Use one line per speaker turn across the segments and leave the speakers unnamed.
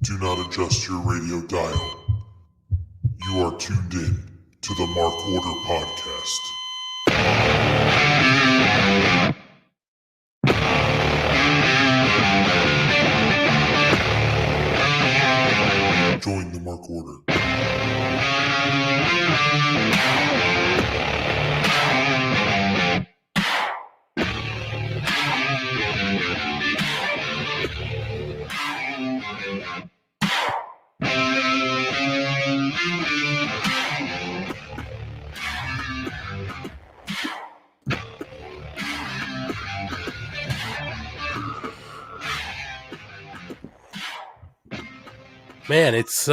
Do not adjust your radio dial. You are tuned in to the Mark Order Podcast. Join the Mark Order.
Man, it's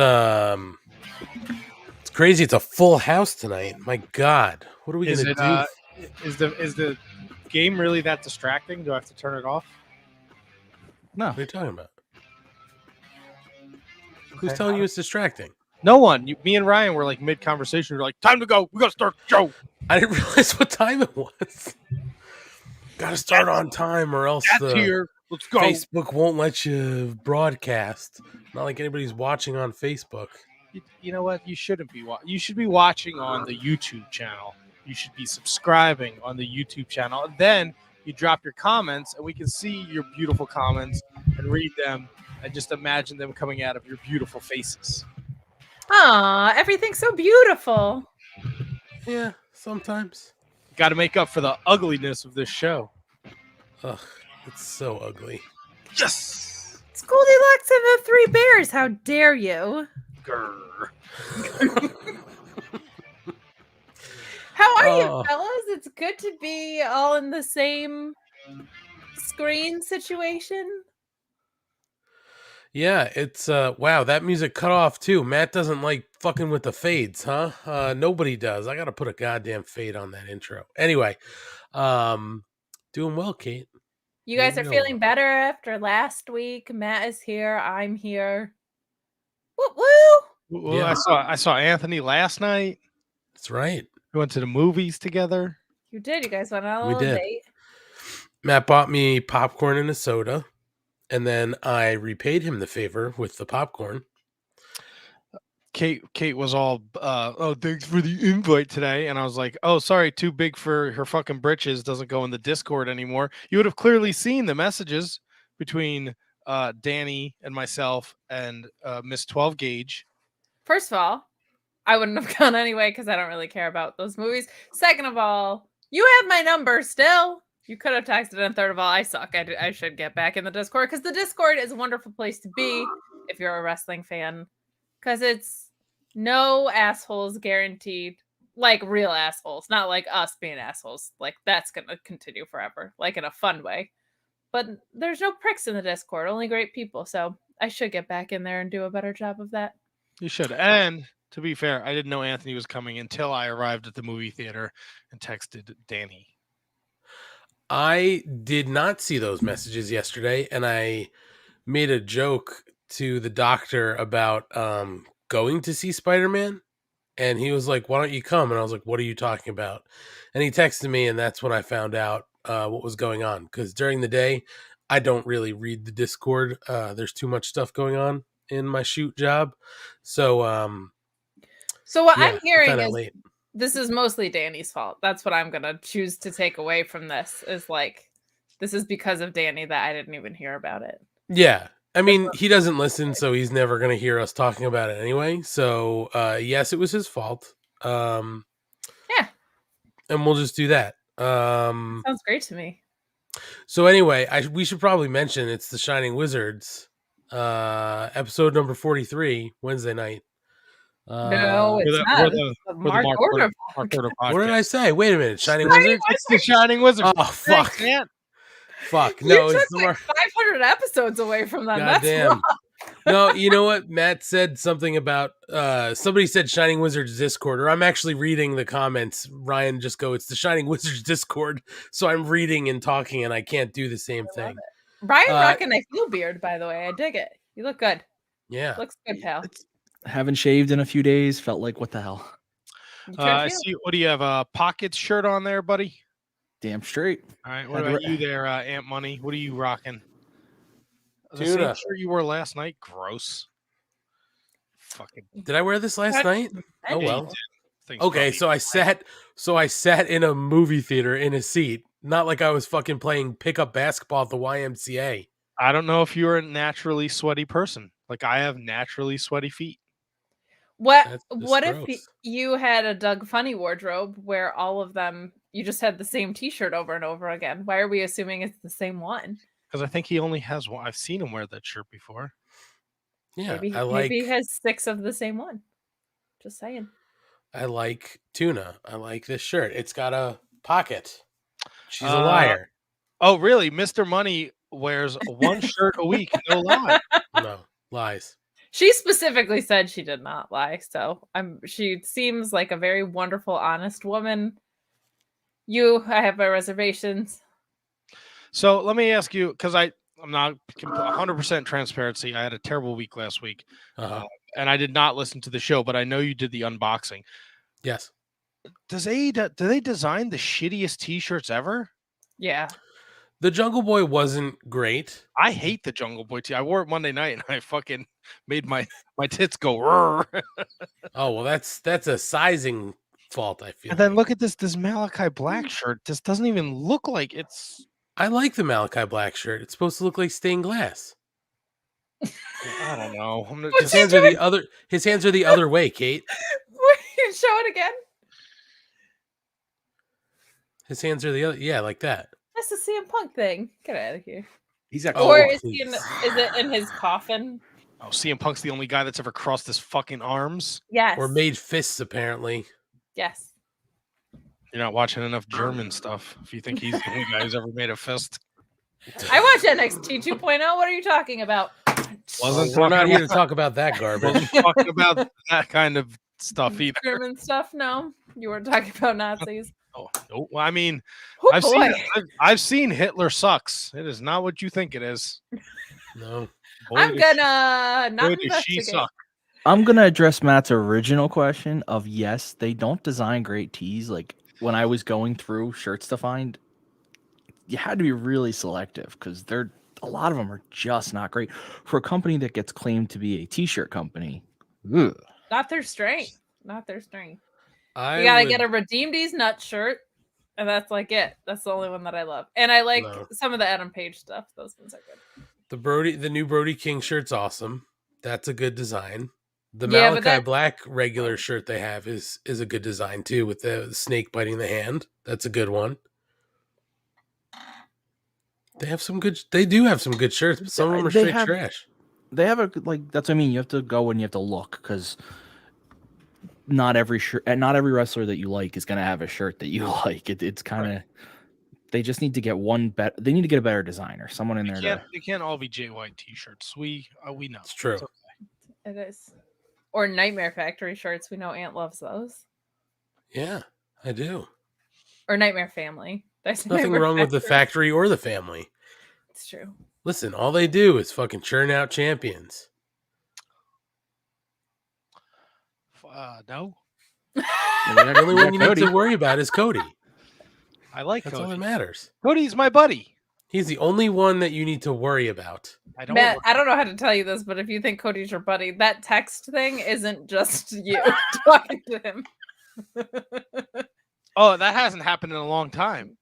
crazy. It's a full house tonight. My God, what are we gonna do?
Is the game really that distracting? Do I have to turn it off?
No.
What are you talking about? Who's telling you it's distracting?
No one. Me and Ryan were like mid conversation. We're like, time to go. We gotta start the show.
I didn't realize what time it was. Got to start on time, or else
That's here. Let's go.
Facebook won't let you broadcast. Not like anybody's watching on Facebook.
You know what? You shouldn't be. You should be watching on the YouTube channel. You should be subscribing on the YouTube channel. Then you drop your comments, and we can see your beautiful comments and read them, and just imagine them coming out of your beautiful faces.
Aw, everything's so beautiful.
Yeah, sometimes.
Got to make up for the ugliness of this show.
Ugh, it's so ugly.
Yes.
It's Goldilocks and the Three Bears. How dare you?
Grr.
How are you, fellas? It's good to be all in the same screen situation.
Yeah, it's wow, that music cut off too. Matt doesn't like fucking with the fades, huh? Nobody does. I gotta put a goddamn fade on that intro. Anyway, doing well, Kate.
You guys are feeling better after last week. Matt is here. I'm here. Woo woo!
Yeah. I saw Anthony last night.
That's right.
We went to the movies together.
You did. You guys went on a little date.
Matt bought me popcorn and a soda, and then I repaid him the favor with the popcorn.
Kate was all, oh, thanks for the invite today. And I was like, oh, sorry, too big for her fucking britches. Doesn't go in the Discord anymore. You would have clearly seen the messages between Danny and myself and Miss 12 Gauge.
First of all, I wouldn't have gone anyway because I don't really care about those movies. Second of all, you have my number still. You could have texted. And third of all, I suck. I should get back in the Discord because the Discord is a wonderful place to be if you're a wrestling fan. Because it's no assholes guaranteed, like real assholes, not like us being assholes. Like that's going to continue forever, like in a fun way. But there's no pricks in the Discord, only great people. So I should get back in there and do a better job of that.
You should. And to be fair, I didn't know Anthony was coming until I arrived at the movie theater and texted Danny.
I did not see those messages yesterday, and I made a joke to the doctor about going to see Spider-Man, and he was like, why don't you come? And I was like, what are you talking about? And he texted me, and that's when I found out what was going on, because during the day I don't really read the Discord. There's too much stuff going on in my shoot job, so
what I'm hearing is this is mostly Danny's fault. That's what I'm gonna choose to take away from this, is like this is because of Danny that I didn't even hear about it.
Yeah, I mean, he doesn't listen, so he's never going to hear us talking about it anyway. So, yes, it was his fault.
Yeah.
And we'll just do that.
Sounds great to me.
So anyway, we should probably mention it's the Shining Wizards, episode number 43, Wednesday night.
No, it's not. The Mark Order
podcast.
What did I say? Wait a minute. Shining Wizards?
It's the Shining Wizards.
Oh, fuck.
Thanks,
fuck.
No, it's like 500 episodes away from them. That's wrong.
No, you know what? Matt said something about somebody said Shining Wizards Discord, or I'm actually reading the comments. Ryan just go, it's the Shining Wizards Discord. So I'm reading and talking, and I can't do the same thing.
Brian rocking a heel beard, by the way. I dig it. You look good.
Yeah.
Looks good, pal.
Haven't shaved in a few days. Felt like, what the hell?
I see. What do you have? A Pockets shirt on there, buddy?
Damn straight.
All right. What about you there, Ant Money? What are you rocking?
Tuna.
Same shirt you wore last night. Gross. Fucking
Did I wear this last
What?
night? Oh
Yeah, you
well.
thing's
Okay,
probably-
so I sat in a movie theater in a seat, not like I was fucking playing pickup basketball at the YMCA.
I don't know if you're a naturally sweaty person. Like I have naturally sweaty feet.
What
That's just
what if
gross.
you had a Doug Funny wardrobe where all of them you just had the same T-shirt over and over again? Why are we assuming it's the same one?
Because I think he only has one. I've seen him wear that shirt before.
Yeah,
Maybe he has 6 of the same one. Just saying.
I like tuna. I like this shirt. It's got a pocket. She's a
Uh,
liar.
Oh, really? Mr. Money wears one shirt a week. No lie.
No, lies.
She specifically said she did not lie, so she seems like a very wonderful, honest woman. I have my reservations.
So let me ask you, because I'm not 100% transparency. I had a terrible week last week,
Uh-huh.
and I did not listen to the show, but I know you did the unboxing.
Yes.
Do they design the shittiest T-shirts ever?
Yeah.
The Jungle Boy wasn't great.
I hate the Jungle Boy tee. I wore it Monday night, and I fucking made my tits go. "Rrr."
Oh, well, that's a sizing fault, I feel.
And then
like.
look at this Malachi Black shirt. This doesn't even look like it's.
I like the Malachi Black shirt. It's supposed to look like stained glass.
I don't know.
His hands are the other way, Kate.
Show it again.
His hands are the other. Yeah, like that.
That's the CM Punk thing. Get out of here.
He's at
Oh,
Or is
please.
it in his coffin?
Oh, CM Punk's the only guy that's ever crossed his fucking arms.
Yes.
Or made fists, apparently.
Yes.
You're not watching enough German stuff. If you think he's the only guy who's ever made a fist.
I watch NXT 2.0. What are you talking about?
Wasn't
We're not
talking
here to
about-
talk about that garbage.
Wasn't talking about that kind of stuff either.
German stuff? No. You weren't talking about Nazis.
Oh, no. Well, I mean,
Oh,
I've
boy.
I've seen Hitler sucks. It is not what you think it is.
No.
Boy,
I'm
does
gonna not
boy, does she
investigate.
suck.
I'm gonna address Matt's original question of yes, they don't design great tees. Like when I was going through shirts to find, you had to be really selective because a lot of them are just not great for a company that gets claimed to be a t-shirt company. Ugh.
Not their strength. Not their strength.
I
You gotta
would-
get a Redeemed These Nuts shirt, and that's like it. That's the only one that I love. And I like
No.
some of the Adam Page stuff. Those ones are good.
the new Brody King shirt's awesome. That's a good design. The
Yeah, but
Malachi Black regular shirt they have is a good design too, with the snake biting the hand. That's a good one. They do have some good shirts, but some of them are
They
straight
have-
trash.
They have that's what I mean. You have to go and you have to look because not every shirt and not every wrestler that you like is gonna have a shirt that you like. It's kind of they just need to get they need to get a better designer, someone in there.
They can't all be Jay White T-shirts. We know.
It's true.
okay.
It is. Or Nightmare Factory shirts. We know Aunt loves those.
Yeah, I do.
Or Nightmare Family. There's
Nothing
Nightmare
wrong with the
Factory.
factory or the family.
It's true.
Listen, all they do is fucking churn out champions.
No,
The only one you need to worry about is Cody.
I like
That's all
Cody.
that matters.
Cody's my buddy.
He's the only one that you need to worry about.
I don't.
Matt, I don't know how to tell you this, but if you think Cody's your buddy, that text thing isn't just you talking to him.
Oh, that hasn't happened in a long time.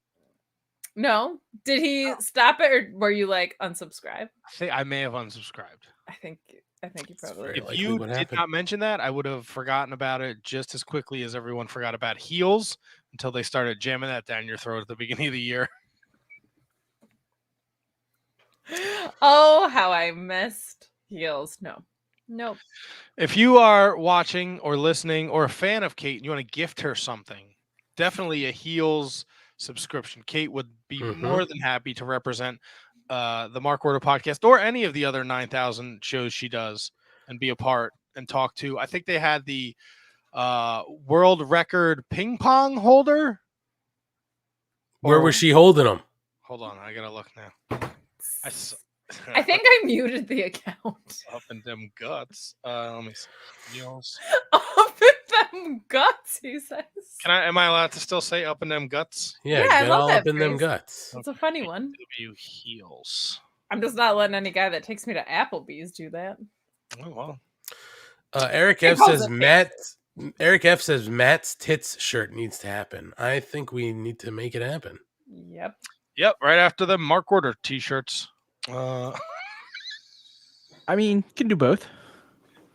No. Did he stop it, or were you like unsubscribe?
I think I may have unsubscribed.
I think you
Very
probably
If
likely
you
what
did
happened.
not mention that, I would have forgotten about it just as quickly as everyone forgot about heels until they started jamming that down your throat at the beginning of the year.
Oh, how I missed heels. No. Nope.
If you are watching or listening or a fan of Kate and you want to gift her something, definitely a heels subscription. Kate would be more than happy to represent the Mark Order podcast or any of the other 9,000 shows she does and be a part and talk to. I think they had the world record ping pong holder.
Where was she holding them?
Hold on, I gotta look now.
I think I muted the account.
up in them guts. Let me see. Heels.
Up in them guts, he says.
Am I allowed to still say up in them guts?
Yeah,
Yeah, I
get
love
all
that
up in them
phrase.
guts.
It's a funny one.
W heels.
I'm just not letting any guy that takes me to Applebee's do that.
Oh well.
Eric
He
F
calls
says
it
Eric F says Matt's tits shirt needs to happen. I think we need to make it happen.
Yep.
Yep, right after the Mark Order t-shirts.
I mean, you can do both.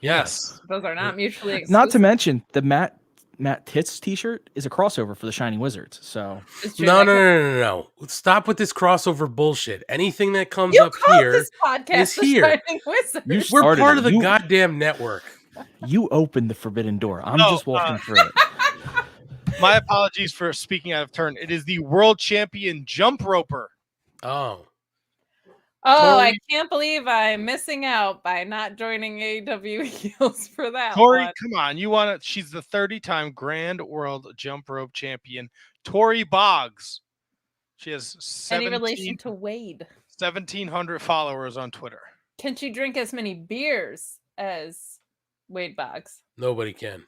Yes.
Those are not mutually exclusive.
Not to mention the Matt Tits T-shirt is a crossover for the Shining Wizards. So
It's true,
No,
that
no,
could-
no, no, no. Stop with this crossover bullshit. Anything that comes
You
up
called
here
this podcast
is
The
here.
Shining Wizard.
You
We're
started
part
it.
of the
You-
goddamn network.
you opened the forbidden door. I'm
No,
just walking through it.
My apologies for speaking out of turn. It is the world champion jump roper.
Oh.
Oh, I
Tori-
can't believe I'm missing out by not joining AW Heels for that
Tori,
one.
come on. You want to? She's the 30-time grand world jump rope champion. Tori Boggs. She has
Any relation to Wade?
1,700 followers on Twitter.
Can she drink as many beers as Wade Boggs?
Nobody can.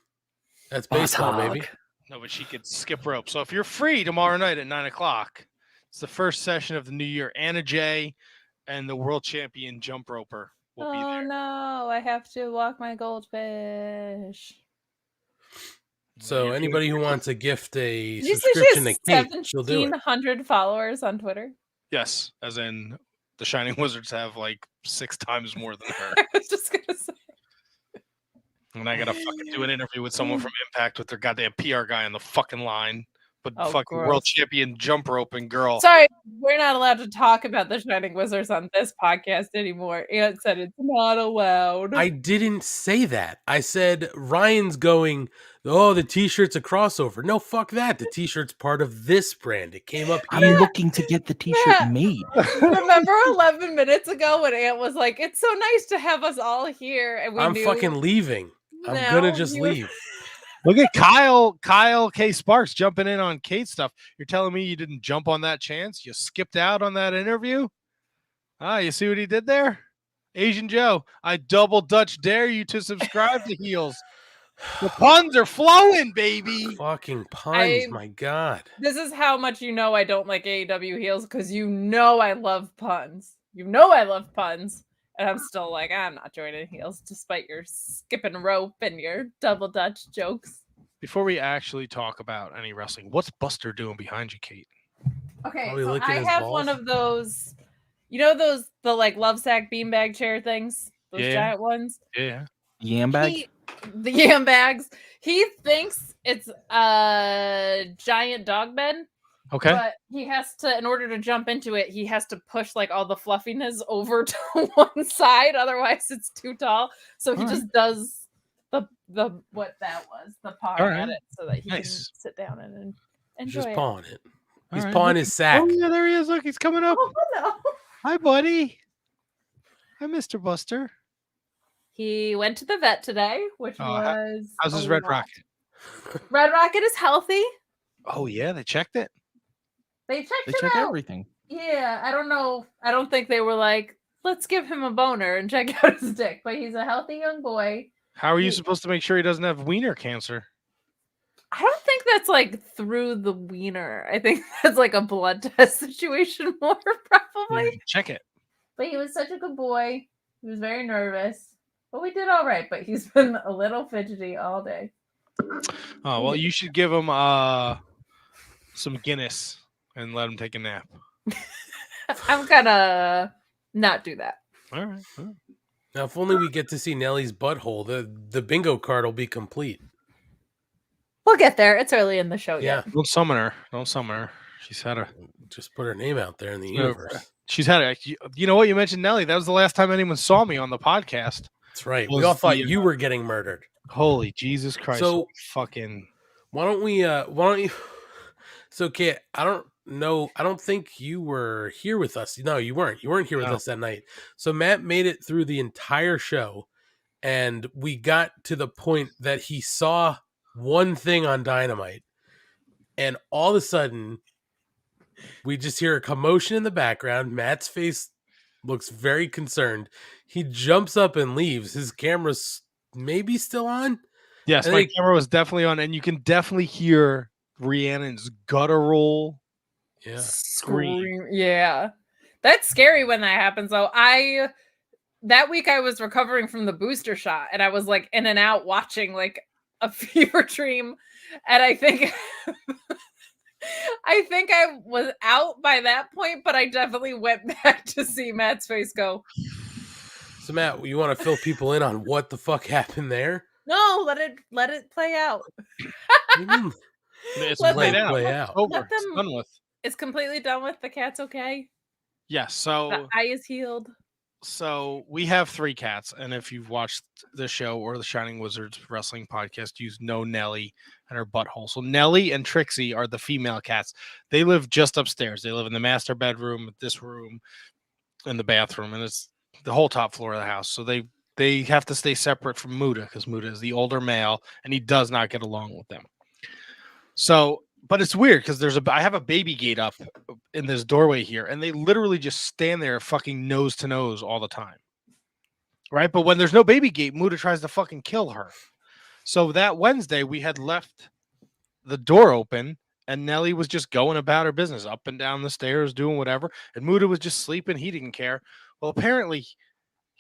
That's
Boss
baseball,
hog.
baby.
No, but she could skip rope. So if you're free tomorrow night at 9 o'clock, it's the first session of the new year. Anna Jay and the world champion jump roper will be
Oh
there.
no, I have to walk my goldfish.
So anybody who wants to gift a
Did you say
subscription
she
to
has
Kate, she'll do it.
1,700 followers on Twitter?
Yes, as in the Shining Wizards have like 6 times more than her.
I was just gonna say.
And I gotta fucking do an interview with someone from Impact with their goddamn PR guy on the fucking line. But
Oh,
fucking
gross.
world champion jump roping girl.
Sorry, we're not allowed to talk about the Shining Wizards on this podcast anymore. Aunt said it's not allowed.
I didn't say that. I said Ryan's going, oh, the t-shirt's a crossover. No, fuck that. The t-shirt's part of this brand. It came up
I'm
here.
looking to get the T-shirt
Yeah.
made.
Remember 11 minutes ago when Aunt was like, "It's so nice to have us all here," and we
I'm
knew
fucking leaving. I'm
now
gonna just
you were-
leave.
Look at Kyle K. Sparks jumping in on Kate stuff. You're telling me you didn't jump on that chance? You skipped out on that interview? You see what he did there? Asian Joe, I double Dutch dare you to subscribe to Heels. The puns are flowing, baby.
Fucking puns,
I-
my God.
This is how much you know I don't like AEW heels because you know I love puns. You know I love puns. And I'm still like, I'm not joining heels despite your skipping rope and your double Dutch jokes.
Before we actually talk about any wrestling, what's Buster doing behind you, Kate?
Okay,
Probably
so
licking
I
his
have
balls.
one of those, you know the like love sack beanbag chair things? Those
Yeah.
giant ones?
Yeah.
Yam bag.
The yam bags. He thinks it's a giant dog bed.
Okay.
But he has to, in order to jump into it, he has to push like all the fluffiness over to one side. Otherwise, it's too tall. So he
All right.
just does the what that was, the pawing
All
at
right.
it, so that he
Nice.
can sit down and enjoy
Just
it.
pawing it. He's
All right,
pawing
look
his sack.
Oh, yeah, there he is. Look, he's coming up.
Oh no!
Hi, buddy. Hi, Mr. Buster.
He went to the vet today, which
Oh,
was
How's his
a
Red
lot.
Rocket?
Red Rocket is healthy.
Oh, yeah, they checked it.
They checked
They
him
check
out.
everything.
Yeah, I don't know. I don't think they were like, let's give him a boner and check out his dick. But he's a healthy young boy.
How are you
He-
supposed to make sure he doesn't have wiener cancer?
I don't think that's like through the wiener. I think that's like a blood test situation more probably.
Yeah, check it.
But he was such a good boy. He was very nervous. But we did all right. But he's been a little fidgety all day.
Oh, well, you should give him some Guinness and let him take a nap.
I'm gonna not do that.
All right. all right.
Now, if only we get to see Nellie's butthole, the bingo card will be complete.
We'll get there. It's early in the show
Yeah.
yet.
Don't summon her. Don't summon her. She's had a.
Just put her name out there in the
Yeah.
universe.
She's had a. You know what? You mentioned Nelly. That was the last time anyone saw me on the podcast.
That's right.
Was
We all thought
the,
you were getting murdered.
Holy Jesus Christ!
So-
fucking.
Why don't you? So, Kit, I don't think you were here with us. No, you weren't. You weren't here with
No.
us that night. So Matt made it through the entire show, and we got to the point that he saw one thing on Dynamite, and all of a sudden, we just hear a commotion in the background. Matt's face looks very concerned. He jumps up and leaves. His camera's maybe still on.
Yes,
I
my
think-
camera was definitely on, and you can definitely hear Rhiannon's guttural
Yeah.
scream.
Yeah. That's scary when that happens though. I that week I was recovering from the booster shot, and I was like in and out watching like a fever dream, and I think I was out by that point, but I definitely went back to see Matt's face go.
So Matt, you want to fill people in on what the fuck happened there?
No, let it play out.
What do you mean?
It's
Let
played
them-
out.
play
It's
out.
over.
Let
It's
them-
done with.
It's completely done with. The cat's okay.
Yes.
The eye is healed.
So we have 3 cats, and if you've watched the show or the Shining Wizards wrestling podcast, you know Nellie and her butthole. So Nellie and Trixie are the female cats. They live just upstairs. They live in the master bedroom, this room, and the bathroom, and it's the whole top floor of the house. So they have to stay separate from Muda because Muda is the older male, and he does not get along with them. So, but it's weird because I have a baby gate up in this doorway here, and they literally just stand there fucking nose to nose all the time. Right? But when there's no baby gate, Muda tries to fucking kill her. So that Wednesday, we had left the door open, and Nellie was just going about her business, up and down the stairs, doing whatever. And Muda was just sleeping. He didn't care. Well, apparently,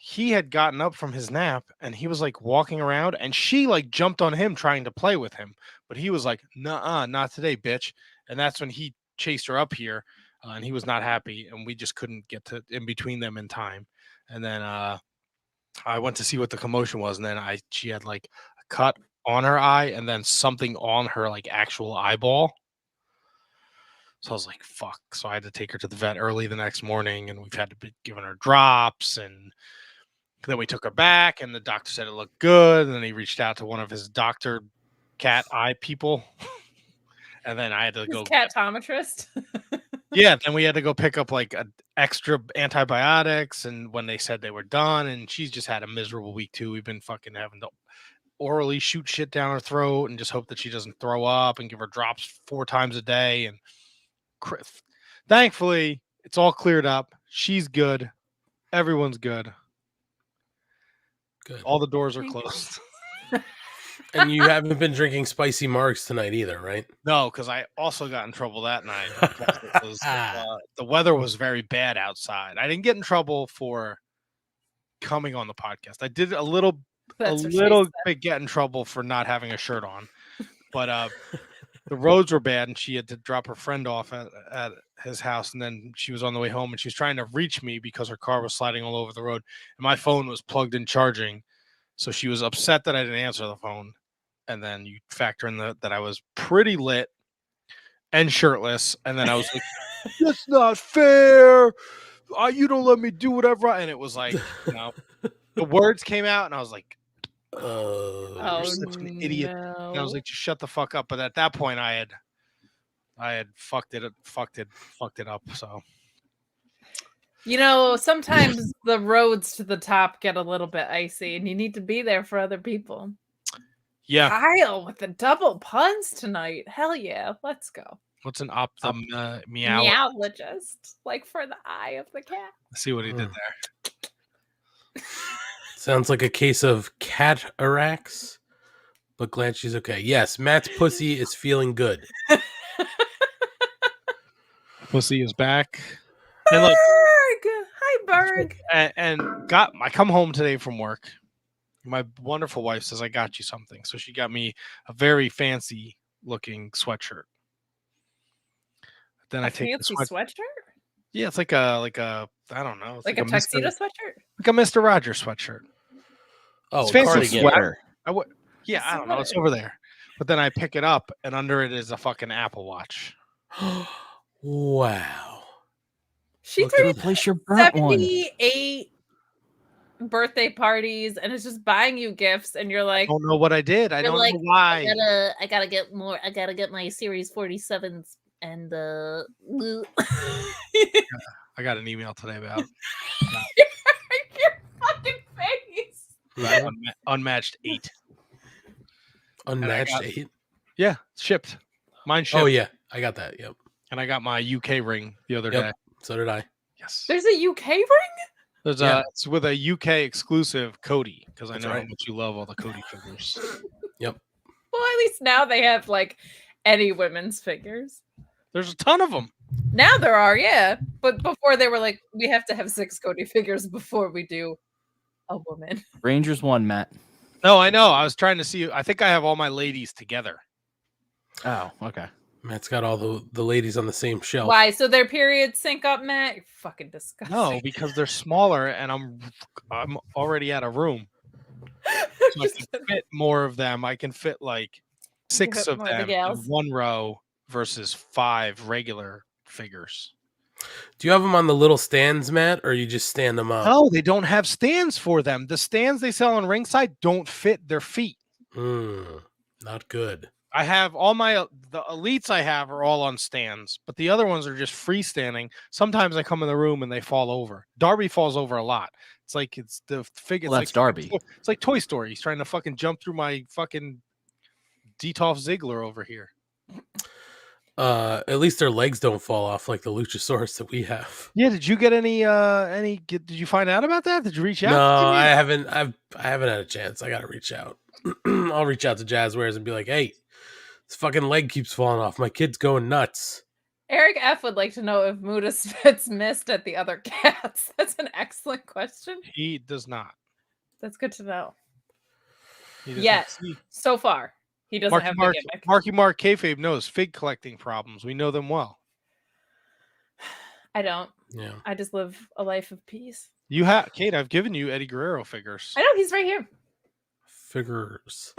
he had gotten up from his nap, and he was like walking around, and she like jumped on him trying to play with him. But he was like, "Nuh-uh, not today, bitch." And that's when he chased her up here, and he was not happy, and we just couldn't get to in between them in time. And then I went to see what the commotion was, and then she had like a cut on her eye, and then something on her like actual eyeball. So I was like, "Fuck!" So I had to take her to the vet early the next morning, and we've had to be giving her drops, and then we took her back, and the doctor said it looked good. And then he reached out to one of his doctor cat eye people. And then I had to
His
go.
Catoptometrist.
Yeah, then we had to go pick up like extra antibiotics. And when they said they were done, and she's just had a miserable week too. We've been fucking having to orally shoot shit down her throat and just hope that she doesn't throw up, and give her drops 4 times a day. And thankfully, it's all cleared up. She's good. Everyone's good.
Good.
All the doors are
Thank you.
closed.
And you haven't been drinking spicy margs tonight either, right?
No, because I also got in trouble that night. The weather was very bad outside. I didn't get in trouble for coming on the podcast. I did a little
That's what she
little
said.
bit get in trouble for not having a shirt on. But the roads were bad, and she had to drop her friend off at his house, and then she was on the way home, and she was trying to reach me because her car was sliding all over the road, and my phone was plugged in charging. So she was upset that I didn't answer the phone. And then you factor in that I was pretty lit and shirtless. And then I was like, "That's not fair. You don't let me do whatever." And it was like, the words came out, and I was like,
Oh,
"You're such an idiot."
no.
And I was like, "Just shut the fuck up." But at that point, I had fucked it up. So
sometimes the roads to the top get a little bit icy, and you need to be there for other people.
yeah.
Kyle with the double puns tonight. Hell yeah. Let's go.
What's an meow?
Meowologist. Like for the eye of the cat.
See what he did there.
Sounds like a case of cataracts, but glad she's okay. Yes, Matt's pussy is feeling good.
Pussy is back. And look,
Berg! Hi, Berg.
and I come home today from work. My wonderful wife says, "I got you something." So she got me a very fancy looking sweatshirt. Then I take
Fancy
the
sweatshirt?
Yeah, it's like a I don't know. It's
Like a tuxedo
Mr.
sweatshirt?
Like a Mr. Rogers sweatshirt.
Oh,
It's fancy
cardigan.
sweater. Yeah, I don't know. It's
Sweater.
over there. But then I pick it up, and under it is a fucking Apple Watch.
Wow.
She
Look,
threw
Replace your burnt one.
78 birthday parties and is just buying you gifts, and you're
I
like,
don't know what I did. I
You're
don't
like,
know why.
I gotta get more. I gotta get my Series 47s and
your
I got an email today about
fucking face.
unmatched 8.
Unmatched
got-
8.
Yeah, shipped. Mine shipped.
Oh yeah, I got that. Yep.
And I got my UK ring the other day.
Yep. So did I.
Yes.
There's a UK ring?
There's
Yeah.
it's with a UK exclusive Cody, because I
That's
know how
right.
much you love all the Cody figures.
Yep.
Well, at least now they have like any women's figures.
There's a ton of them.
Now there are, yeah. But before they were like, we have to have 6 Cody figures before we do a woman.
Rangers won, Matt.
No, I know. I was trying to see. I think I have all my ladies together.
Oh, okay.
Matt's got all the ladies on the same shelf.
Why? So their periods sync up, Matt? You're fucking disgusting.
No, because they're smaller, and I'm already out of room. So I can fit more of them. I can fit like 6
fit
of
more of the
them in
gals.
one row versus 5 regular figures.
Do you have them on the little stands, Matt, or you just stand them up?
No, they don't have stands for them. The stands they sell on ringside don't fit their feet.
Not good.
I have the elites I have are all on stands, but the other ones are just freestanding. Sometimes I come in the room and they fall over. Darby falls over a lot. It's like it's the figure.
Well, that's Darby.
It's like Toy Story. He's trying to fucking jump through my fucking Detolf Ziggler over here.
At least their legs don't fall off like the Luchasaurus that we have.
Yeah, did you get any? Did you find out about that? Did you reach out?
No, I haven't. I haven't had a chance. I gotta reach out. I'll reach out to Jazzwares and be like, "Hey, this fucking leg keeps falling off. My kid's going nuts."
Eric F would like to know if Muda Spitz missed at the other cats. That's an excellent question.
He does not.
That's good to know.
He does
Yeah,
not see.
so far he doesn't have the gimmick.
Marky Mark kayfabe knows fig collecting problems. We know them well.
I don't.
Yeah.
I just live a life of peace.
You have Kate. I've given you Eddie Guerrero figures.
I know he's right here.
Figures.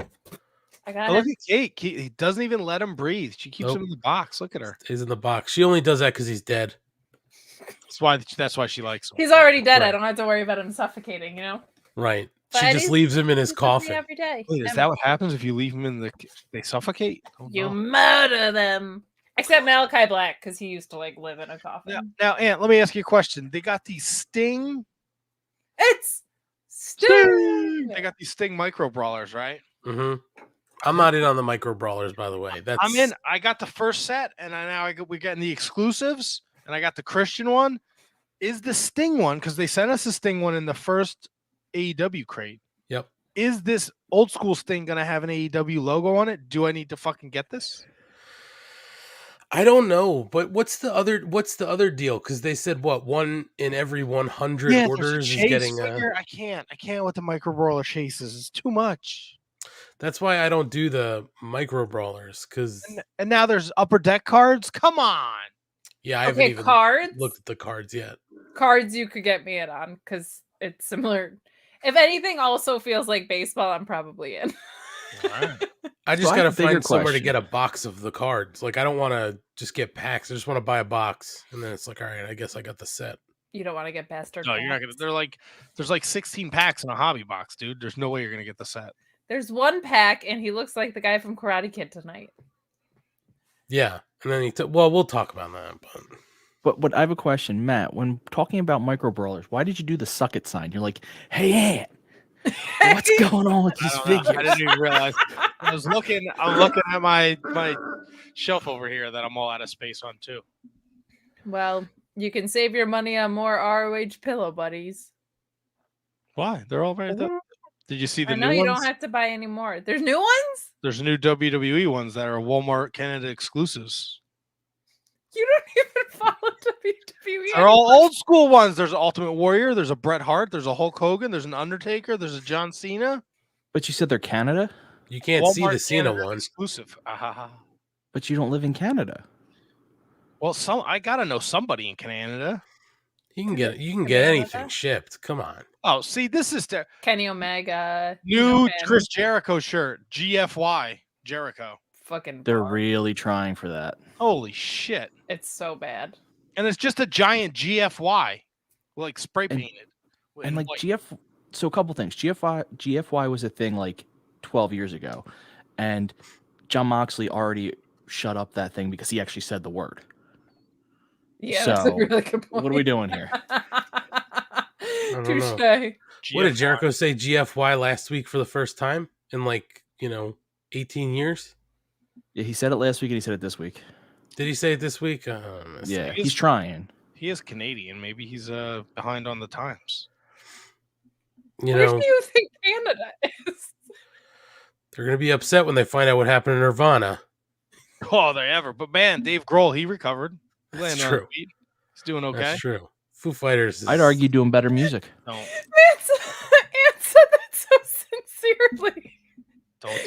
I got
Look
him.
at Kate. He doesn't even let him breathe. She keeps him in the box. Look at her.
He's in the box. She only does that because he's dead.
That's why she likes him.
He's already dead. I
Right.
don't have to worry about him suffocating. You know.
Right.
But
She
Eddie's-
just leaves him in his
He's with me
coffin.
every day.
Wait, is that what happens if you leave them in they suffocate? Oh,
You
no.
murder them. Except Malachi Black, because he used to like live in a coffin.
Now, Aunt, let me ask you a question. They got these Sting.
It's Sting.
They got these Sting micro brawlers, right?
Mm-hmm. I'm not in on the micro brawlers, by the way. That's
I'm in. I got the first set, and we're getting the exclusives, and I got the Christian one. Is the Sting one, because they sent us a Sting one in the first AEW crate.
Yep.
Is this old school Sting gonna have an AEW logo on it? Do I need to fucking get this?
I don't know, but what's the other deal? Because they said what, 1 in every 100
there's a
orders is
Chase
getting
figure. I can't with the micro brawler chases. It's too much.
That's why I don't do the micro brawlers, because
And now there's upper deck cards. Come on.
yeah, I haven't
Okay,
even
cards.
looked at the cards yet.
Cards you could get me in on because it's similar. If anything also feels like baseball, I'm probably in.
I just
So I
gotta
have a bigger
find somewhere to
question.
get a box of the cards. Like I don't want to just get packs. I just want to buy a box, and then it's like, all right, I guess I got the set.
You don't want to get bastard.
No, you're not gonna.
packs.
There's like 16 packs in a hobby box, dude. There's no way you're gonna get the set.
There's one pack, and he looks like the guy from Karate Kid tonight.
Yeah, and then well, we'll talk about that.
But I have a question, Matt. When talking about micro brawlers, why did you do the suck it sign? You're like, hey, Aunt, what's going on with these
I
figures?
didn't even realize. I'm looking at my shelf over here that I'm all out of space on too.
Well, you can save your money on more ROH pillow buddies.
Why? They're all right there. Did you see the
I know
new
you
ones?
don't have to buy any more. There's new ones?
There's new WWE ones that are Walmart Canada exclusives.
You don't even follow WWE.
They're all old school ones. There's an Ultimate Warrior. There's a Bret Hart. There's a Hulk Hogan. There's an Undertaker. There's a John Cena.
But you said they're Canada,
You can't see
Walmart
the Cena
Canada
one.
exclusive.
but you don't live in Canada.
Well, I gotta know somebody in Canada.
You can get
Canada?
anything shipped. Come on.
Oh, see, this is
Kenny Omega.
new
Finn,
Chris Jericho shirt. GFY Jericho.
Fucking
They're
bar.
really trying for that.
Holy shit!
It's so bad.
And it's just a giant GFY, like spray
And-
painted.
And
in
like
white.
so a couple things. GFY was a thing like 12 years ago, and John Moxley already shut up that thing because he actually said the word.
Yeah, that's a
So,
really good point.
What are we doing here?
don't
Touche.
know. What did
GFY.
Jericho say GFY last week for the first time in 18 years?
Yeah, he said it last week and he said it this week.
Did he say it this week?
Yeah,
He
he's
is-
trying.
He is Canadian. Maybe he's behind on the times.
Where do you think Canada is?
They're going to be upset when they find out what happened to Nirvana.
Oh, they ever. But man, Dave Grohl, he recovered. He
That's
landed on his
true.
feet. He's doing okay.
That's true. Foo Fighters.
I'd argue doing better music.
No.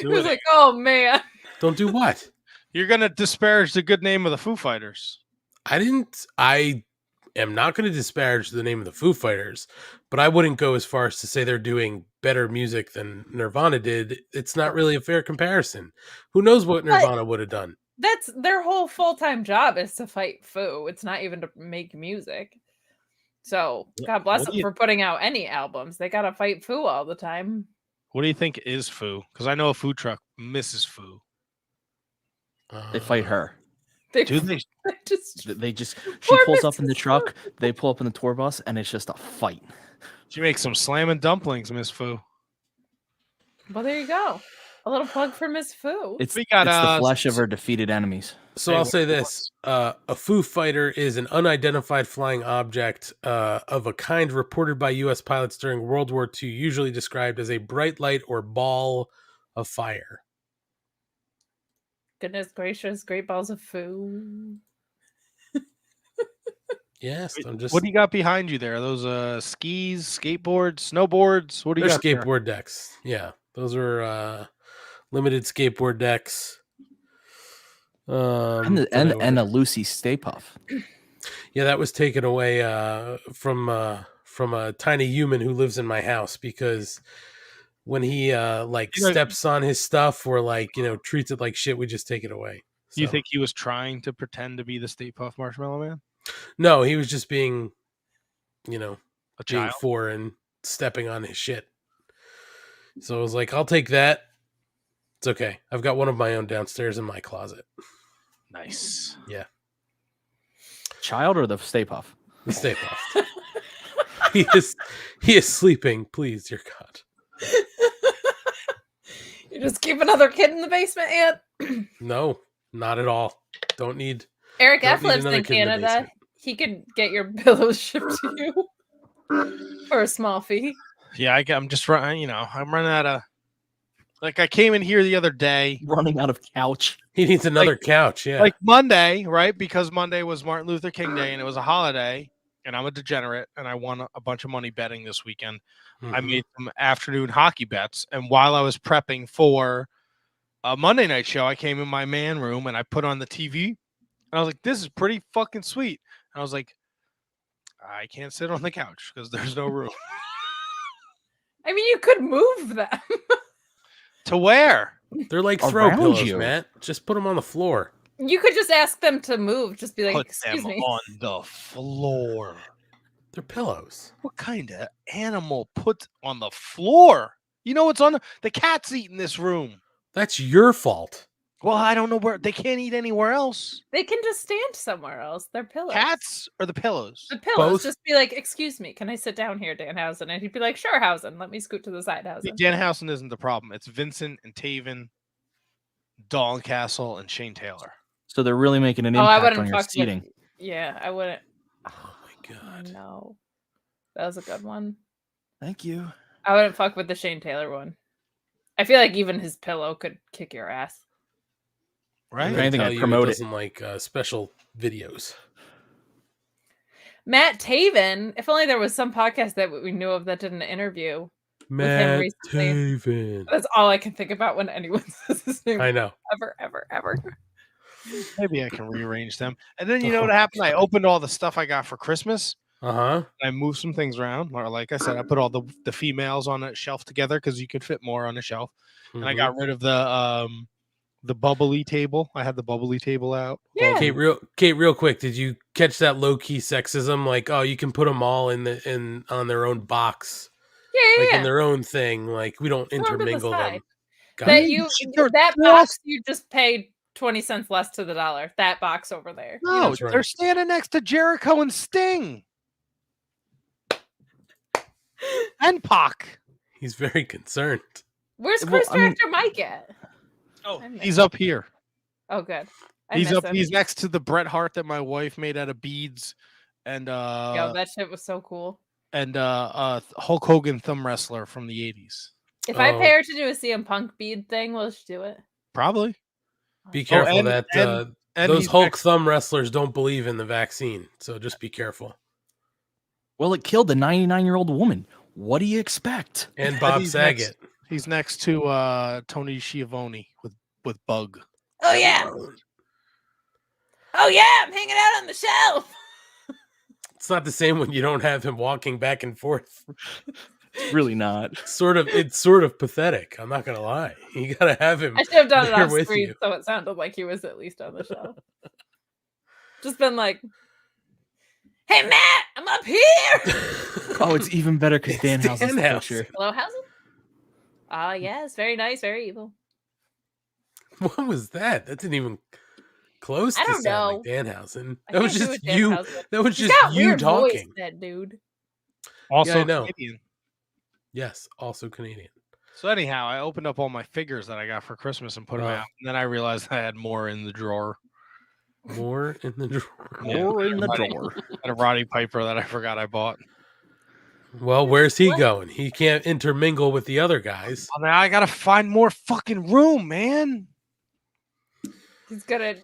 He was like, "Oh man."
Don't do what?
You're gonna disparage the good name of the Foo Fighters.
I am not going to disparage the name of the Foo Fighters, but I wouldn't go as far as to say they're doing better music than Nirvana did. It's not really a fair comparison. Who knows what Nirvana would have done?
That's their whole full-time job is to fight Foo. It's not even to make music. So God bless them for putting out any albums. They gotta fight Foo all the time.
What do you think is Foo? Because I know a food truck, Mrs. Foo.
They fight her.
Do they?
She
Poor
pulls up in the
Mrs.
truck, they pull up in the tour bus, and it's just a fight.
She makes some slamming dumplings, Miss Foo.
Well, there you go. A little plug for Miss Foo.
It's
We got,
the flesh of her defeated enemies.
So I'll say this: a Foo Fighter is an unidentified flying object of a kind reported by U.S. pilots during World War II, usually described as a bright light or ball of fire.
Goodness gracious, great balls of Foo.
Yes, I'm just.
What do you got behind you there? Are those skis, skateboards, snowboards? What do you
They're
got there?
skateboard decks. Yeah, those are limited skateboard decks.
And a Lucy Stay Puff.
Yeah, that was taken away from a tiny human who lives in my house because when he steps on his stuff or treats it like shit, we just take it away.
Do you
So-
think he was trying to pretend to be the Stay Puft Marshmallow Man?
No, he was just being,
A
being
child?
foreign, stepping on his shit. So I was like, I'll take that. It's okay. I've got one of my own downstairs in my closet.
Nice.
Yeah,
Child or the Stay Puff?
the Stay Puft. he is sleeping. Please, dear God.
You just keep another kid in the basement, Aunt?
No, not at all. Don't need.
Eric
Don't
F
need
lives
another
in
kid in the
Canada.
basement.
He could get your pillows shipped to you for a small fee.
Yeah, I'm just running. I'm running out of. Like I came in here the other day,
Running out of couch.
He needs another couch. Yeah.
like Monday, right? Because Monday was Martin Luther King Day and it was a holiday, and I'm a degenerate, and I won a bunch of money betting this weekend. I
Mhm.
made some afternoon hockey bets, and while I was prepping for a Monday night show, I came in my man room and I put on the TV, and I was like, "This is pretty fucking sweet." And I was like, "I can't sit on the couch because there's no room
I mean, you could move them.
to where."
They're like throw
Around
pillows,
you.
Matt. Just put them on the floor.
You could just ask them to move. Just be like,
Put
excuse
them
me.
on the floor.
They're pillows.
What kind of animal puts on the floor? You know what's on the cat's eating this room.
That's your fault.
Well, I don't know where they can't eat anywhere else.
They can just stand somewhere else. They're pillows.
Cats or the pillows?
The pillows.
Both?
Just be like, excuse me, can I sit down here, Danhausen? And he'd be like, sure, Hausen. Let me scoot to the side,
See,
Hausen.
Danhausen isn't the problem. It's Vincent and Taven, Castle, and Shane Taylor.
So they're really making an
Oh, I
impact
wouldn't
on your
fuck
seating.
with. Yeah, I wouldn't.
Oh my God.
No, that was a good one.
Thank you.
I wouldn't fuck with the Shane Taylor one. I feel like even his pillow could kick your ass.
Right?
I'm
If
gonna
anything,
tell
I'd
you
promote
it
it.
doesn't like special videos.
Matt Taven. If only there was some podcast that we knew of that did an interview.
Matt
recently.
Taven.
That's all I can think about when anyone says his name.
I know.
Ever.
Maybe I can rearrange them. And then you know what happened? I opened all the stuff I got for Christmas.
Uh-huh.
I moved some things around. Or like I said, I put all the females on a shelf together because you could fit more on a shelf. And I
Mhm.
got rid of the bubbly table. I had the bubbly table out.
Yeah.
Kate, real quick, did you catch that low-key sexism? Like, oh, you can put them all in on their own box, like in their own thing. Like, we don't
Put 'em to the
intermingle
side.
them. Got
That
it.
that box you just paid 20 cents less to the dollar. That box over there. You
No,
know,
That's right.
they're standing next to Jericho and Sting. And Pac.
He's very concerned.
where's
Well,
Chris
I mean-
Director Mike at?
Oh,
I miss
he's up here.
Oh, good. I
He's
miss
up.
him.
He's next to the Bret Hart that my wife made out of beads, and
Yo, that shit was so cool.
Hulk Hogan thumb wrestler from the 80s.
If I
Oh.
pay her to do a CM Punk bead thing, will she do it?
Probably.
Be careful
and-
that
And
those
he's
Hulk
next-
thumb wrestlers don't believe in the vaccine. So just be careful.
Well, it killed a 99-year-old woman. What do you expect?
And Bob
he's
Saget.
He's next to Tony Schiavone with Bug.
Oh yeah. Oh yeah, I'm hanging out on the shelf.
It's not the same when you don't have him walking back and forth.
It's really not.
It's sort of pathetic. I'm not gonna lie. You gotta have him.
I should have done it
there
off
with
screen
you.
so it sounded like he was at least on the shelf. Just been like, hey Matt, I'm up here.
Oh, it's even better because
It's
Danhausen's the
Danhausen.
picture.
Hello, Hausen? Ah, yes, very nice, very evil.
What was that? That didn't even close
I
to
don't
sound like
know.
Danhausen.
I
That was
can't do
just
a
you.
Danhausen.
That was
He's
just
got
you
weird voice,
talking.
that dude.
Also
I know.
Canadian.
Yes, also Canadian.
So anyhow, I opened up all my figures that I got for Christmas and put them out. And then I realized I had more in the drawer.
More in the drawer.
More in the
Roddy-
drawer.
And a Roddy Piper that I forgot I bought.
Well, where's he
What?
going? He can't intermingle with the other guys.
Well, now I gotta find more fucking room, man.
He's good at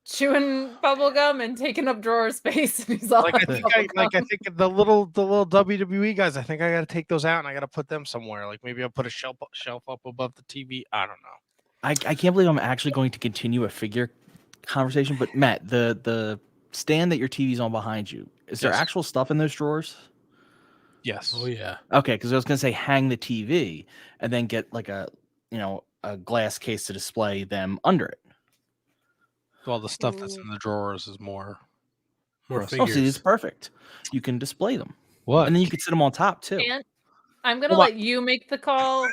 chewing bubble gum and taking up drawer space. And he's all
Like I think the little WWE guys, I think I gotta take those out and I gotta put them somewhere. Like maybe I'll put a shelf up above the TV. I don't know.
I can't believe I'm actually going to continue a figure conversation, but Matt, the stand that your TV's on behind you, is there
Yes.
actual stuff in those drawers?
Yes.
Oh yeah.
Okay, because I was gonna say hang the TV and then get like a glass case to display them under it.
Well, the stuff that's in the drawers is more.
More
Oh,
Oh, see, it's
figures.
perfect. You can display them,
What?
and then you can sit them on top too.
And I'm gonna
Well,
let you make the call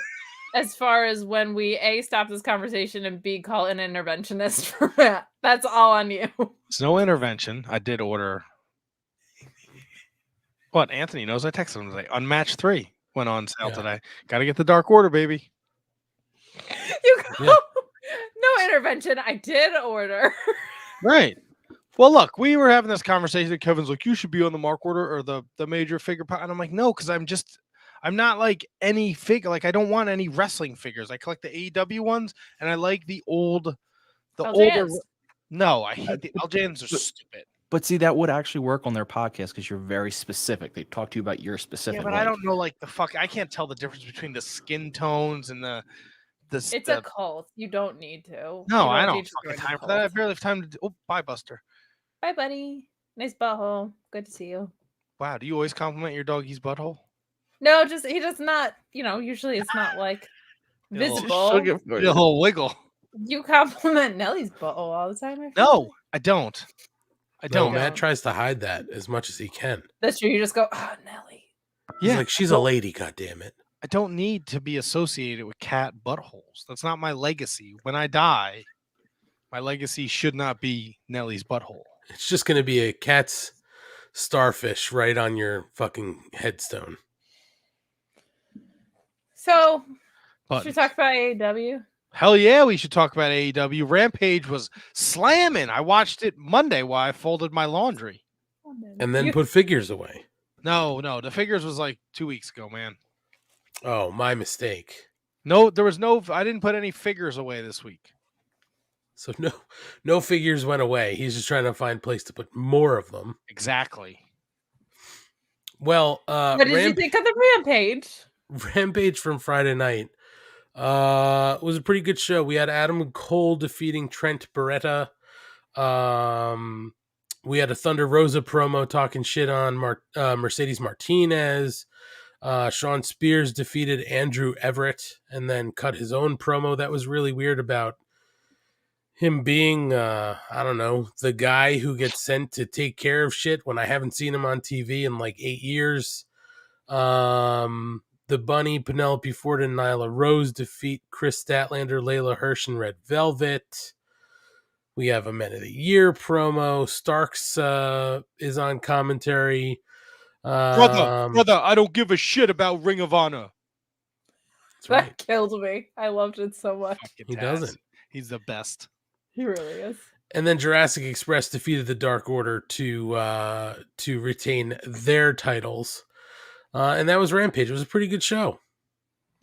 as far as when we A, stop this conversation, and B, call an interventionist for Matt. That's all on you.
It's no intervention. I did order. What? Anthony knows I texted him today. Unmatched 3 went on sale
Yeah.
today. Got to get the Dark Order, baby.
You go.
Yeah.
No intervention. I did order.
Right. Well, look, we were having this conversation. Kevin's like, you should be on the Mark Order or the major figure pot. And I'm like, no, because I'm not like any figure. Like, I don't want any wrestling figures. I collect the AEW ones, and I like the older.
LJNs.
No, I hate the LJNs are stupid.
But see, that would actually work on their podcast because you're very specific. They talk to you about your specific.
Yeah, but I don't know, like the fuck. I can't tell the difference between the skin tones and the.
It's a cult. You don't need to.
No,
You
I don't
need to
fucking
join the
time for that. I
cult.
barely have time to. Oh, bye, Buster.
Bye, buddy. Nice butthole. Good to see you.
Wow, do you always compliment your doggy's butthole?
No, just he does not. Usually it's not like
Yeah, a little
visible.
A little wiggle.
You compliment Nellie's butthole all the time. I feel
No,
like.
I don't. I
No,
don't.
Matt tries to hide that as much as he can.
That's true. You just go, oh, Nellie.
He's
Yeah,
like, she's a lady, goddammit.
I don't need to be associated with cat buttholes. That's not my legacy. When I die, my legacy should not be Nellie's butthole.
It's just gonna be a cat's starfish right on your fucking headstone.
So,
But
should we talk about AEW?
hell yeah, we should talk about AEW. Rampage was slamming. I watched it Monday while I folded my laundry.
And then
You-
put figures away.
No, the figures was like 2 weeks ago, man.
Oh, my mistake.
No, there was no. I didn't put any figures away this week.
So no figures went away. He's just trying to find a place to put more of them.
Exactly.
Well,
What did you think of the Rampage?
Rampage from Friday night was a pretty good show. We had Adam Cole defeating Trent Beretta. We had a Thunder Rosa promo talking shit on Mercedes Martinez. Sean Spears defeated Andrew Everett and then cut his own promo that was really weird about him being, I don't know, the guy who gets sent to take care of shit when I haven't seen him on TV in like 8 years. The Bunny, Penelope Ford, and Nyla Rose defeat Chris Statlander, Layla Hirsch, and Red Velvet. We have a Men of the Year promo. Starks is on commentary.
Brother, I don't give a shit about Ring of Honor.
That's right.
That killed me. I loved it so much.
Fucking
He
Taz.
doesn't.
He's the best.
He really is.
And then Jurassic Express defeated the Dark Order to retain their titles. And that was Rampage. It was a pretty good show.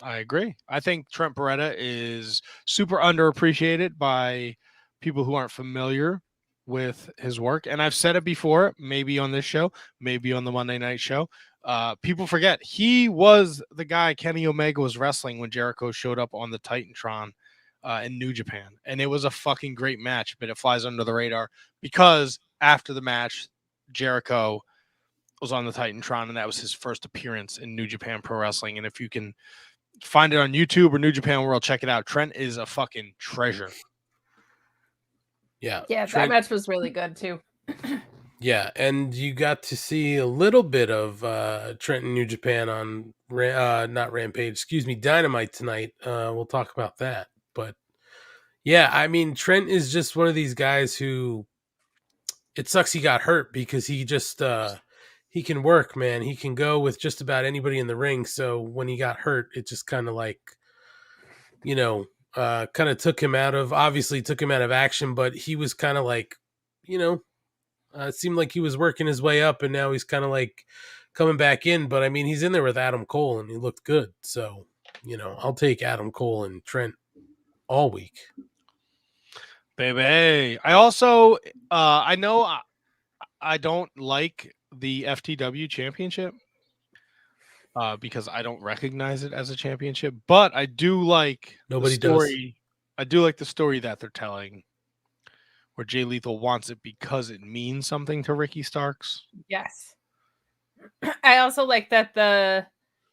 I agree. I think Trent Beretta is super underappreciated by people who aren't familiar with his work. And I've said it before, maybe on this show, maybe on the Monday night show. People forget he was the guy Kenny Omega was wrestling when Jericho showed up on the Titantron in New Japan. And it was a fucking great match, but it flies under the radar because after the match, Jericho was on the Titantron, and that was his first appearance in New Japan Pro Wrestling. And if you can find it on YouTube or New Japan World, check it out. Trent is a fucking treasure.
Yeah.
Yeah, that match was really good too.
Yeah, and you got to see a little bit of Trent in New Japan on not Rampage, excuse me, Dynamite tonight. We'll talk about that. But yeah, I mean, Trent is just one of these guys who it sucks he got hurt because he just he can work, man. He can go with just about anybody in the ring. So when he got hurt, it just kind of like, you know, kind of took him out of action, but he was kind of like, you know, it seemed like he was working his way up, and now he's kind of like coming back in. But I mean, he's in there with Adam Cole, and he looked good. So, you know, I'll take Adam Cole and Trent all week.
Baby. I also, I know I don't like the FTW championship because I don't recognize it as a championship, but I do like the story. I do like the story that they're telling, where Jay Lethal wants it because it means something to Ricky Starks.
Yes. I also like that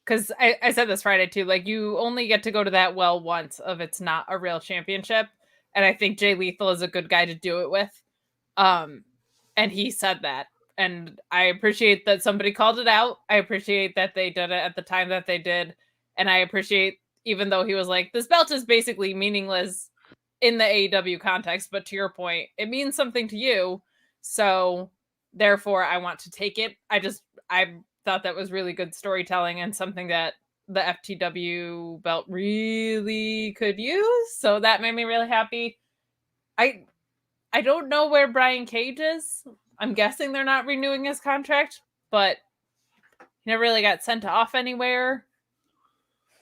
because I said this Friday too, like you only get to go to that well once of it's not a real championship. And I think Jay Lethal is a good guy to do it with. And he said that. And I appreciate that somebody called it out. I appreciate that they did it at the time that they did. And I appreciate, even though he was like, this belt is basically meaningless in the AEW context, but to your point, it means something to you. So therefore I want to take it. I thought that was really good storytelling and something that the FTW belt really could use. So that made me really happy. I don't know where Brian Cage is. I'm guessing they're not renewing his contract, but he never really got sent off anywhere.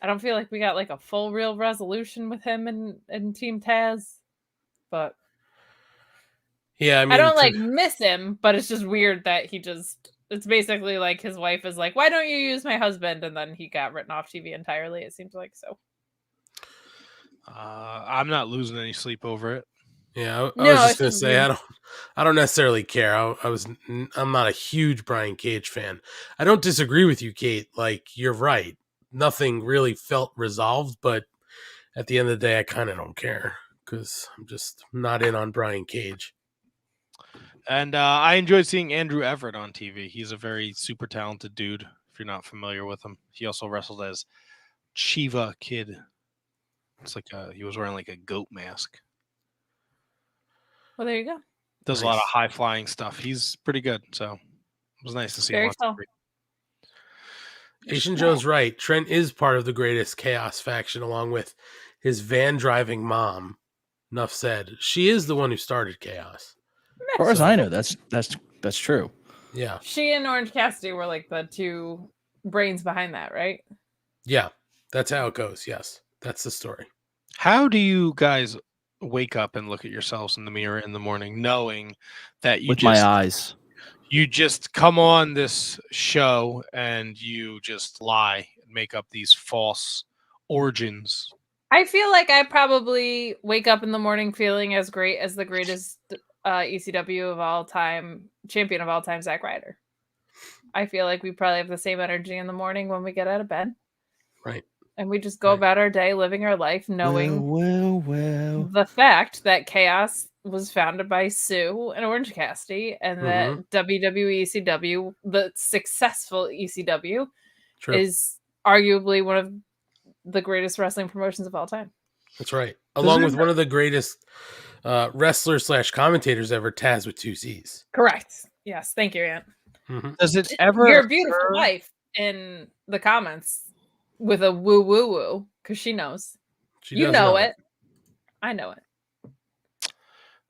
I don't feel like we got like a full real resolution with him and Team Taz, but
yeah, I mean,
I don't like miss him, but it's just weird that it's basically like his wife is like, why don't you use my husband? And then he got written off TV entirely. It seems like so.
I'm not losing any sleep over it.
Yeah, I was just gonna say weird. I don't necessarily care. I'm not a huge Brian Cage fan. I don't disagree with you, Kate. Like, you're right. Nothing really felt resolved, but at the end of the day, I kind of don't care because I'm just not in on Brian Cage.
And I enjoyed seeing Andrew Everett on TV. He's a very super talented dude. If you're not familiar with him, he also wrestled as Shiva Kid. It's like he was wearing like a goat mask.
Well, there you go.
Does a lot of high flying stuff. He's pretty good. So it was nice to see him.
Asian Joe's right. Trent is part of the greatest Chaos faction, along with his van driving mom. Enough said. She is the one who started Chaos.
As far as I know, that's true.
Yeah.
She and Orange Cassidy were like the two brains behind that, right?
Yeah. That's how it goes. Yes. That's the story.
How do you guys wake up and look at yourselves in the mirror in the morning knowing that
with my eyes,
you just come on this show and you just lie and make up these false origins?
I feel like I probably wake up in the morning feeling as great as the greatest ECW of all time, champion of all time, Zack Ryder. I feel like we probably have the same energy in the morning when we get out of bed.
Right.
And we just go about our day living our life knowing the fact that Chaos was founded by Sue and Orange Cassidy, and that WWE ECW, the successful ECW, is arguably one of the greatest wrestling promotions of all time.
That's right. Along with one of the greatest wrestlers / commentators ever, Taz with 2 C's.
Correct. Yes. Thank you, Aunt.
Mm-hmm.
Does it ever?
Your beautiful wife in the comments with a woo woo woo, because she knows. You know it. I know it.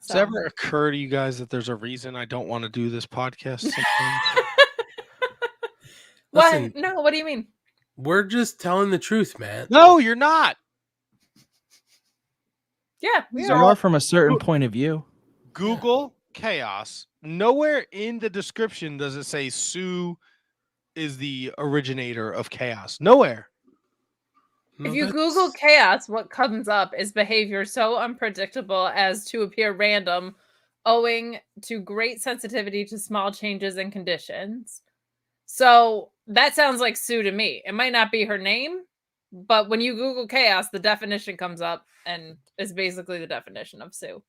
Does it ever occur to you guys that there's a reason I don't want to do this podcast sometimes?
What?
Listen,
No, what do you mean?
We're just telling the truth, man.
No, you're not.
Yeah,
we are from a certain point of view.
Google Chaos, nowhere in the description does it say Sue is the originator of Chaos. Nowhere.
If you Google chaos, what comes up is behavior so unpredictable as to appear random, owing to great sensitivity to small changes and conditions. So that sounds like Sue to me. It might not be her name, but when you Google chaos, the definition comes up and is basically the definition of Sue.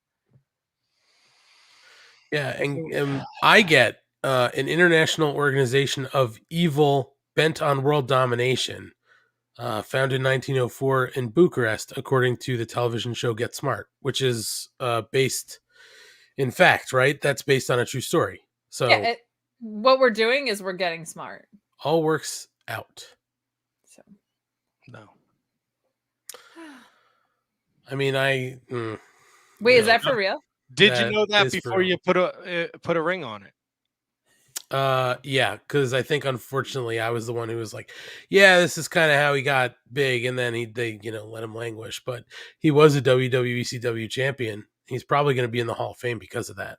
Yeah, and I get an international organization of evil bent on world domination, founded in 1904 in Bucharest, according to the television show Get Smart, which is based in fact, right? That's based on a true story. So
Yeah, what we're doing is we're getting smart.
all works out.
So
No.
I mean,
wait, is that for real?
Did
That
you know that
is
before
for-
you put a ring on it?
Yeah, because I think unfortunately I was the one who was like, yeah, this is kind of how he got big, and then they let him languish. But he was a WWECW champion. He's probably going to be in the Hall of Fame because of that.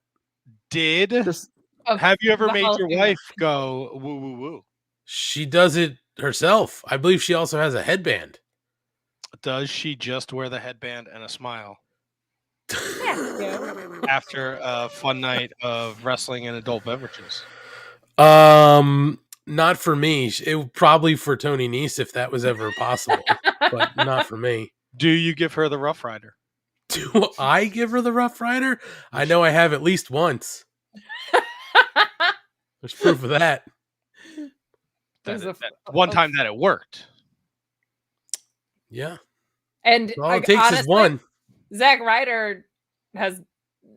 Have you ever
The
made
Hall of
your
Fame.
wife go woo woo woo?
She does it herself. I believe she also has a headband.
Does she just wear the headband and a smile
Yeah.
after a fun night of wrestling and adult beverages?
Not for me. It probably for Tony Nese if that was ever possible, but not for me.
Do you give her the Rough Rider?
Do I give her the Rough Rider? I know I have at least once. There's proof of that.
One time that it worked.
Yeah.
And
All it takes is one.
Zack Ryder has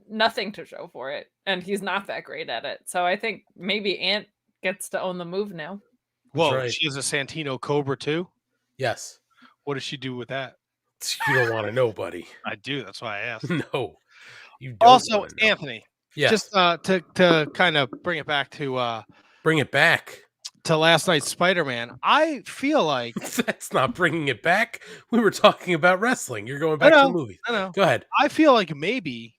nothing to show for it, and he's not that great at it. So I think maybe Ant gets to own the move now.
Whoa,
right.
she has a Santino Cobra too?
Yes.
What does she do with that?
You don't want to know, buddy.
I do. That's why I asked.
No. You don't
Also,
wanna know.
Anthony,
Yes.
just to kind of bring it back to
Bring it back.
to last night's Spider-Man, I feel like
That's not bringing it back. We were talking about wrestling. You're going back to the movie.
I know.
Go ahead.
I feel like maybe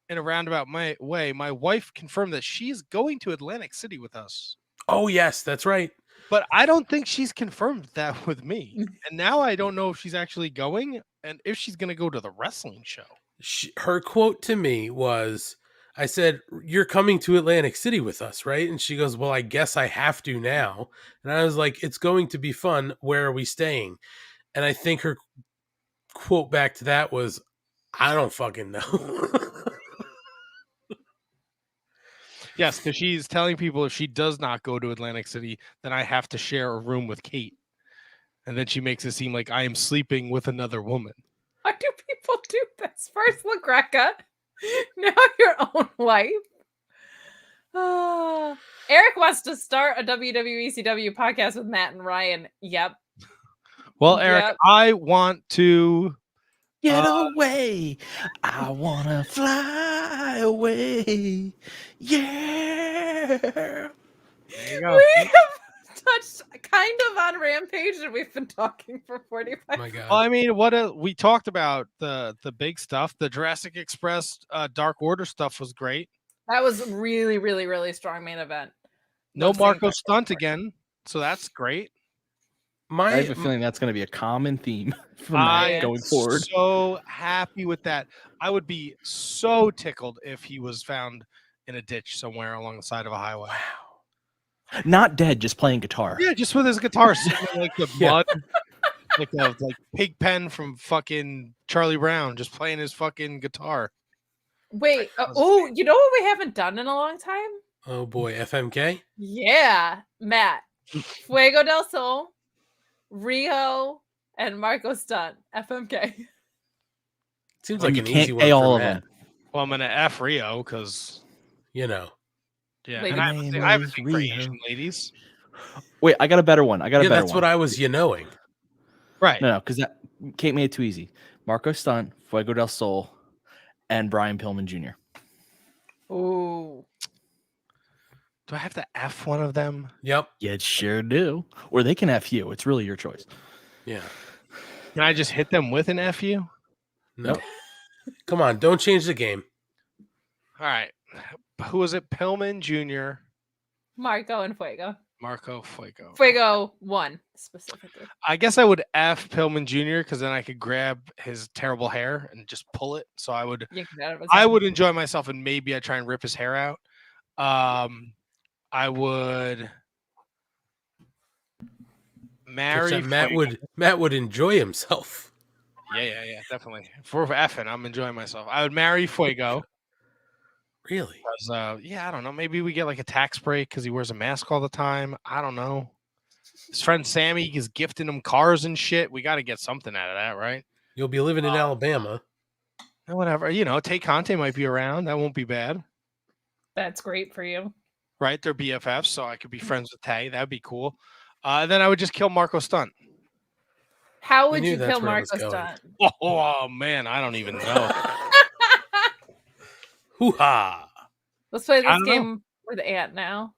in a roundabout way, my wife confirmed that she's going to Atlantic City with us.
Oh, yes, that's right.
But I don't think she's confirmed that with me. And now I don't know if she's actually going and if she's going to go to the wrestling show.
Her quote to me was, I said, "You're coming to Atlantic City with us, right?" And she goes, "Well, I guess I have to now." And I was like, "It's going to be fun. Where are we staying?" And I think her quote back to that was, "I don't fucking know."
Yes, because she's telling people if she does not go to Atlantic City, then I have to share a room with Kate. And then she makes it seem like I am sleeping with another woman.
Why do people do this? First LaGreca, now your own wife. Eric wants to start a WWECW podcast with Matt and Ryan. Yep.
Well, Eric,
Yep.
I want to
Get away. I want to fly away. Yeah.
There you go.
We have touched kind of on Rampage, and we've been talking for 45
My God.
Well, I mean, we talked about the big stuff. The Jurassic Express Dark Order stuff was great.
That was really, really, really strong main event.
No
Those
Marco
things-
Stunt again, so that's great.
I have a feeling that's going to be a common theme from
I
that
am
going forward.
so happy with that. I would be so tickled if he was found in a ditch somewhere along the side of a highway.
Not dead, just playing guitar.
Yeah, just with his guitar sitting in like the
Yeah.
mud, like Pigpen from fucking Charlie Brown, just playing his fucking guitar.
Wait,
That was
oh, you know what we haven't done in a long time?
Oh boy, FMK.
Yeah, Matt. Fuego del Sol, Rio, and Marco Stunt. FMK.
Seems
And
like
you
an
can't
easy one
pay
for
all of
Matt.
them.
Well, I'm gonna F Rio because
You know.
yeah,
Lady
and I have a
name
thing- I have a
is
thing for
Rio.
Asian ladies.
Wait, I got a better one. I got
Yeah,
a better
that's
one.
what I was knowing.
Right.
No, because that Kate made it too easy. Marco Stunt, Fuego del Sol, and Brian Pillman Jr.
Ooh.
Do I have to F one of them?
Yep.
You sure do. Or they can F you. It's really your choice.
Yeah.
Can I just hit them with an F you?
No. Come on, don't change the game.
All right. Who was it? Pillman Jr.,
Marco and Fuego.
Marco Fuego.
Fuego 1 specifically.
I guess I would F Pillman Jr. because then I could grab his terrible hair and just pull it. So I would enjoy myself, and maybe I'd try and rip his hair out. I would marry
Matt would enjoy himself.
Yeah, definitely. For effing, I'm enjoying myself. I would marry Fuego.
Really?
I don't know. Maybe we get like a tax break because he wears a mask all the time. I don't know. His friend Sammy is gifting him cars and shit. We got to get something out of that, right?
You'll be living in Alabama.
Whatever. Tay Conte might be around. That won't be bad.
That's great for you.
Right? They're BFFs, so I could be friends with Tay. That'd be cool. Then I would just kill Marco Stunt.
How would you kill Marco Stunt?
Oh, man. I don't even know.
Hoo-ha.
Let's play this game with Ant now.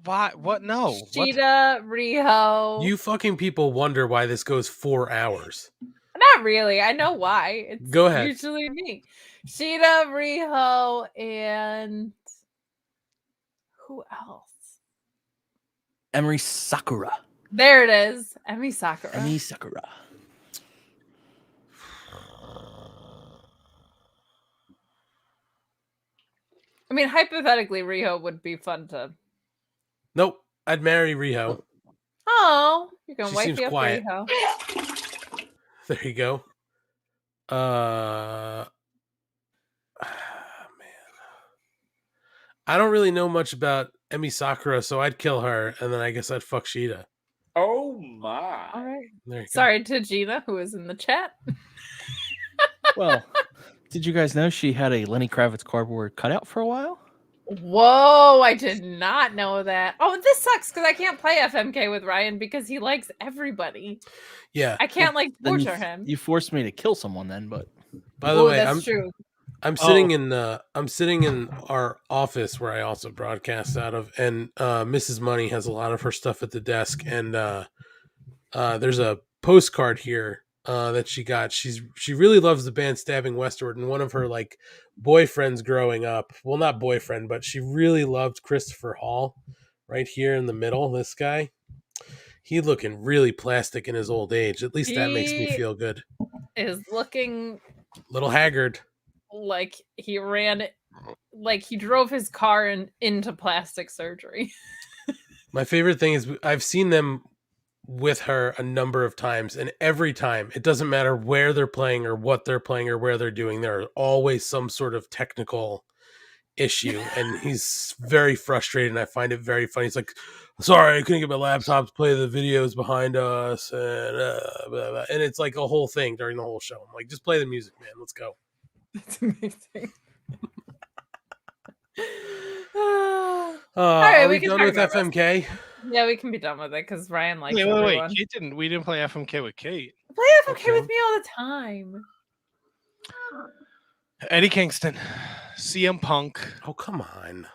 Why? What? No.
Sheeta, Riho.
You fucking people wonder why this goes 4 hours.
Not really. I know why. It's
Go ahead.
Usually me. Sheeta, Riho, and who else?
Emery Sakura.
There it is. Emi Sakura.
Emi Sakura.
I mean, hypothetically, Riho would be fun to.
Nope. I'd marry Riho.
Oh, you can
She
wipe
seems
me up,
quiet.
Riho.
There you go. Man. I don't really know much about Emi Sakura, so I'd kill her, and then I guess I'd fuck Sheeta.
Oh my.
All right.
There you go.
Sorry to Gina, who is in the chat.
Well, did you guys know she had a Lenny Kravitz cardboard cutout for a while?
Whoa, I did not know that. Oh, this sucks because I can't play FMK with Ryan because he likes everybody.
Yeah.
I can't
Then
torture him.
You forced me to kill someone then, but
By the way,
that's true.
I'm sitting in our office where I also broadcast out of, and Mrs. Money has a lot of her stuff at the desk, and there's a postcard here that she got. She really loves the band Stabbing Westward, and one of her like boyfriends growing up, well, not boyfriend, but she really loved Christopher Hall. Right here in the middle, this guy, he looking really plastic in his old age. At least that makes me feel good.
Is looking
A little haggard.
like he drove his car into plastic surgery.
My favorite thing is I've seen them with her a number of times, and every time, it doesn't matter where they're playing or what they're playing or where they're doing, there's always some sort of technical issue, and he's very frustrated, and I find it very funny. He's like, sorry, I couldn't get my laptop to play the videos behind us, and blah, blah. And it's like a whole thing during the whole show. I'm like, just play the music, man. Let's go.
That's amazing.
Are we
can
done
talk
with
about
FMK?
Yeah, we can be done with it because Ryan likes
Wait.
everyone.
We didn't play FMK with Kate.
Play FMK with me all the time.
Eddie Kingston, CM Punk.
Oh, come on.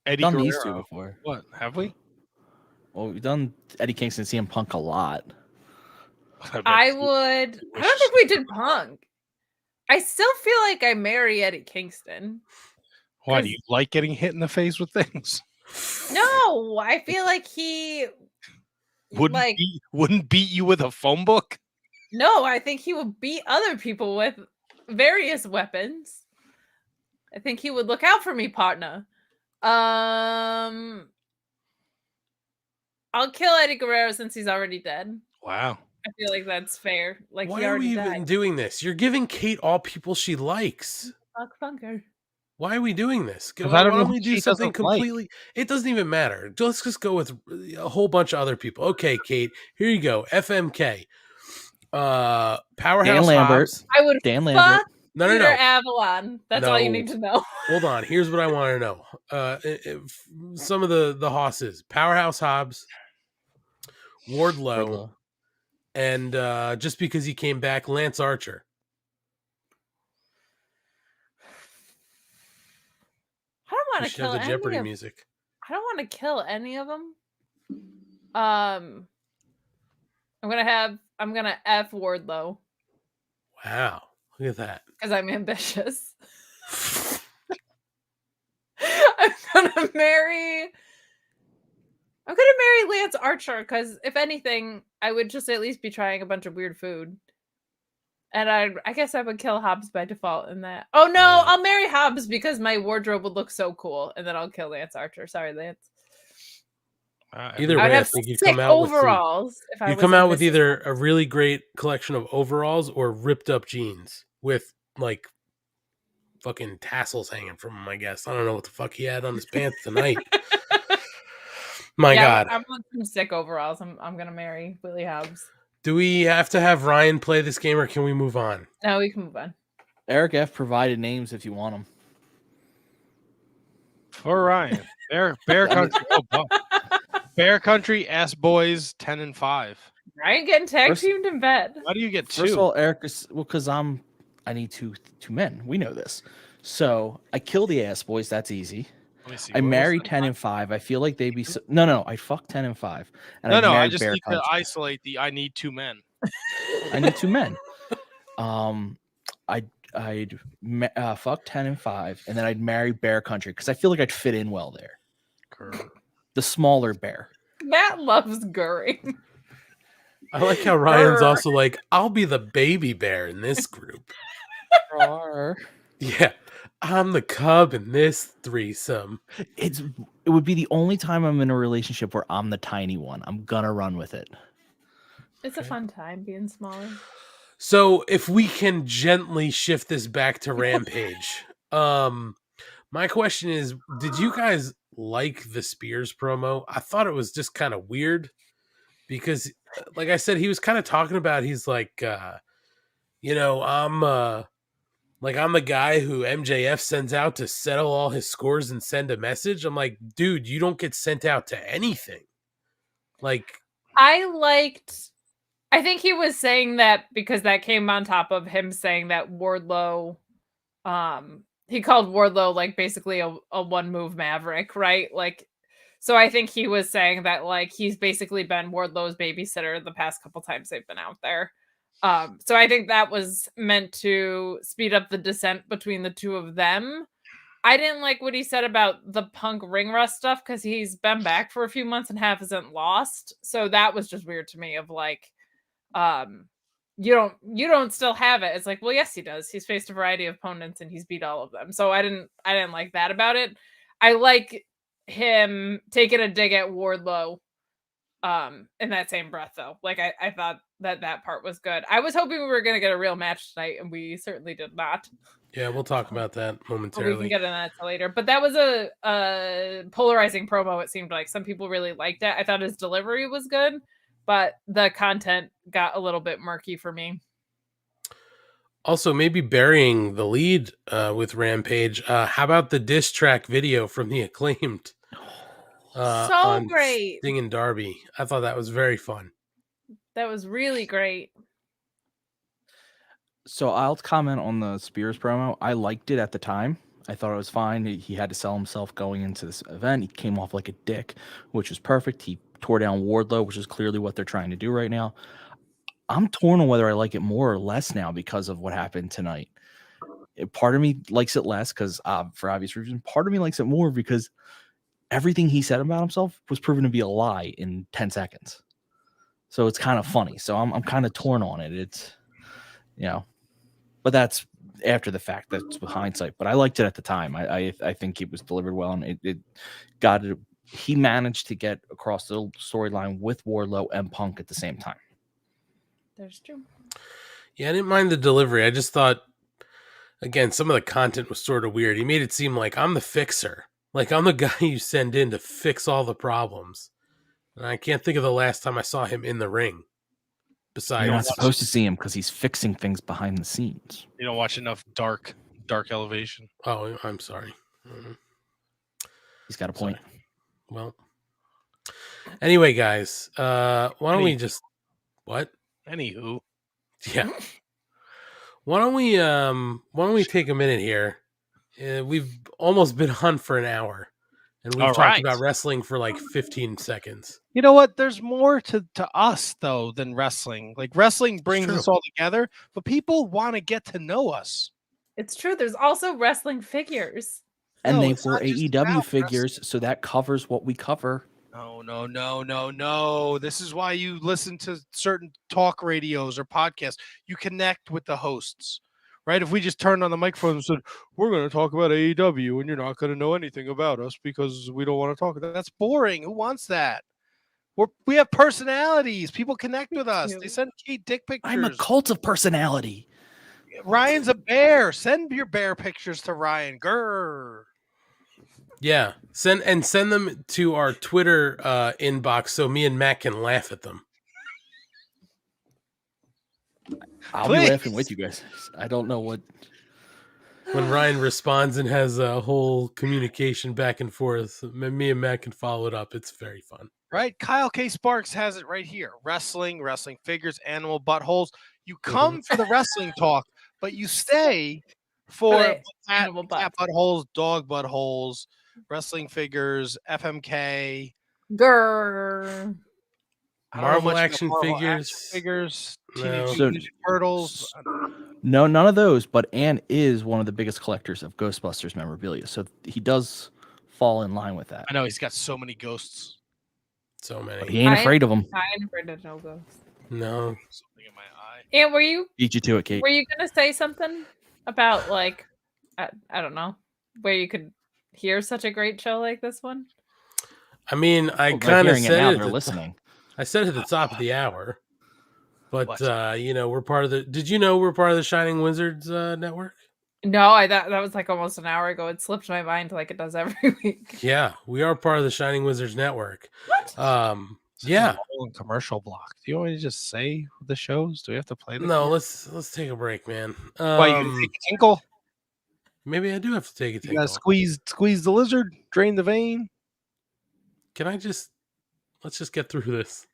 Eddie
done
Guerrero.
these two before.
What have we?
Well, we've done Eddie Kingston, CM Punk a lot.
I don't think we did Punk. I still feel like I marry Eddie Kingston.
Why do you like getting hit in the face with things?
No, I feel like he
wouldn't beat you with a phone book.
No, I think he would beat other people with various weapons. I think he would look out for me, partner. I'll kill Eddie Guerrero since he's already dead.
Wow.
I feel like that's fair. Like,
Why
he
are
already
we
died.
even doing this? You're giving Kate all people she likes.
Fuck Funker.
Why are we doing this?
I don't
Why
know
don't
who
we do
she
something
doesn't like.
completely? It doesn't even matter. Let's just go with a whole bunch of other people. Okay, Kate, here you go. FMK. Powerhouse
Dan Lambert.
Hobbs.
I would
Dan
fuck
Lambert.
No.
Peter Avalon. That's all you
No.
need to know.
Hold on. Here's what I want to know. Some of the hosses. Powerhouse Hobbs. Wardlow. And just because he came back, Lance Archer.
I don't want
We
to
should have
kill
the
any
Jeopardy
of
music.
I don't want to kill any of them. I'm gonna F Wardlow
Wow. Look at that.
because I'm ambitious. gonna marry Lance Archer because if anything, I would just at least be trying a bunch of weird food. And I guess I would kill Hobbs by default in that. Oh no,
Yeah.
I'll marry Hobbs because my wardrobe would look so cool, and then I'll kill Lance Archer. Sorry, Lance.
Either
I would
way, I
have
think you'd
sick
come out with
overalls. If I
you'd
was
come
in
out with
Mrs.
either a really great collection of overalls or ripped up jeans with like fucking tassels hanging from him. I guess I don't know what the fuck he had on his pants tonight. My God,
I'm on some sick overalls. I'm gonna marry Willie Hobbs.
do we have to have Ryan play this game or can we move on?
No, we can move on.
Eric F provided names if you want them.
For Ryan, Bear Country, Bear Country, S Boys, 10 and 5.
Ryan getting tag
First-
teamed in bed.
How do you get two?
First of all, Eric is because I need two men. We know this. So I kill the ass boys. That's easy.
Let me see.
I
what was
marry
that?
10 and 5. I feel like they'd be no. I fuck 10 and 5. And
No, I
marry
just
Bear
need
Country.
to isolate the I need two men.
I need two men. I'd fuck 10 and 5, and then I'd marry Bear Country because I feel like I'd fit in well there. The smaller bear.
Matt loves Goering.
I like how Ryan's also like, I'll be the baby bear in this group. Yeah, I'm the cub in this threesome.
It would be the only time I'm in a relationship where I'm the tiny one. I'm gonna run with it.
It's a fun time being smaller.
So if we can gently shift this back to Rampage, my question is, did you guys like the Spears promo? I thought it was just kind of weird because, like I said, he was kind of talking about, he's like, I'm the guy who MJF sends out to settle all his scores and send a message. I'm like, dude, you don't get sent out to anything. Like,
I think he was saying that because that came on top of him saying that Wardlow, he called Wardlow like basically a one move maverick, right? Like, so I think he was saying that like he's basically been Wardlow's babysitter the past couple times they've been out there. So I think that was meant to speed up the descent between the two of them. I didn't like what he said about the Punk ring rust stuff because he's been back for a few months and hasn't lost. So that was just weird to me of like, you don't still have it. It's like, well, yes, he does. He's faced a variety of opponents and he's beat all of them. So I didn't like that about it. I like him taking a dig at Wardlow in that same breath though. Like I thought that part was good. I was hoping we were going to get a real match tonight and we certainly did not.
yeah, we'll talk about that
But we
momentarily.
can get into that later. But that was a polarizing promo. It seemed like some people really liked it. I thought his delivery was good, but the content got a little bit murky for me.
Also, maybe burying the lead with Rampage. How about the diss track video from the Acclaimed?
So
on
great.
Sting and Darby. I thought that was very fun.
That was really great.
So I'll comment on the Spears promo. I liked it at the time. I thought it was fine. He had to sell himself going into this event. He came off like a dick, which was perfect. He tore down Wardlow, which is clearly what they're trying to do right now. I'm torn on whether I like it more or less now because of what happened tonight. Part of me likes it less because, for obvious reasons, part of me likes it more because everything he said about himself was proven to be a lie in 10 seconds. So it's kind of funny. So I'm kind of torn on it. It's, but that's after the fact. That's with hindsight. But I liked it at the time. I think it was delivered well, and it got it. He managed to get across the storyline with Wardlow and Punk at the same time.
That's true.
Yeah, I didn't mind the delivery. I just thought, again, some of the content was sort of weird. He made it seem like I'm the fixer. Like I'm the guy you send in to fix all the problems. And I can't think of the last time I saw him in the ring. Besides,
You're not supposed to see him because he's fixing things behind the scenes.
You don't watch enough Dark Elevation.
Oh, I'm sorry.
He's got a point.
Sorry. Well, anyway, guys, why don't we just what?
Anywho,
Yeah. Why don't we take a minute here? We've almost been on for an hour, and we've
All
talked
right.
about wrestling for like 15 seconds.
you know what? There's more to us though than wrestling. Like wrestling brings
true.
us all together, but people want to get to know us.
It's true. There's also wrestling figures.
And
No,
they
it's
were
not just
AEW
about
figures, so that covers what we cover.
No. This is why you listen to certain talk radios or podcasts. You connect with the hosts, right? If we just turned on the microphone and said, we're going to talk about AEW and you're not going to know anything about us because we don't want to talk, that's boring. Who wants that? We have personalities. People connect with us. They send Kate dick pictures.
I'm a cult of personality.
Ryan's a bear. Send your bear pictures to Ryan. Grr.
Yeah, send them to our Twitter inbox so me and Matt can laugh at them.
I'll
Please.
be laughing with you guys. I don't know what.
When Ryan responds and has a whole communication back and forth, me and Matt can follow it up. It's very fun.
Right? Kyle K. Sparks has it right here. Wrestling figures, animal buttholes. You come for the wrestling talk, but you stay for
the
cat
animal butts.
buttholes, dog buttholes, wrestling figures, FMK.
Grr.
I don't know
Marvel
much about
action
Marvel
figures.
action figures,
No.
Teenage
So-
Mutant Ninja Turtles.
No, none of those. But Ann is one of the biggest collectors of Ghostbusters memorabilia, so he does fall in line with that.
I know he's got so many ghosts.
So
But
many.
he ain't afraid of them.
I ain't afraid of no ghosts.
No.
Something in my eye.
And were you
Beat you to it, Kate.
gonna say something about like I don't know where you could hear such a great show like this one?
I mean, I
Well, they're
kind of
hearing it
said
now.
it.
They're listening.
I said it at the top of the hour. But
What?
we're part of the. Did you know we're part of the Shining Wizards network?
No, I thought that was like almost an hour ago. It slipped my mind like it does every week.
Yeah, we are part of the Shining Wizards network.
What?
Yeah.
Commercial block. Do you want me to just say the shows? Do we have to play them?
No, let's take a break, man.
Why you gonna take a tinkle?
Maybe I do have to take a
You
tinkle.
gotta squeeze the lizard, drain the vein.
Can I let's just get through this.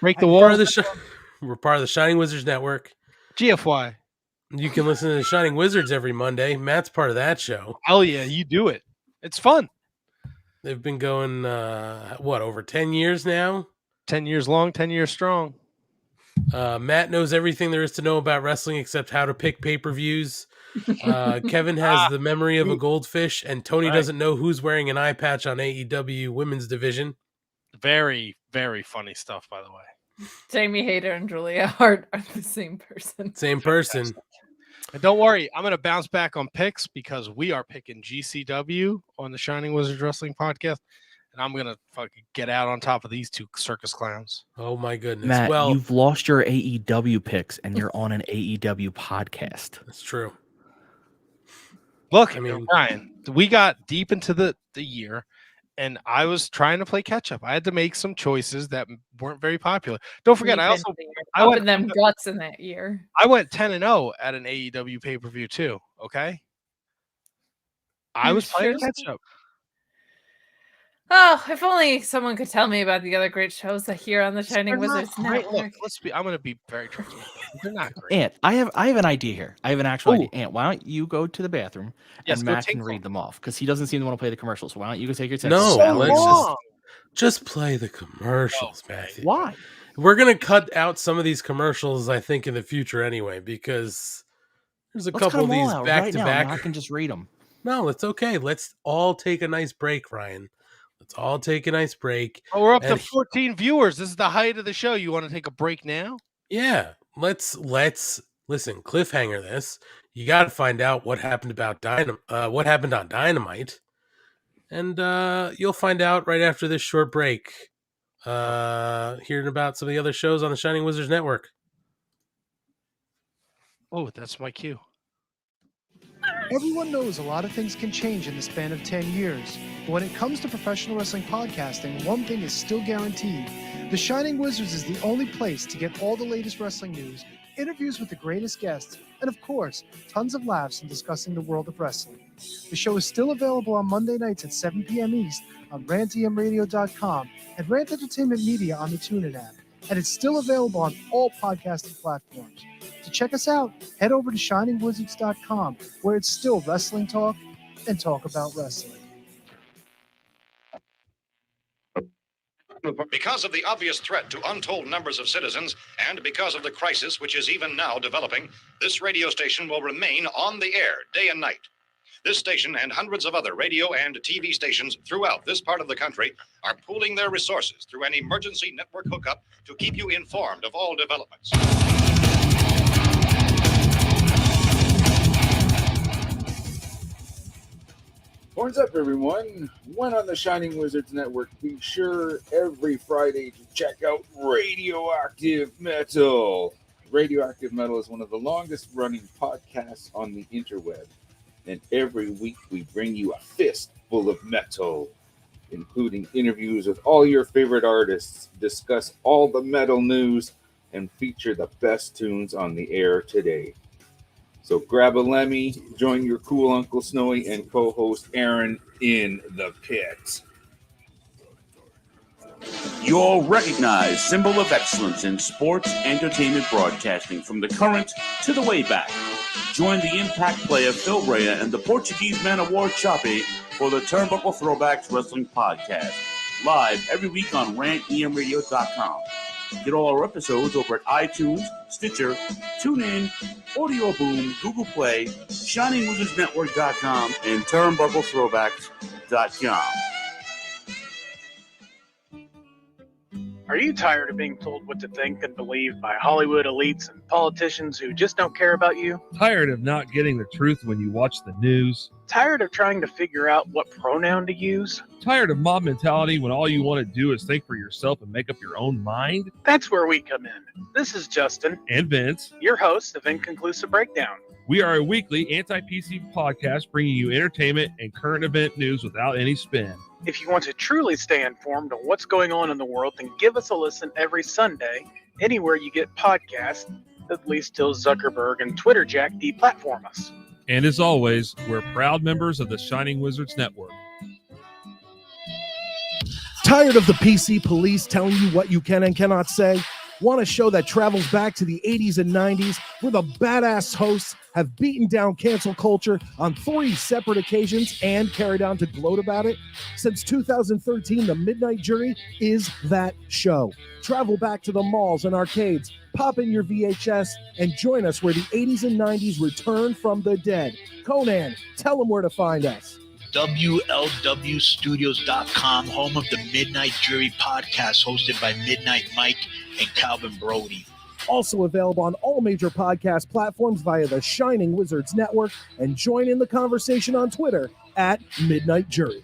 Break the
We're
wall.
part of we're part of the Shining Wizards network.
GFY.
You can listen to the Shining Wizards every Monday. Matt's part of that show.
Hell yeah, you do it. It's fun.
They've been going over 10 years now.
10 years long, 10 years strong.
Matt knows everything there is to know about wrestling except how to pick pay-per-views. Kevin has the memory of a goldfish, and Tony doesn't know who's wearing an eye patch on AEW women's division.
Very, very funny stuff, by the way.
Jamie Hayter and Julia Hart are the same person.
Same person.
And don't worry, I'm going to bounce back on picks because we are picking GCW on the Shining Wizards Wrestling Podcast. And I'm going to fucking get out on top of these two circus clowns.
Oh, my goodness.
Matt,
well,
you've lost your AEW picks, and you're on an AEW podcast.
that's true.
Look,
I mean-
Ryan, we got deep into the year, and I was trying to play catch up. I had to make some choices that weren't very popular. Don't forget, I
You've
also
been
I
up
went-
in them guts in that year.
I went 10-0 at an AEW pay-per-view too, okay? I
You
was playing
sure?
catch up.
Oh, if only someone could tell me about the other great shows that here on the Shining
They're not
Wizards
great.
Network.
Look, I'm going to be very transparent. They're not great.
Ant, I have an idea here. I have an actual
Ooh.
idea. Ant, why don't you go to the bathroom
Yes,
and
go
Matt can
tinkle.
read them off because he doesn't seem to want to play the commercials. So why don't you go take your time?
No,
So
let's
long.
just play the commercials,
Okay.
Matthew.
Why?
We're going to cut out some of these commercials, I think, in the future anyway, because there's a
Let's
couple
cut
of
them all
these
out
back
right
to
now.
back.
And I can just read them.
No, it's okay. Let's all take a nice break, Ryan. Let's all take a nice break.
Oh, we're up to
And-
14 viewers. This is the height of the show. You want to take a break now?
Yeah, let's listen. Cliffhanger this. You got to find out what happened about what happened on Dynamite, and you'll find out right after this short break. Hearing about some of the other shows on the Shining Wizards Network.
Oh, that's my cue.
Everyone knows a lot of things can change in the span of 10 years. But when it comes to professional wrestling podcasting, one thing is still guaranteed. The Shining Wizards is the only place to get all the latest wrestling news, interviews with the greatest guests, and of course, tons of laughs in discussing the world of wrestling. The show is still available on Monday nights at 7 p.m. East on rantemradio.com and Rant Entertainment Media on the TuneIn app. And it's still available on all podcasting platforms. To check us out, head over to shiningwizards.com, where it's still wrestling talk and talk about wrestling.
Because of the obvious threat to untold numbers of citizens, and because of the crisis which is even now developing, this radio station will remain on the air day and night. This station and hundreds of other radio and TV stations throughout this part of the country are pooling their resources through an emergency network hookup to keep you informed of all developments.
Horns up, everyone. One on the Shining Wizards Network. Be sure every Friday to check out Radioactive Metal. Radioactive Metal is one of the longest running podcasts on the interweb. And every week we bring you a fistful of metal, including interviews with all your favorite artists, discuss all the metal news, and feature the best tunes on the air today. So grab a Lemmy, join your cool Uncle Snowy, and co-host Aaron in the pit.
Your recognized symbol of excellence in sports entertainment broadcasting from the current to the way back. Join the impact player Phil Rea and the Portuguese Man of War Choppy for the Turnbuckle Throwbacks Wrestling Podcast, live every week on rantemradio.com. Get all our episodes over at iTunes, Stitcher, TuneIn, Audio Boom, Google Play, ShiningWizardsNetwork.com, and TurnbuckleThrowbacks.com.
Are you tired of being told what to think and believe by Hollywood elites and politicians who just don't care about you?
Tired of not getting the truth when you watch the news?
Tired of trying to figure out what pronoun to use?
Tired of mob mentality when all you want to do is think for yourself and make up your own mind?
That's where we come in. This is Justin.
And Vince.
Your host of Inconclusive Breakdown.
We are a weekly anti-PC podcast bringing you entertainment and current event news without any spin.
If you want to truly stay informed on what's going on in the world, then give us a listen every Sunday, anywhere you get podcasts, at least till Zuckerberg and Twitter Jack deplatform us.
And as always, we're proud members of the Shining Wizards Network.
Tired of the PC police telling you what you can and cannot say? Want a show that travels back to the 80s and 90s where the badass hosts have beaten down cancel culture on 3 separate occasions and carried on to gloat about it? Since 2013, The Midnight Jury is that show. Travel back to the malls and arcades, pop in your VHS, and join us where the 80s and 90s return from the dead. Conan, tell them where to find us.
WLWstudios.com, home of the Midnight Jury podcast hosted by Midnight Mike and Calvin Brody.
Also available on all major podcast platforms via the Shining Wizards Network, and join in the conversation on Twitter at Midnight Jury.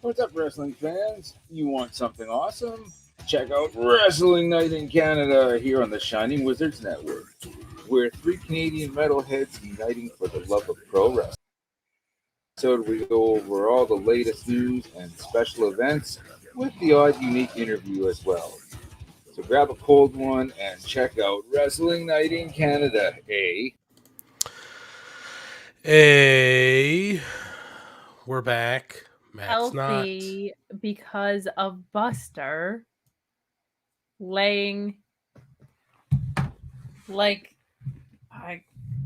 What's up, wrestling fans? You want something awesome? Check out Wrestling Night in Canada here on the Shining Wizards Network. We're 3 Canadian metalheads uniting for the love of pro wrestling. So we go over all the latest news and special events with the odd unique interview as well. So grab a cold one and check out Wrestling Night in Canada,
We're back. Matt's
Healthy because of Buster laying like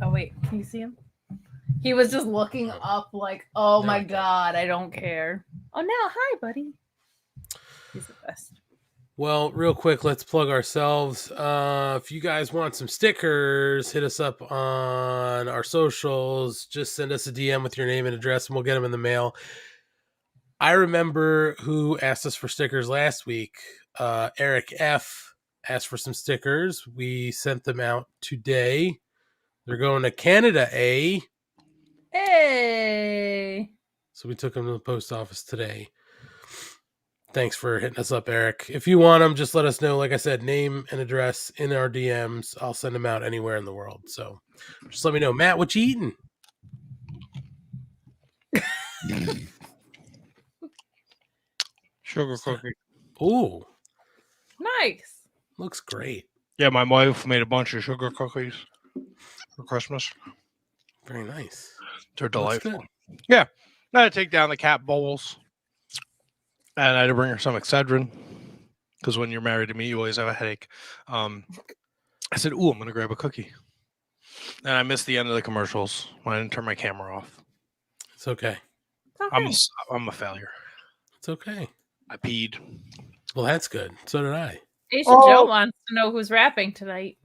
oh wait, can you see him? He was just looking up like, oh my god, I don't care. Oh no, hi buddy. He's the best.
Well, real quick, let's plug ourselves. If you guys want some stickers, hit us up on our socials. Just send us a DM with your name and address and we'll get them in the mail. I remember who asked us for stickers last week. Eric F. asked for some stickers. We sent them out today. They're going to Canada,
Hey!
So we took them to the post office today. Thanks for hitting us up, Eric. If you want them, just let us know. Like I said, name and address in our DMs. I'll send them out anywhere in the world. So just let me know. Matt, what you eating?
Sugar cookie.
Ooh.
Nice.
Looks great.
Yeah, my wife made a bunch of sugar cookies for Christmas.
Very nice.
They're delightful. Yeah. I had to take down the cat bowls. And I had to bring her some Excedrin. Because when you're married to me, you always have a headache. I said, ooh, I'm going to grab a cookie. And I missed the end of the commercials when I didn't turn my camera off.
It's okay.
I'm a failure.
It's okay.
I peed.
Well, that's good. So did I.
Asia Joe wants to know who's rapping tonight.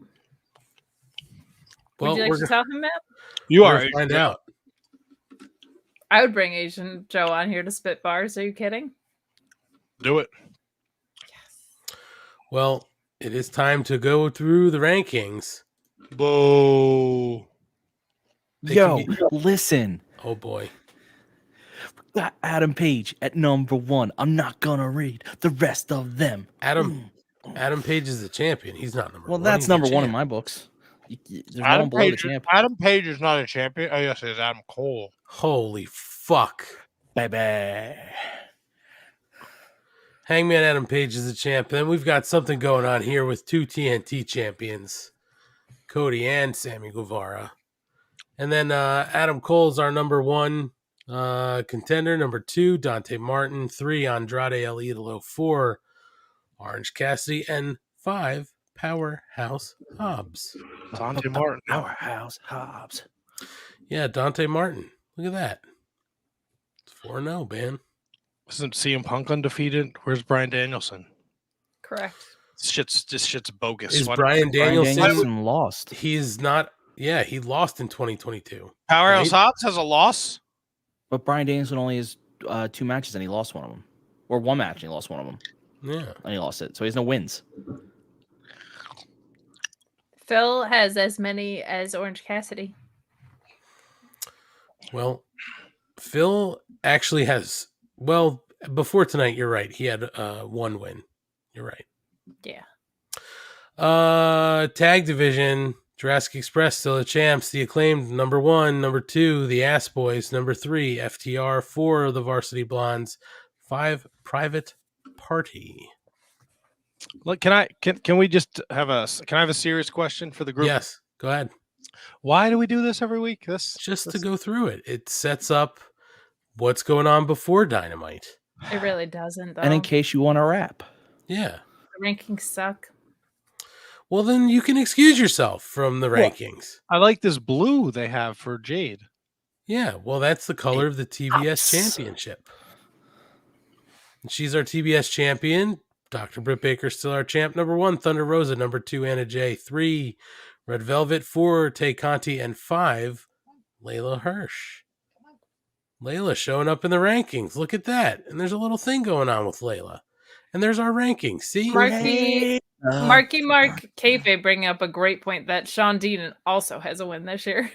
Well,
Would you like to tell him, Matt?
You
we're
are
gonna find out.
I would bring Asian Joe on here to spit bars. Are you kidding?
Do it.
Well, it is time to go through the rankings.
Boo.
Yo, listen.
Oh boy.
Got Adam Page at number 1. I'm not gonna read the rest of them.
Adam Page is the champion. He's not number
Well,
one.
that's
He's the
number 1 in
champ.
my books. There's no one below the champ.
Adam Page is not a champion. Oh, yes, it's Adam Cole.
Holy fuck.
Baby.
Hangman Adam Page is the champ. Then we've got something going on here with 2 TNT champions, Cody and Sammy Guevara. And then Adam Cole's our number 1 contender. Number 2, Dante Martin. 3, Andrade El Idolo. 4, Orange Cassidy. And 5, Powerhouse Hobbs.
Dante Martin.
Powerhouse Hobbs.
Yeah, Dante Martin. Look at that. It's 4-0, man.
Isn't CM Punk undefeated? Where's Bryan Danielson?
Correct.
This shit's bogus.
Is
Why-
Bryan Danielson
lost?
He's not. Yeah, he lost in 2022.
Powerhouse
right?
Hobbs has a loss?
But Bryan Danielson only has 2 matches and he lost one of them. Or 1 match and he lost one of them.
Yeah.
And he lost it. So he has no wins.
Phil has as many as Orange Cassidy.
Well, Phil actually has. Well, before tonight, you're right. He had 1 win. You're right.
Yeah.
Tag division. Jurassic Express still the champs. The Acclaimed number 1, number 2, the Ass Boys number 3, FTR 4, the Varsity Blondes 5, Private Party.
Look, can I have a serious question for the group?
Yes, go ahead.
Why do we do this every week?
Just to go through it. It sets up what's going on before Dynamite.
It really doesn't, though.
And in case you want to rap.
Yeah.
The rankings suck.
Well, then you can excuse yourself from the rankings.
I like this blue they have for Jade.
Yeah, well, that's the color of the TBS championship. And she's our TBS champion. Dr. Britt Baker still our champ. Number 1, Thunder Rosa. Number 2, Anna Jay. 3, Red Velvet. 4, Tay Conti. And 5, Layla Hirsch. Layla showing up in the rankings. Look at that. And there's a little thing going on with Layla. And there's our rankings. See?
Marky Mark Kayfabe bringing up a great point that Sean Dean also has a win this year.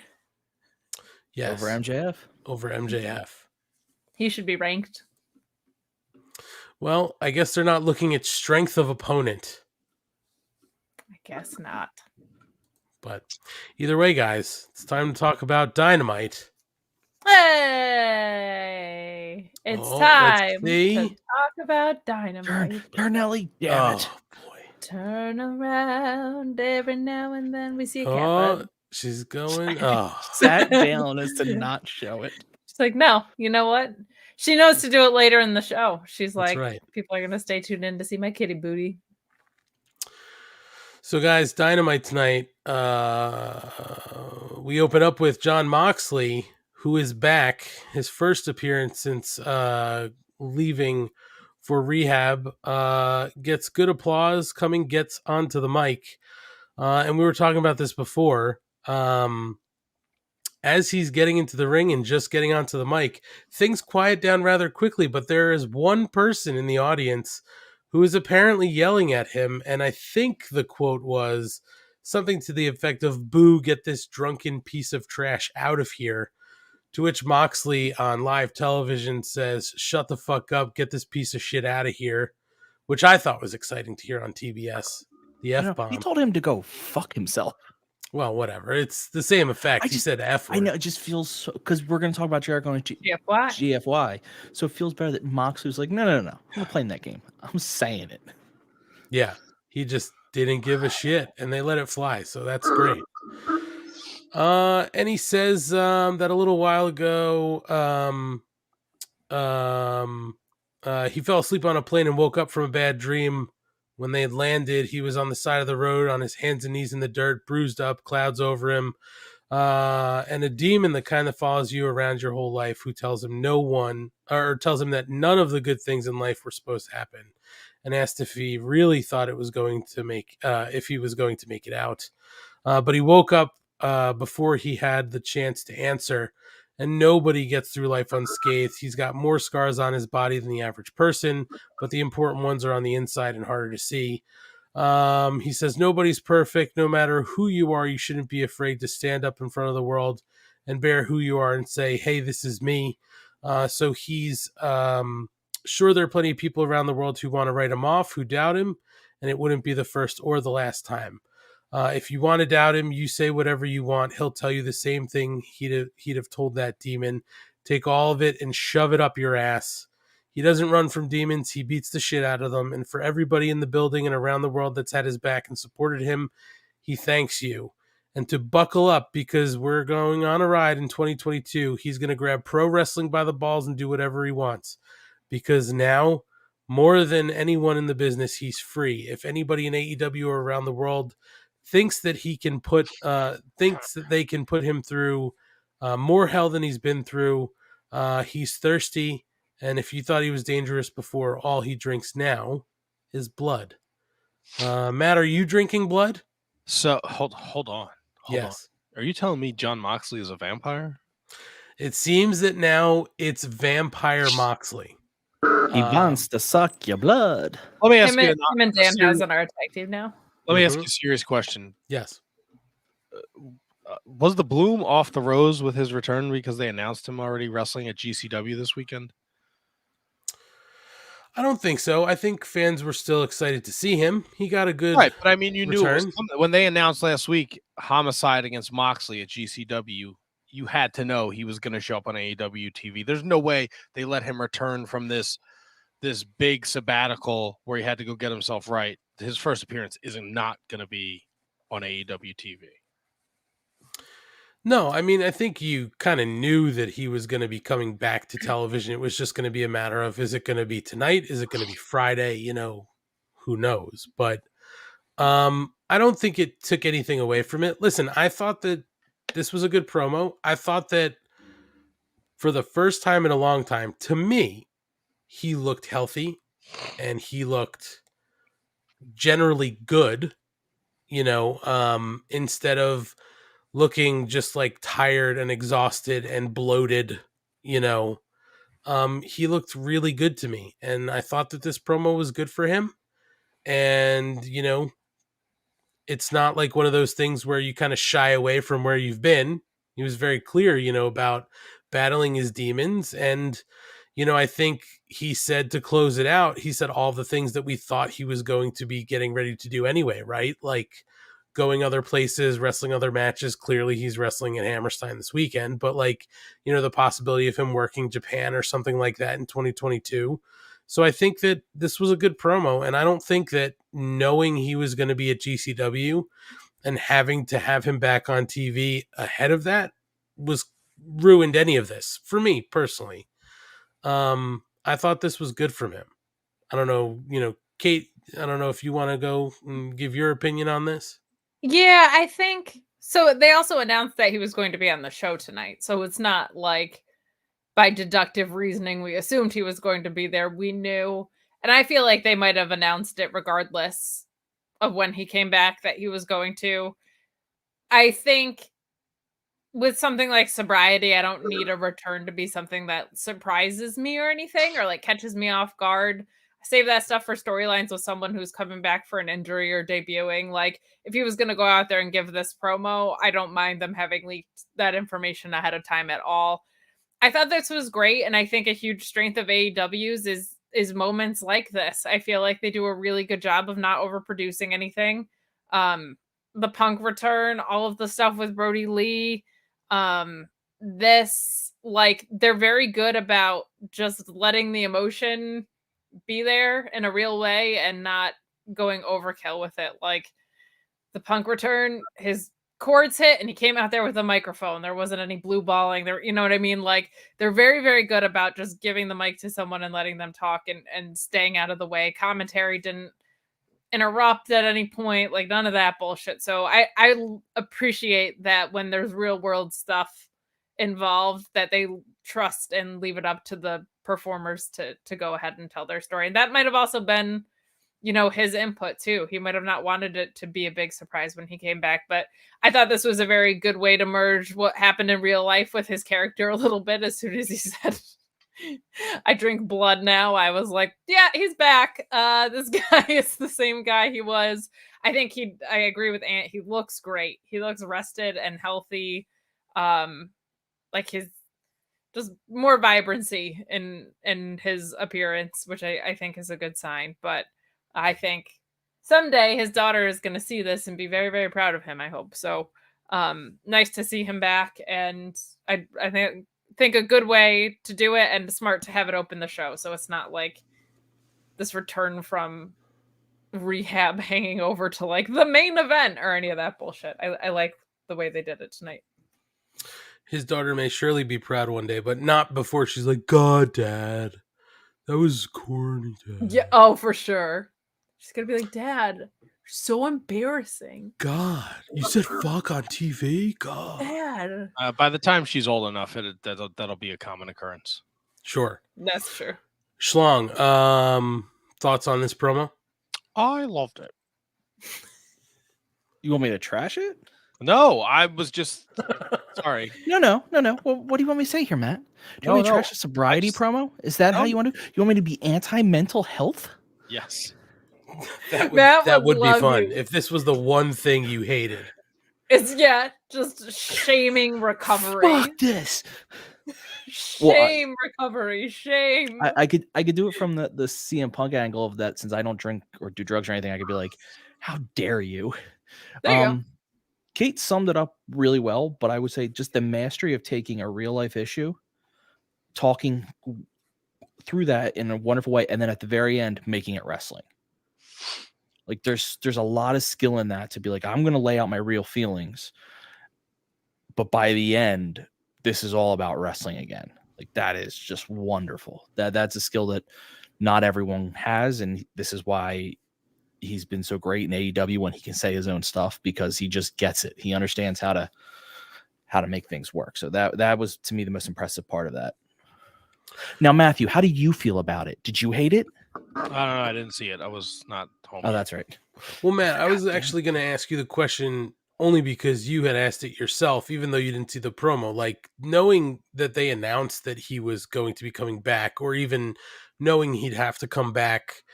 Yes.
Over MJF?
Over MJF.
He should be ranked.
Well, I guess they're not looking at strength of opponent.
I guess not.
But either way, guys, it's time to talk about Dynamite.
Hey! It's
Oh,
time
let's see.
to talk about Dynamite.
Turn Ellie. Damn it.
Turn around every now and then we see a cat
Oh,
bud.
she's going. Oh,
Sat down as to not show it.
She's like, no, you know what? She knows to do it later in the show. She's
That's
like,
right.
people are going to stay tuned in to see my kitty booty.
So, guys, Dynamite tonight. We open up with Jon Moxley, who is back. His first appearance since leaving for rehab. Gets good applause. Gets onto the mic. And we were talking about this before. As he's getting into the ring and just getting onto the mic, things quiet down rather quickly, but there is one person in the audience who is apparently yelling at him, and I think the quote was something to the effect of, "Boo, get this drunken piece of trash out of here," to which Moxley on live television says, "Shut the fuck up, get this piece of shit out of here," which I thought was exciting to hear on TBS. The F-bomb.
He told him to go fuck himself.
Well, whatever. It's the same effect. He said F word.
I know. It just feels so, because we're going to talk about Jericho and GFY. So it feels better that Moxley was like, no. I'm not playing that game. I'm saying it.
Yeah. He just didn't give a shit and they let it fly. So that's great. And he says that a little while ago, he fell asleep on a plane and woke up from a bad dream When they had landed, he was on the side of the road on his hands and knees in the dirt, bruised up, clouds over him. And a demon that kind of follows you around your whole life, who tells him tells him that none of the good things in life were supposed to happen, and asked if he really thought if he was going to make it out. But he woke up before he had the chance to answer, and nobody gets through life unscathed. He's got more scars on his body than the average person, but the important ones are on the inside and harder to see. He says, nobody's perfect. No matter who you are, you shouldn't be afraid to stand up in front of the world and bear who you are and say, hey, this is me. So he's sure there are plenty of people around the world who want to write him off, who doubt him, and it wouldn't be the first or the last time. If you want to doubt him, you say whatever you want. He'll tell you the same thing he'd have told that demon. Take all of it and shove it up your ass. He doesn't run from demons. He beats the shit out of them. And for everybody in the building and around the world that's had his back and supported him, he thanks you. And to buckle up, because we're going on a ride in 2022, he's going to grab pro wrestling by the balls and do whatever he wants. Because now, more than anyone in the business, he's free. If anybody in AEW or around the world thinks that they can put him through more hell than he's been through, he's thirsty. And if you thought he was dangerous before, all he drinks now is blood. Matt, are you drinking blood?
So hold on.
Yes.
Are you telling me John Moxley is a vampire?
It seems that now it's Vampire Moxley.
He wants to suck your blood.
Let me ask
Him and Dan Harrison are a tag team now.
Let me ask you a serious question.
Yes.
Was the bloom off the rose with his return because they announced him already wrestling at GCW this weekend?
I don't think so. I think fans were still excited to see him. He got a good
right, but I mean, you knew it was
return.
coming. When they announced last week Homicide against Moxley at GCW, you had to know he was going to show up on AEW TV. There's no way they let him return from this big sabbatical where he had to go get himself right. His first appearance isn't not going to be on AEW TV.
No, I mean, I think you kind of knew that he was going to be coming back to television. It was just going to be a matter of, is it going to be tonight? Is it going to be Friday? You know, who knows? But I don't think it took anything away from it. Listen, I thought that this was a good promo. I thought that for the first time in a long time, to me, he looked healthy and he looked generally good, you know, instead of looking just like tired and exhausted and bloated, you know. He looked really good to me, and I thought that this promo was good for him. And, you know, it's not like one of those things where you kind of shy away from where you've been. He was very clear, you know, about battling his demons. And, you know, I think he said, to close it out, he said all the things that we thought he was going to be getting ready to do anyway, right? Like going other places, wrestling other matches. Clearly he's wrestling at Hammerstein this weekend, but like, you know, the possibility of him working Japan or something like that in 2022. So I think that this was a good promo, and I don't think that knowing he was going to be at GCW and having to have him back on TV ahead of that was ruined any of this for me personally. I thought this was good for him. I don't know, you know, Kate, I don't know if you want to go and give your opinion on this.
Yeah, I think so. They also announced that he was going to be on the show tonight. So it's not like by deductive reasoning, we assumed he was going to be there. We knew. And I feel like they might have announced it regardless of when he came back that he was going to. I think with something like sobriety, I don't need a return to be something that surprises me or anything or like catches me off guard. Save that stuff for storylines with someone who's coming back for an injury or debuting. Like if he was going to go out there and give this promo, I don't mind them having leaked that information ahead of time at all. I thought this was great. And I think a huge strength of AEW's is moments like this. I feel like they do a really good job of not overproducing anything. The Punk return, all of the stuff with Brody Lee, this, like, they're very good about just letting the emotion be there in a real way and not going overkill with it. Like the Punk return, his chords hit and he came out there with a microphone. There wasn't any blue balling there. You know what I mean? Like they're very, very good about just giving the mic to someone and letting them talk and staying out of the way. Commentary didn't interrupt at any point, like none of that bullshit. So I appreciate that when there's real world stuff involved, that they trust and leave it up to the performers to go ahead and tell their story. And that might have also been, you know, his input too. He might have not wanted it to be a big surprise when he came back, but I thought this was a very good way to merge what happened in real life with his character a little bit. As soon as he said, I drink blood now, I was like, yeah, he's back. This guy is the same guy he was. I think I agree with Ant. He looks great. He looks rested and healthy. Like his just more vibrancy in his appearance, which I think is a good sign. But I think someday his daughter is going to see this and be very, very proud of him. I hope so. Nice to see him back, and I think a good way to do it, and smart to have it open the show, so it's not like this return from rehab hanging over to like the main event or any of that bullshit. I like the way they did it tonight.
His daughter may surely be proud one day, but not before she's like, God, Dad, that was corny, Dad.
Yeah, oh, for sure. She's gonna be like, Dad, so embarrassing.
God, you said fuck on TV? God.
Dad.
By the time she's old enough, that'll be a common occurrence.
Sure.
That's true.
Schlong, thoughts on this promo?
I loved it.
You want me to trash it?
No, I was just sorry.
No. Well, what do you want me to say here, Matt? Do you want me to trash a sobriety promo? Is that how you want to? You want me to be anti-mental health?
Yes.
That would be fun if this was the one thing you hated.
It's just shaming recovery.
Fuck this.
Shame recovery. Shame.
I could do it from the CM Punk angle of that, since I don't drink or do drugs or anything. I could be like, how dare you?
There you go.
Kate summed it up really well, but I would say just the mastery of taking a real life issue, talking through that in a wonderful way, and then at the very end making it wrestling. Like there's a lot of skill in that, to be like, I'm going to lay out my real feelings, but by the end, this is all about wrestling again. Like that is just wonderful. That's a skill that not everyone has, and this is why he's been so great in AEW when he can say his own stuff, because he just gets it. He understands how to make things work. So that was, to me, the most impressive part of that. Now, Matthew, how do you feel about it? Did you hate it?
I don't know. I didn't see it. I was not home.
Oh, that's right.
Well, Matt, I was actually going to ask you the question only because you had asked it yourself, even though you didn't see the promo. Like, knowing that they announced that he was going to be coming back, or even knowing he'd have to come back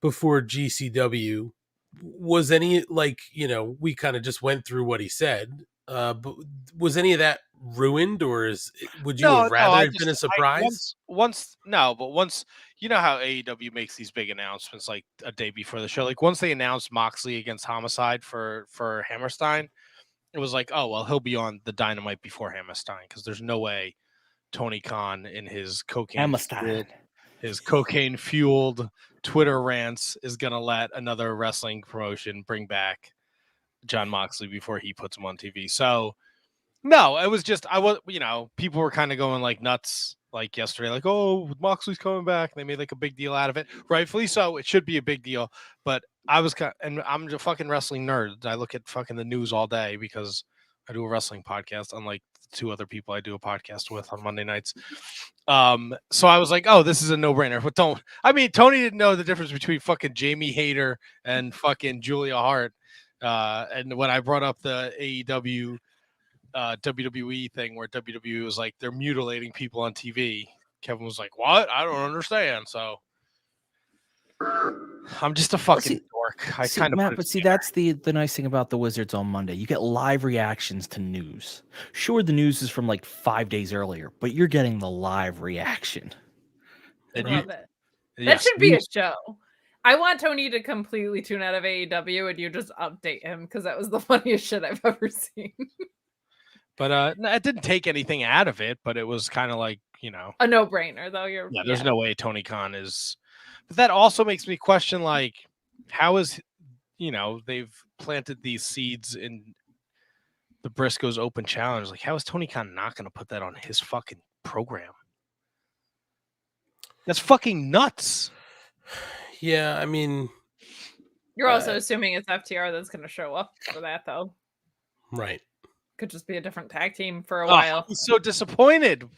before GCW, was any, like, you know, we kind of just went through what he said, but was any of that ruined, or would you have rather have been a surprise?
Once, you know how AEW makes these big announcements like a day before the show. Like once they announced Moxley against Homicide for Hammerstein, it was like, oh well, he'll be on the Dynamite before Hammerstein, because there's no way Tony Khan in his cocaine fueled Twitter rants is gonna let another wrestling promotion bring back John Moxley before he puts him on TV. So no, it was just, people were kind of going like nuts like yesterday, like, oh, Moxley's coming back. They made like a big deal out of it. Rightfully so. It should be a big deal. But I'm a fucking wrestling nerd. I look at fucking the news all day because I do a wrestling podcast, unlike the two other people I do a podcast with on Monday nights. So I was like, oh, this is a no-brainer. But Tony didn't know the difference between fucking Jamie Hayter and fucking Julia Hart. And when I brought up the AEW WWE thing where WWE was like, they're mutilating people on TV, Kevin was like, what? I don't understand. So I'm just a fucking dork.
That's the nice thing about the Wizards on Monday. You get live reactions to news. Sure, the news is from like 5 days earlier, but you're getting the live reaction.
Love it. That should be a show. I want Tony to completely tune out of AEW and you just update him, because that was the funniest shit I've ever seen.
But it didn't take anything out of it, but it was kind of like,
a no-brainer, though.
There's no way Tony Khan is. But that also makes me question, like, how is, they've planted these seeds in the Briscoes Open Challenge. Like, how is Tony Khan not going to put that on his fucking program? That's fucking nuts.
Yeah,
You're also assuming it's FTR that's going to show up for that, though.
Right.
Could just be a different tag team for a
Oh,
while.
I'm so disappointed.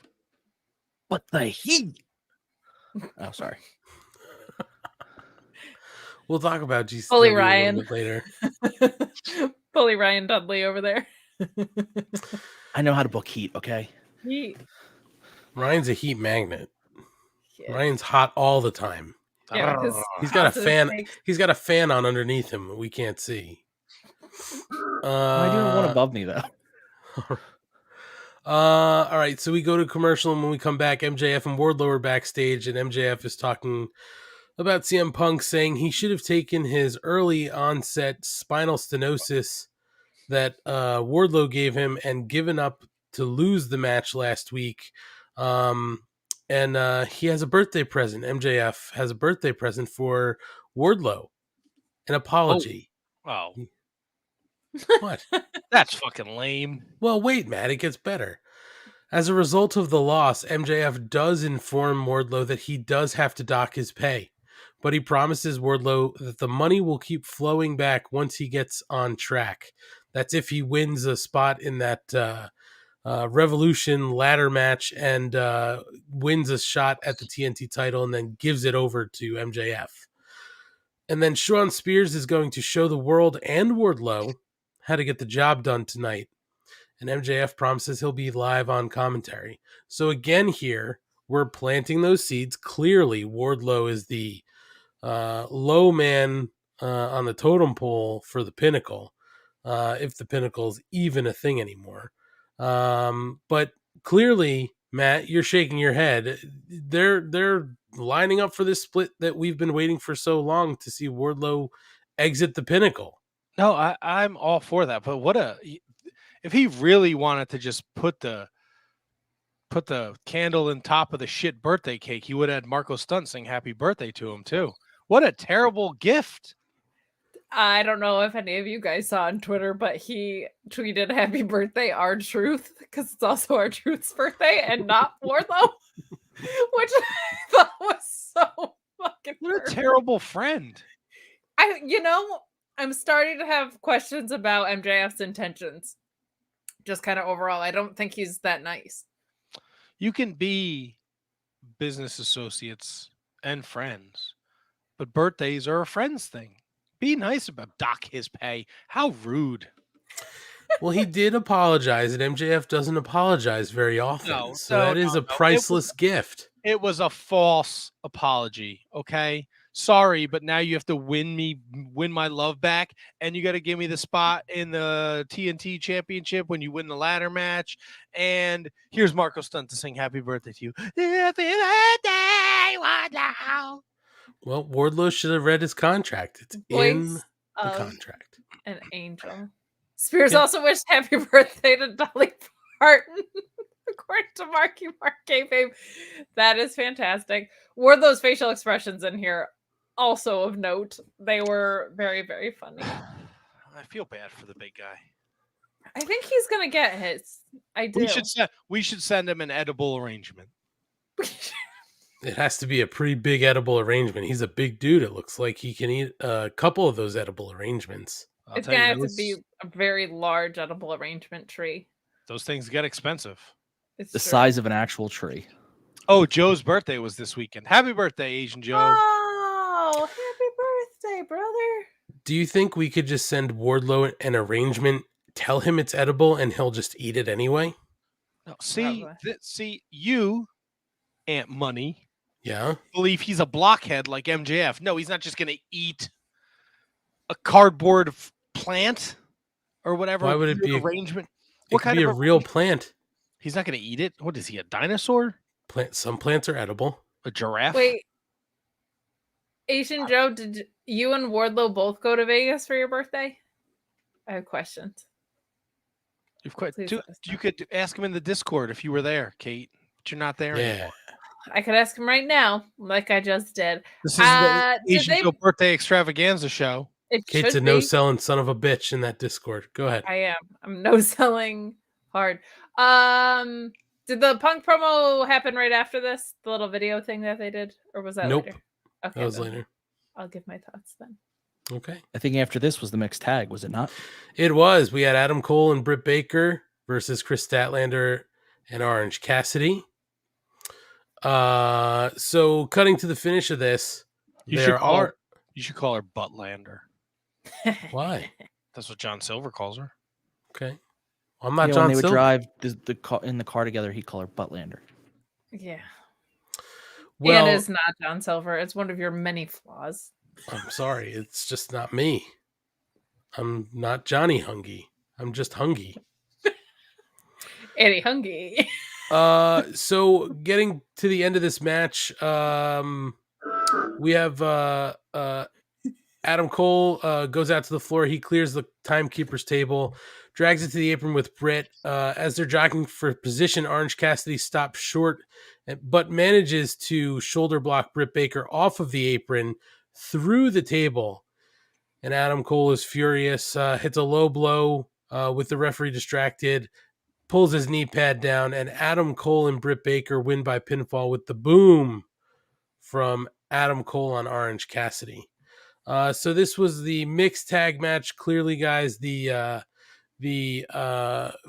But the heat. Oh, sorry.
We'll talk about GCW
Bully
a
Ryan
little bit later.
Bully Ryan Dudley over there.
I know how to book heat, okay?
Ryan's a heat magnet.
Yeah.
Ryan's hot all the time.
Yeah,
He's got a fan. He's got a fan on underneath him we can't see.
I do have one above me though.
All right, so we go to commercial, and when we come back, MJF and Wardlow are backstage, and MJF is talking about CM Punk, saying he should have taken his early onset spinal stenosis that Wardlow gave him and given up to lose the match last week. And he has a birthday present. MJF has a birthday present for Wardlow. An apology.
Oh.
What?
That's fucking lame.
Well, wait, Matt, it gets better. As a result of the loss, MJF does inform Wardlow that he does have to dock his pay, but he promises Wardlow that the money will keep flowing back once he gets on track. That's if he wins a spot in that Revolution ladder match and wins a shot at the TNT title and then gives it over to MJF. And then Shawn Spears is going to show the world and Wardlow how to get the job done tonight. And MJF promises he'll be live on commentary. So again here, we're planting those seeds. Clearly, Wardlow is the low man on the totem pole for the Pinnacle, if the Pinnacle is even a thing anymore. But clearly, Matt, you're shaking your head. They're lining up for this split that we've been waiting for so long to see Wardlow exit the Pinnacle.
No, I'm all for that. But if he really wanted to just put the candle in top of the shit birthday cake, he would have had Marco Stunt sing happy birthday to him too. What a terrible gift.
I don't know if any of you guys saw on Twitter, but he tweeted happy birthday, R-Truth, because it's also R-Truth's birthday and not Wardlow, which I thought was so fucking
What a terrible friend.
I'm starting to have questions about MJF's intentions. Just kind of overall, I don't think he's that nice.
You can be business associates and friends, but birthdays are a friends thing. Be nice about dock his pay. How rude.
Well, he did apologize, and MJF doesn't apologize very often. That is a priceless gift.
It was a false apology, okay? Sorry, but now you have to win my love back, and you got to give me the spot in the TNT Championship when you win the ladder match. And here's Marco Stunt to sing happy birthday to you. Happy birthday, Wardlow.
Well, Wardlow should have read his contract. It's in the contract.
An angel. Spears also wished happy birthday to Dolly Parton. According to Marky Mark Kayfabe. That is fantastic. Wardlow's facial expressions in here also of note. They were very, very funny.
I feel bad for the big guy.
I think he's gonna get his. I do.
We should send him an edible arrangement.
It has to be a pretty big edible arrangement. He's a big dude. It looks like he can eat a couple of those edible arrangements.
It's gonna have to be a very large edible arrangement tree.
Those things get expensive.
The size of an actual tree.
Oh, Joe's birthday was this weekend. Happy birthday, Asian Joe.
Oh, happy birthday, brother.
Do you think we could just send Wardlow an arrangement, tell him it's edible, and he'll just eat it anyway?
No, see, you, Aunt Money, believe he's a blockhead like MJF. No, he's not just going to eat a cardboard plant or whatever.
Why would it be
arrangement?
What kind of a real plant?
He's not going to eat it. What is he, a dinosaur?
Some plants are edible.
A giraffe?
Wait, Asian Joe, did you and Wardlow both go to Vegas for your birthday? I have questions.
You could ask him in the Discord if you were there, Kate. But you're not there anymore.
I could ask him right now, like I just did.
This is the Asian Joe birthday extravaganza show.
Kate's a no-selling son of a bitch in that Discord. Go ahead.
I am. I'm no-selling hard. Did the Punk promo happen right after this? The little video thing that they did? Or was that
Nope.
later? Okay,
that was later.
I'll give my thoughts then.
Okay.
I think after this was the mixed tag, was it not?
It was. We had Adam Cole and Britt Baker versus Chris Statlander and Orange Cassidy. So cutting to the finish of this,
You
there are.
You should call her Buttlander.
Why?
That's what John Silver calls her.
Okay. I'm not
Yeah,
John
when they would
Silver.
drive in the car together, he'd call her Buttlander.
Yeah.
Well,
and it's not John Silver. It's one of your many flaws.
I'm sorry. It's just not me. I'm not Johnny Hungy. I'm just Hungy.
Eddie Hungy.
So getting to the end of this match, we have Adam Cole goes out to the floor. He clears the timekeeper's table, drags it to the apron with Britt. As they're jockeying for position, Orange Cassidy stops short, but manages to shoulder block Britt Baker off of the apron through the table. And Adam Cole is furious, hits a low blow with the referee distracted, pulls his knee pad down, and Adam Cole and Britt Baker win by pinfall with the boom from Adam Cole on Orange Cassidy. So this was the mixed tag match. Clearly, guys, the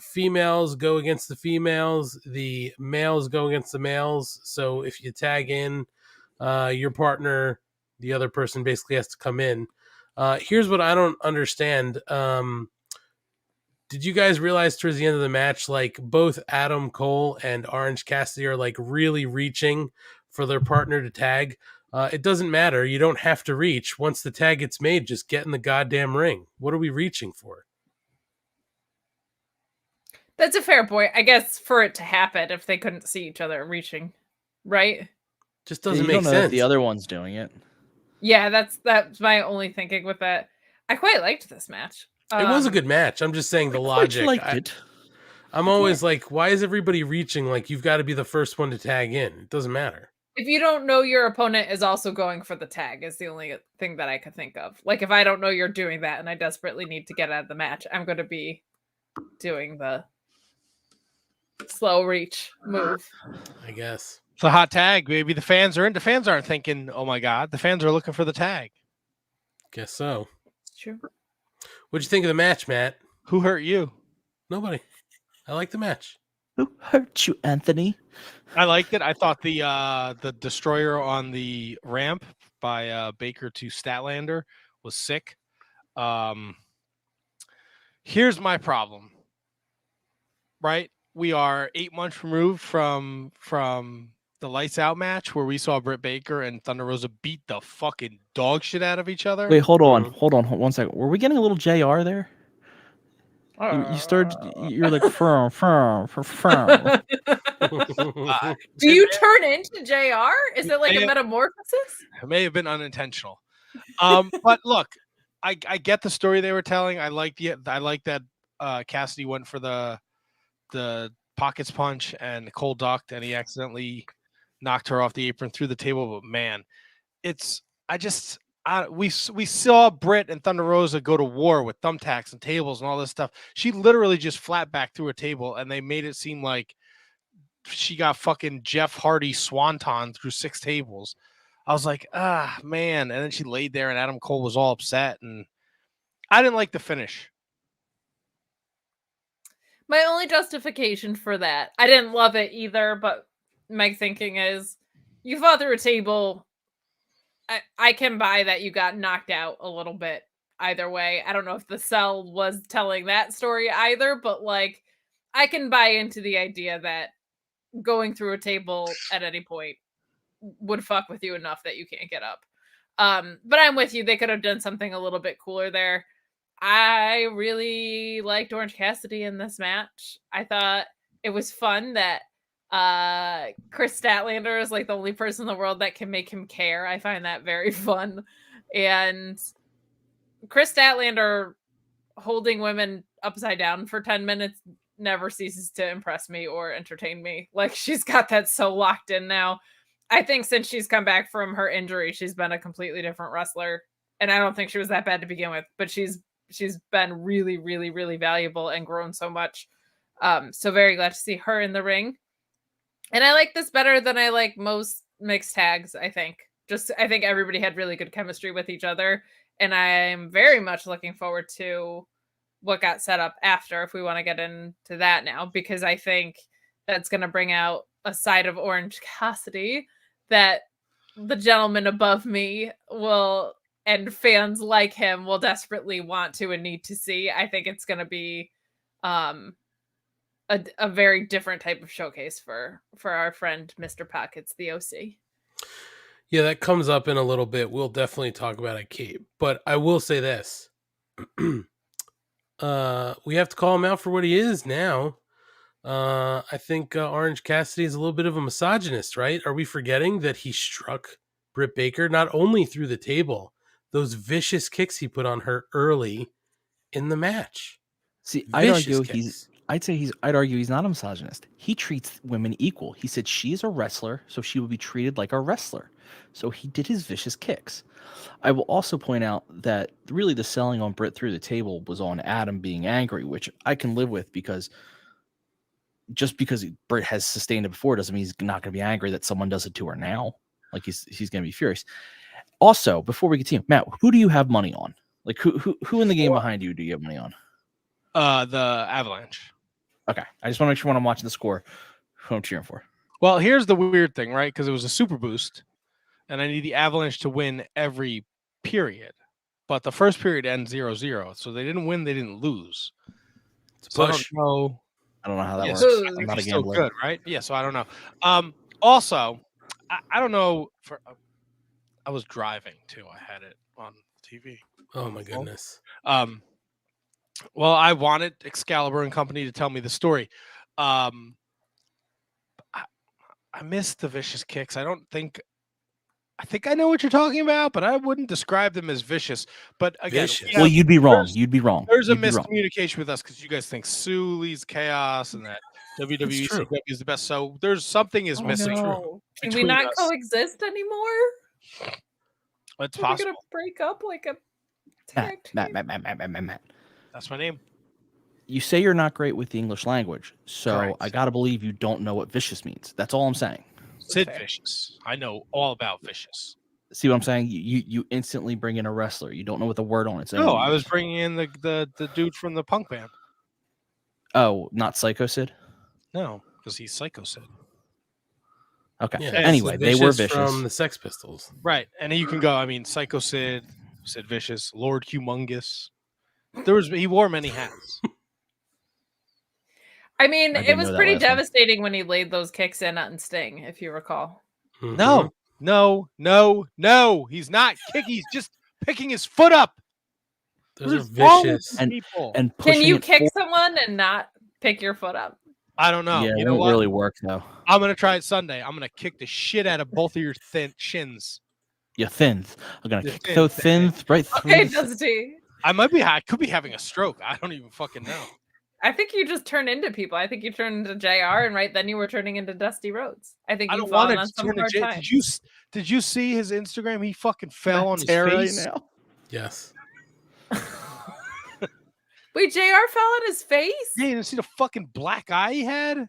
females go against the females, the males go against the males. So if you tag in your partner, the other person basically has to come in. Here's what I don't understand. Did you guys realize towards the end of the match, like both Adam Cole and Orange Cassidy are like really reaching for their partner to tag? It doesn't matter. You don't have to reach. Once the tag gets made, just get in the goddamn ring. What are we reaching for?
That's a fair point. I guess for it to happen, if they couldn't see each other reaching, right?
Just doesn't
you
make
don't know
sense.
that the other one's doing it.
Yeah, that's my only thinking with that. I quite liked this match.
It was a good match. I'm just saying the logic. I'm always like, why is everybody reaching? Like, you've got to be the first one to tag in. It doesn't matter.
If you don't know your opponent is also going for the tag, is the only thing that I could think of. Like, if I don't know you're doing that and I desperately need to get out of the match, I'm going to be doing the slow reach move.
I guess.
It's a hot tag, baby. The fans are in. The fans aren't thinking, oh my God. The fans are looking for the tag.
Guess so.
It's true.
What'd you think of the match, Matt?
Who hurt you?
Nobody. I like the match.
Who hurt you, Anthony?
I liked it. I thought the destroyer on the ramp by Baker to Statlander was sick. Here's my problem. Right? We are 8 months removed from the Lights Out match where we saw Britt Baker and Thunder Rosa beat the fucking dog shit out of each other.
Wait, hold on 1 second. Were we getting a little JR there? You started. You're like firm.
Do you turn into JR? Is it like a metamorphosis?
It may have been unintentional. But look, I get the story they were telling. I like that Cassidy went for the pockets punch and Cole ducked and he accidentally knocked her off the apron through the table. But man, we saw Britt and Thunder Rosa go to war with thumbtacks and tables and all this stuff. She literally just flat back through a table and they made it seem like she got fucking Jeff Hardy swanton through 6 tables. I was like, man. And then she laid there and Adam Cole was all upset and I didn't like the finish.
My only justification for that, I didn't love it either, but my thinking is you fought through a table. I can buy that you got knocked out a little bit either way. I don't know if the cell was telling that story either, but like I can buy into the idea that going through a table at any point would fuck with you enough that you can't get up. But I'm with you. They could have done something a little bit cooler there. I really liked Orange Cassidy in this match. I thought it was fun that Chris Statlander is like the only person in the world that can make him care. I find that very fun. And Chris Statlander holding women upside down for 10 minutes never ceases to impress me or entertain me. Like she's got that so locked in now. I think since she's come back from her injury, she's been a completely different wrestler. And I don't think she was that bad to begin with, but she's been really, really, really valuable and grown so much. So very glad to see her in the ring. And I like this better than I like most mixed tags, I think. I think everybody had really good chemistry with each other. And I'm very much looking forward to what got set up after, if we want to get into that now, because I think that's going to bring out a side of Orange Cassidy that the gentleman above me will, and fans like him will desperately want to and need to see. I think it's going to be a very different type of showcase for our friend Mr. Pockets, the OC.
Yeah, that comes up in a little bit. We'll definitely talk about it, Kate. But I will say this. We have to call him out for what he is now. I think Orange Cassidy is a little bit of a misogynist, right? Are we forgetting that he struck Britt Baker not only through the table, those vicious kicks he put on her early in the match?
See,
Vicious
I'd argue he's not a misogynist. He treats women equal. He said she's a wrestler, so she will be treated like a wrestler. So he did his vicious kicks. I will also point out that really the selling on Britt through the table was on Adam being angry, which I can live with, because just because Britt has sustained it before doesn't mean he's not going to be angry that someone does it to her now. Like he's going to be furious. Also, before we continue, Matt, who do you have money on? Like who in the game behind you do you have money on?
The Avalanche.
Okay, I just want to make sure when I'm watching the score, who I'm cheering for.
Well, here's the weird thing, right? Because it was a super boost, and I need the Avalanche to win every period. But the first period ends 0-0, so they didn't win, they didn't lose. So
push.
I don't know how that works.
I'm not a gambler. Good, right? Yeah, so I don't know. Also, I don't know. I was driving too. I had it on TV.
Oh my goodness.
Well, I wanted Excalibur and company to tell me the story. I missed the vicious kicks. I think I know what you're talking about, but I wouldn't describe them as vicious. But again,
well, you'd be wrong. You'd be wrong.
There's a
You'd be wrong.
miscommunication with us because you guys think Sully's chaos and that WWE CW is the best. So there's something is missing.
No. Can we
between
not
us.
coexist anymore?
It's
Are we
possible.
gonna break up like a
Matt.
That's my name.
You say you're not great with the English language, so
Correct.
I gotta believe you don't know what vicious means. That's all I'm saying.
Sid Vicious. I know all about Vicious.
See what I'm saying? You instantly bring in a wrestler. You don't know what the word on it.
No, I was bringing in the dude from the punk band.
Oh, not Psycho Sid?
No, because he's Psycho Sid.
Okay.
Yeah,
Anyway, they were vicious.
From the Sex Pistols.
Right. And you can go, I mean, Psycho Sid, Sid Vicious, Lord Humongous. He wore many hats.
I mean,
I
it
didn't
was
know that
pretty
last one.
devastating when he laid those kicks in on Sting, if you recall.
No. He's not kicking. He's just picking his foot up.
Those are
What is wrong with
vicious.
people?
And
Can you
it
kick someone and not pick your foot up?
I don't know.
Yeah,
you
it
know
won't
what?
really work though.
I'm gonna try it Sunday. I'm gonna kick the shit out of both of your thin shins.
Your thins. I'm gonna
Your
kick those thins right through.
Okay,
the-
Dusty.
I could be having a stroke. I don't even fucking know.
I think you just turn into people. I think you turn into JR, and right then you were turning into Dusty Rhodes. I think
I
you've
don't want
fallen
to
on some
turn
hard
to
times.
Did you see his Instagram? He fucking fell on his
Tear right
face.
now.
Yes.
Wait, JR fell on his face?
Yeah, you didn't see the fucking black eye he had?
I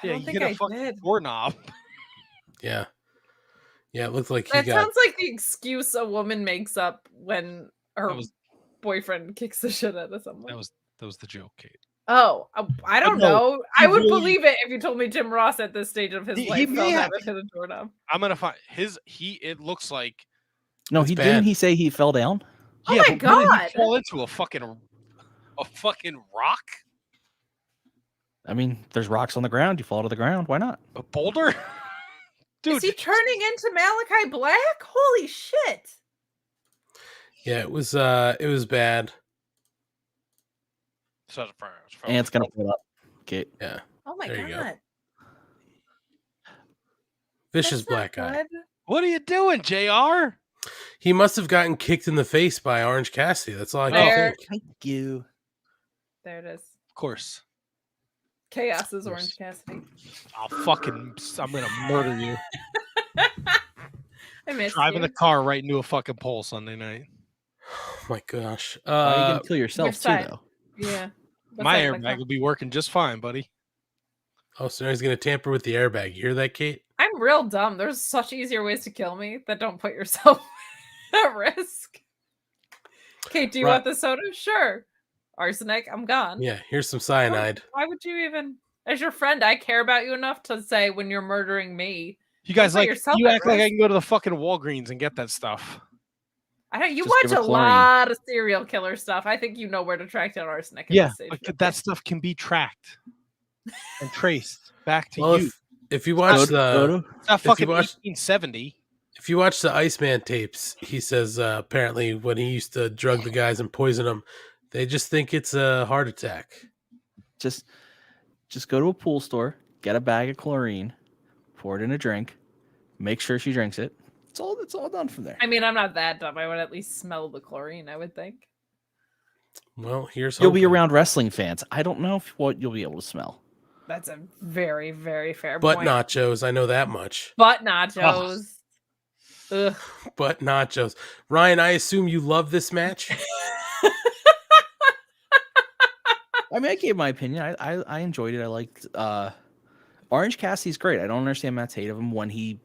Yeah,
don't
you
think
get a
I
fucking
did.
doorknob.
Yeah. Yeah, it looked like he
That
got.
sounds like the excuse a woman makes up when her boyfriend kicks the shit out of someone.
That was the joke, Kate.
Oh, I don't
No,
know.
he
I would
really-
believe it if you told me Jim Ross at this stage of his
He
life
may
fell
have-
down into the doorknob.
I'm gonna find it looks like
No,
It's
he
bad.
didn't. He say he fell down.
Oh
yeah,
my
but what did
God.
he fall into a fucking rock?
I mean, there's rocks on the ground. You fall to the ground. Why not?
A boulder? Dude,
Is he turning into Malachi Black? Holy shit.
Yeah, it was bad.
And it's gonna pull up. Okay.
Yeah.
Oh my
There you
God.
go. Vicious
That's not
black guy.
good.
What are you doing, JR?
He must have gotten kicked in the face by Orange Cassidy. That's all I can
There.
think.
Thank you.
There it is.
Of course.
Chaos is Orange Cassidy.
I'm gonna murder you.
I miss
Driving
you.
the car right into a fucking pole Sunday night.
Oh my gosh.
Why are you gonna kill yourself
Which
too,
side?
though?
Yeah. What
My
side of the
airbag
car?
will be working just fine, buddy.
Oh, so now he's gonna tamper with the airbag. You hear that, Kate?
I'm real dumb. There's such easier ways to kill me that don't put yourself. at risk. Okay, do you
Right.
want the soda? Sure. Arsenic, I'm gone.
Yeah, here's some cyanide.
Why would you even, as your friend, I care about you enough to say when you're murdering me.
You guys
don't put
like
yourself
you
at
act like I
risk.
can go to the fucking Walgreens and get that stuff.
I don't. You
Just
watch
give her
a
chlorine.
lot of serial killer stuff. I think you know where to track down arsenic. At
Yeah,
this stage
but
of
that stuff can be tracked and traced back to
Well,
you.
if you watch
It's not
if you
fucking
watch
1870.
if you watch the Iceman tapes, he says apparently when he used to drug the guys and poison them, they just think it's a heart attack.
Just go to a pool store, get a bag of chlorine, pour it in a drink, make sure she drinks it. It's all done from there.
I mean, I'm not that dumb. I would at least smell the chlorine, I would think.
Well, here's
You'll be
hoping.
around wrestling fans. I don't know what you'll be able to smell.
That's a very, very fair
Butt
point.
nachos, I know that much.
Butt nachos. Ugh.
Butt nachos. Ryan, I assume you love this match.
I mean, I gave my opinion. I enjoyed it. I liked Orange Cassidy's great. I don't understand Matt's hate of him when he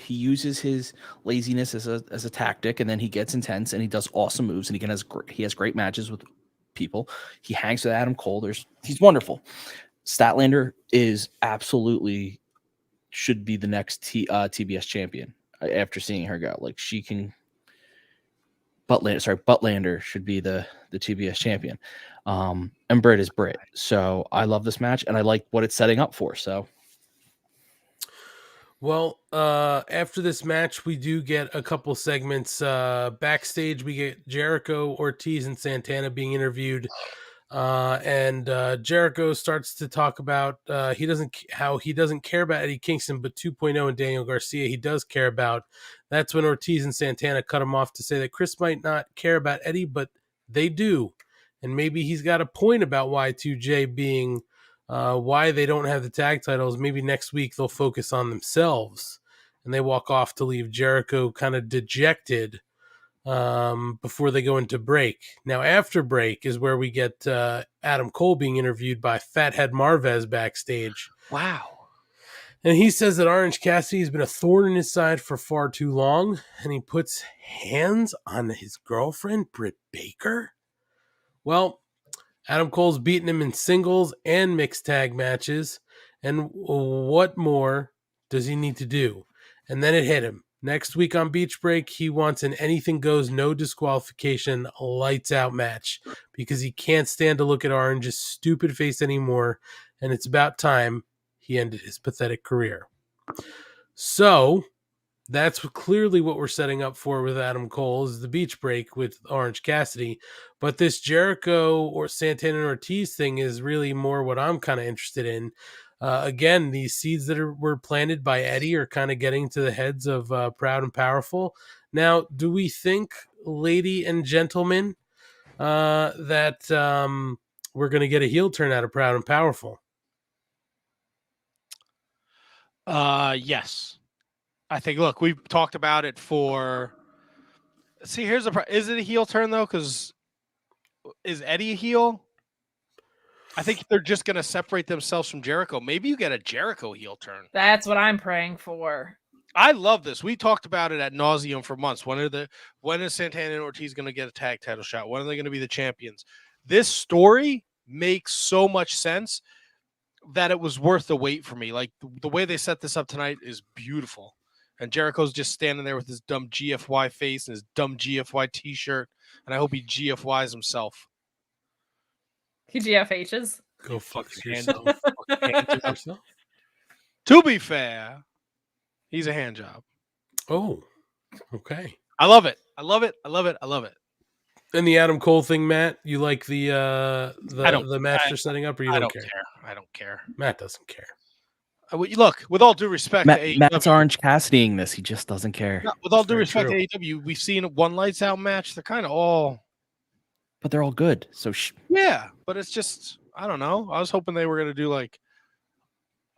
uses his laziness as a tactic, and then he gets intense and he does awesome moves, and he has great matches with people. He hangs with Adam Cole. He's wonderful. Statlander is absolutely should be the next TBS champion after seeing her go. Like she can. Buttlander should be the TBS champion. And Britt is Britt. So I love this match and I like what it's setting up for. So.
Well, after this match, we do get a couple segments. Backstage, we get Jericho, Ortiz, and Santana being interviewed. And Jericho starts to talk about he doesn't care about Eddie Kingston, but 2.0 and Daniel Garcia he does care about. That's when Ortiz and Santana cut him off to say that Chris might not care about Eddie, but they do. And maybe he's got a point about Y2J being why they don't have the tag titles. Maybe next week they'll focus on themselves. And they walk off to leave Jericho kind of dejected before they go into break. Now, after break is where we get Adam Cole being interviewed by Fathead Marvez backstage.
Wow.
And he says that Orange Cassidy has been a thorn in his side for far too long. And he puts hands on his girlfriend, Britt Baker. Well, Adam Cole's beaten him in singles and mixed tag matches. And what more does he need to do? And then it hit him. Next week on Beach Break, he wants an anything goes, no disqualification, lights out match because he can't stand to look at Orange's stupid face anymore. And it's about time he ended his pathetic career. So that's clearly what we're setting up for with Adam Cole is the Beach Break with Orange Cassidy. But this Jericho or Santana and Ortiz thing is really more what I'm kind of interested in. Again, these seeds that were planted by Eddie are kind of getting to the heads of Proud and Powerful. Now, do we think, lady and gentlemen, that we're going to get a heel turn out of Proud and Powerful?
Yes. I think, look, we've talked about it for. See, here's the is it a heel turn though? Because is Eddie a heel? I think they're just going to separate themselves from Jericho. Maybe you get a Jericho heel turn.
That's what I'm praying for.
I love this. We talked about it ad nauseum for months. When is Santana and Ortiz going to get a tag title shot? When are they going to be the champions? This story makes so much sense that it was worth the wait for me. Like the way they set this up tonight is beautiful. And Jericho's just standing there with his dumb GFY face and his dumb GFY t-shirt. And I hope he GFYs himself.
He GFHs.
Go fuck
yourself.
yourself.
To be fair, he's a hand job.
Oh, okay.
I love it. I love it. I love it. I love it.
And the Adam Cole thing, Matt, you like the match they're setting up, or you don't care?
I don't care.
Matt doesn't care.
Look, with all due respect to AEW,
Matt's Orange Cassidying this. He just doesn't care.
No, with all due respect to AEW, we've seen one lights out match. They're kind of all,
but they're all good. So
yeah, but it's just I don't know. I was hoping they were gonna do like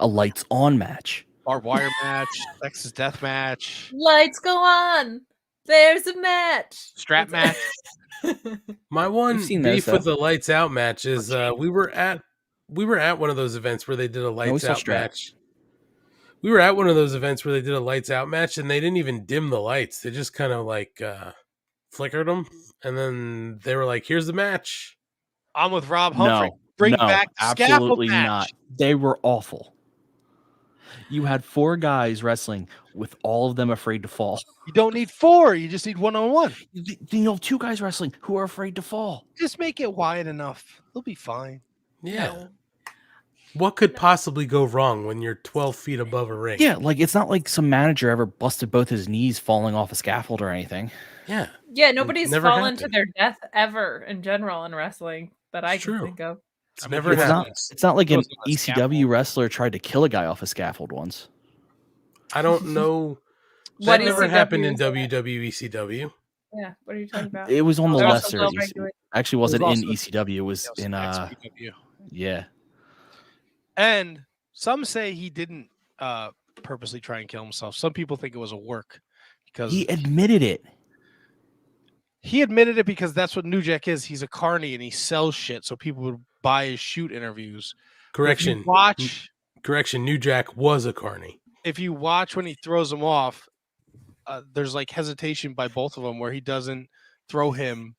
a lights on match,
barbed wire match, Texas death match,
lights go on. There's a match.
Strap match.
My one beef
those,
with the lights out match is we were at one of those events where they did a lights out match. We were at one of those events where they did a lights out match and they didn't even dim the lights. They just kind of like flickered them, and then they were like, "Here's the match."
I'm with Rob Humphrey.
No,
Bring
no,
back the scaffold
absolutely
match.
not. They were awful. You had 4 guys wrestling with all of them afraid to fall.
You don't need 4. You just need one-on-one.
You know, 2 guys wrestling who are afraid to fall.
Just make it wide enough. They'll be fine.
Yeah.
No.
What could possibly go wrong when you're 12 feet above a ring?
Yeah, like it's not like some manager ever busted both his knees falling off a scaffold or anything.
Yeah.
Yeah, nobody's
never
fallen to
happened.
their death ever in general in wrestling that I can
true.
think of.
It's never
It's
happened.
not like an
Goes on a
ECW wrestler tried to kill a guy off a scaffold once.
I don't know.
What
That never
ECW
happened in
is that?
WWECW.
Yeah, what are you talking about?
It was on the
They're also
lesser.
well regulated.
Actually, wasn't
It was
in
also-
ECW. It was in
XPW.
yeah.
And some say he didn't purposely try and kill himself. Some people think it was a work because
He admitted it.
he admitted it because that's what New Jack is. He's a carny and he sells shit, so people would buy his shoot interviews.
Correction.
If you watch,
Correction. New Jack was a carny.
if you watch when he throws him off, there's like hesitation by both of them where he doesn't throw him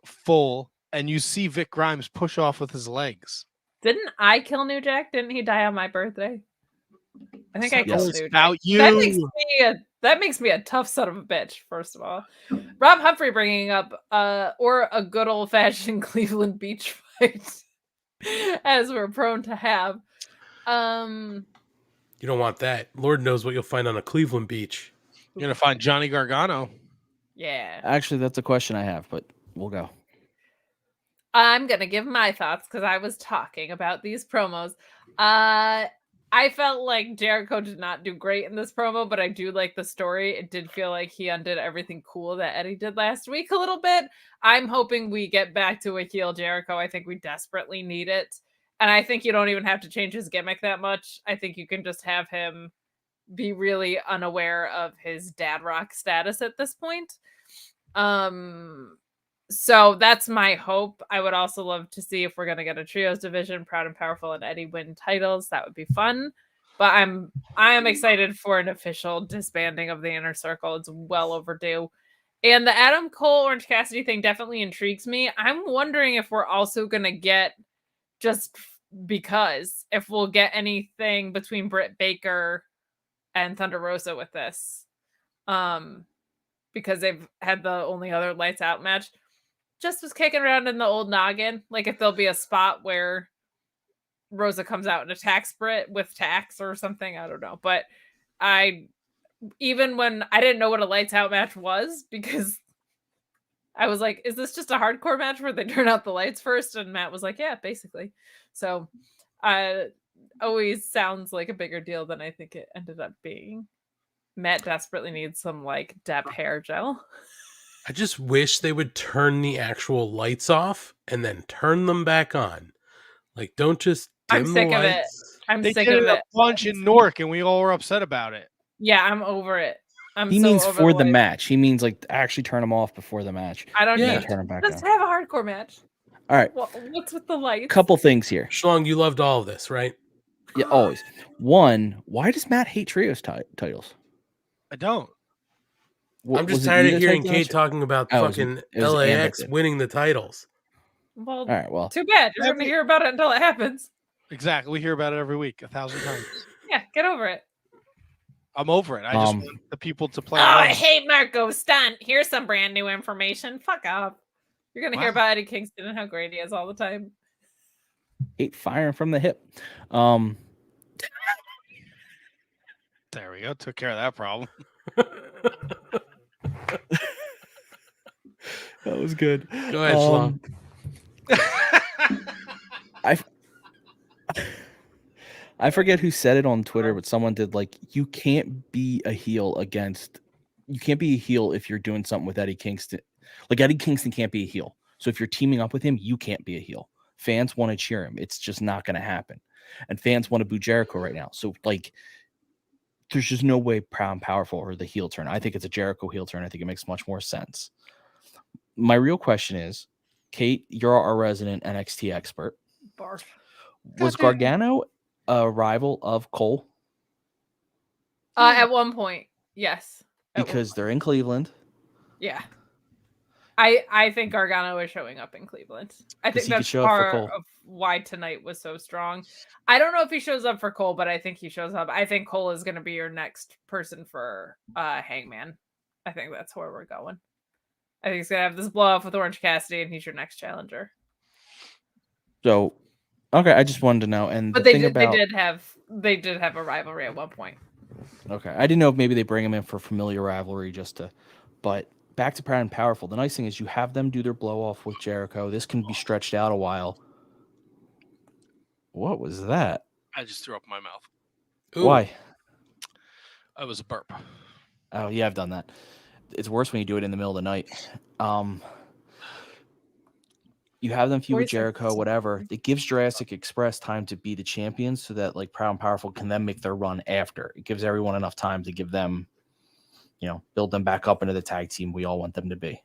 full, and you see Vic Grimes push off with his legs.
Didn't I kill New Jack? Didn't he die on my birthday? I think I
It's
killed
always
New Jack.
about
That makes me a tough son of a bitch, first of all. Rob Humphrey bringing up or a good old fashioned Cleveland beach fight, as we're prone to have.
You don't want that. Lord knows what you'll find on a Cleveland beach.
You're gonna find Johnny Gargano.
Yeah.
Actually, that's a question I have, but we'll go.
I'm gonna give my thoughts because I was talking about these promos. I felt like Jericho did not do great in this promo, but I do like the story. It did feel like he undid everything cool that Eddie did last week a little bit. I'm hoping we get back to a heel Jericho. I think we desperately need it. And I think you don't even have to change his gimmick that much. I think you can just have him be really unaware of his dad rock status at this point. So that's my hope. I would also love to see if we're going to get a trios division, Proud and Powerful and Eddie win titles. That would be fun. But I am excited for an official disbanding of the Inner Circle. It's well overdue. And the Adam Cole Orange Cassidy thing definitely intrigues me. I'm wondering if we're also going to get, just because, if we'll get anything between Britt Baker and Thunder Rosa with this. Because they've had the only other lights out match. Just was kicking around in the old noggin. Like if there'll be a spot where Rosa comes out and attacks Britt with tax or something. I don't know. But even when I didn't know what a lights out match was, because I was like, is this just a hardcore match where they turn out the lights first? And Matt was like, yeah, basically. So always sounds like a bigger deal than I think it ended up being. Matt desperately needs some like Depp hair gel.
I just wish they would turn the actual lights off and then turn them back on. Like, don't just dim
I'm sick
the
of it.
lights.
I'm
They
sick
did
of
it a
it.
bunch in Newark, and we all were upset about it.
Yeah, I'm over it.
He means for the match. He means like actually turn them off before the match.
I don't
and
need
turn them back
Let's
on.
have a hardcore match.
All right,
What's with the lights?
couple things here.
Schlong, you loved all of this, right?
Yeah, always. One, why does Matt hate trios titles?
I don't.
I'm just tired of hearing Kate talking about
Oh,
fucking
it was
LAX
Amber.
winning the titles.
Well,
All right, well,
too bad. You're going to hear about it until it happens.
Exactly. We hear about it every week, 1,000 times.
Yeah, get over it.
I'm over it. I just want the people to play.
Oh,
along.
I hate Marco Stunt. Here's some brand new information. Fuck off. You're going to hear
Wow.
about Eddie Kingston and how great he is all the time.
hate firing from the hip.
There we go. Took care of that problem.
That was good.
Go ahead, Schlong.
I forget who said it on Twitter, but someone did like, you can't be a heel if you're doing something with Eddie Kingston. Like Eddie Kingston can't be a heel. So if you're teaming up with him, you can't be a heel. Fans want to cheer him. It's just not going to happen. And fans want to boo Jericho right now. So like, there's just no way Proud and Powerful or the heel turn. I think it's a Jericho heel turn. I think it makes much more sense. My real question is, Kate, you're our resident NXT expert.
Barf.
Was Gargano a rival of Cole?
At one point, yes.
Because they're in Cleveland.
Yeah. I think Gargano is showing up in Cleveland. I think
he could
that's
show up for
part
Cole.
of why tonight was so strong. I don't know if he shows up for Cole, but I think he shows up. I think Cole is going to be your next person for Hangman. I think that's where we're going. I think he's going to have this blow off with Orange Cassidy, and he's your next challenger.
So, okay, I just wanted to know. And
But
the
they
thing
did,
about
they did have a rivalry at one point.
okay, I didn't know if maybe they bring him in for familiar rivalry just to, but back to Proud and Powerful. The nice thing is you have them do their blow off with Jericho. This can be stretched out a while. What was that?
I just threw up in my mouth.
Why?
It was a burp.
Oh yeah, I've done that. It's worse when you do it in the middle of the night. You have them feud with Jericho, whatever. It gives Jurassic Express time to be the champions so that like Proud and Powerful can then make their run after. It gives everyone enough time to give them, build them back up into the tag team we all want them to be.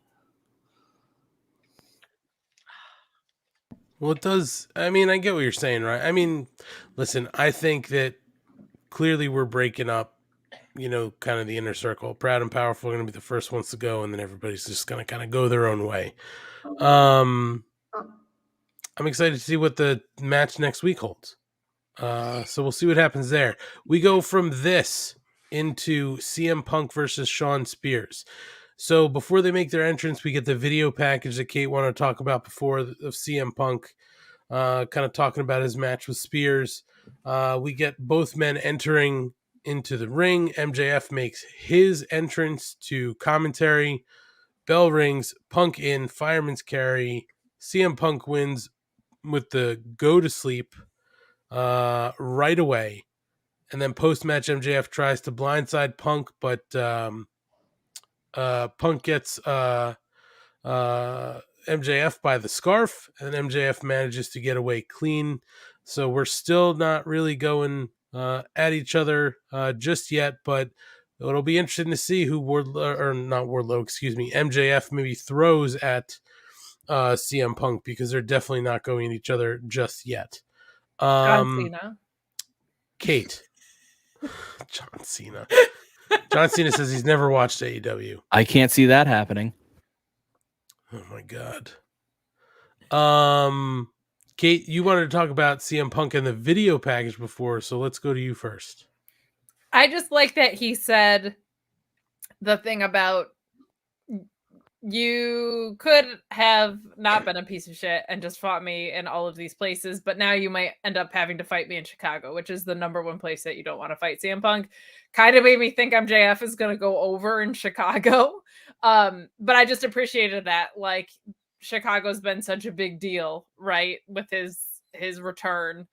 Well, it does. I mean, I get what you're saying, right? I mean, listen, I think that clearly we're breaking up, kind of the inner circle. Proud and Powerful are going to be the first ones to go, and then everybody's just going to kind of go their own way. I'm excited to see what the match next week holds. So we'll see what happens there. We go from this into CM Punk versus Shawn Spears. So before they make their entrance, we get the video package that Kate wanted to talk about before of CM Punk, kind of talking about his match with Spears. We get both men entering into the ring. MJF makes his entrance to commentary. Bell rings, Punk in, fireman's carry. CM Punk wins with the go to sleep right away. And then post-match, MJF tries to blindside Punk, but Punk gets MJF by the scarf, and MJF manages to get away clean. So we're still not really going at each other just yet, but it'll be interesting to see who MJF maybe throws at CM Punk, because they're definitely not going at each other just yet.
John Cena.
Kate. John Cena. John Cena says he's never watched AEW.
I can't see that happening.
Oh my God. Kate, you wanted to talk about CM Punk and the video package before, so let's go to you first.
I just like that he said the thing about you could have not been a piece of shit and just fought me in all of these places, but now you might end up having to fight me in Chicago, which is the number one place that you don't want to fight CM Punk. Kind of made me think MJF is going to go over in Chicago. But I just appreciated that. Like, Chicago's been such a big deal, right? With his return.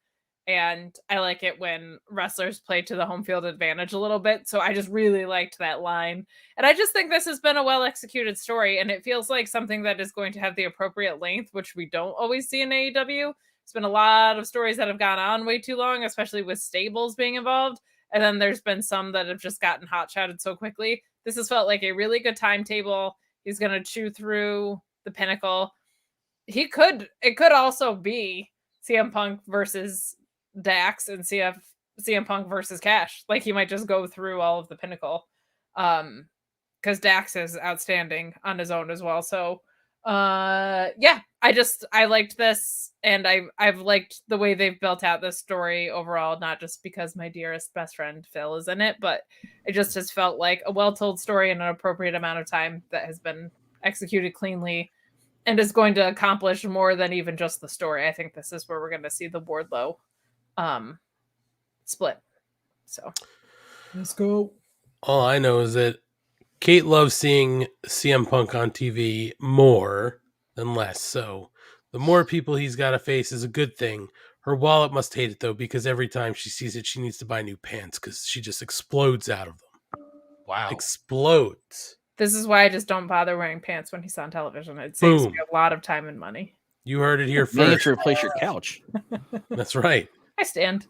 And I like it when wrestlers play to the home field advantage a little bit. So I just really liked that line. And I just think this has been a well-executed story. And it feels like something that is going to have the appropriate length, which we don't always see in AEW. It's been a lot of stories that have gone on way too long, especially with stables being involved. And then there's been some that have just gotten hot-shotted so quickly. This has felt like a really good timetable. He's going to chew through the Pinnacle. It could also be CM Punk versus Dax and CM Punk versus Cash. Like, he might just go through all of the Pinnacle. Because Dax is outstanding on his own as well. So yeah, I liked this, and I've liked the way they've built out this story overall, not just because my dearest best friend Phil is in it, but it just has felt like a well-told story in an appropriate amount of time that has been executed cleanly and is going to accomplish more than even just the story. I think this is where we're going to see the Wardlow split. So
let's go.
All I know is that Kate loves seeing CM Punk on TV more than less. So the more people he's got to face is a good thing. Her wallet must hate it, though, because every time she sees it, she needs to buy new pants because she just explodes out of them.
Wow.
Explodes.
This is why I just don't bother wearing pants when he's on television. It saves me a lot of time and money.
You heard it here first.
You have to replace your couch.
That's right.
I stand.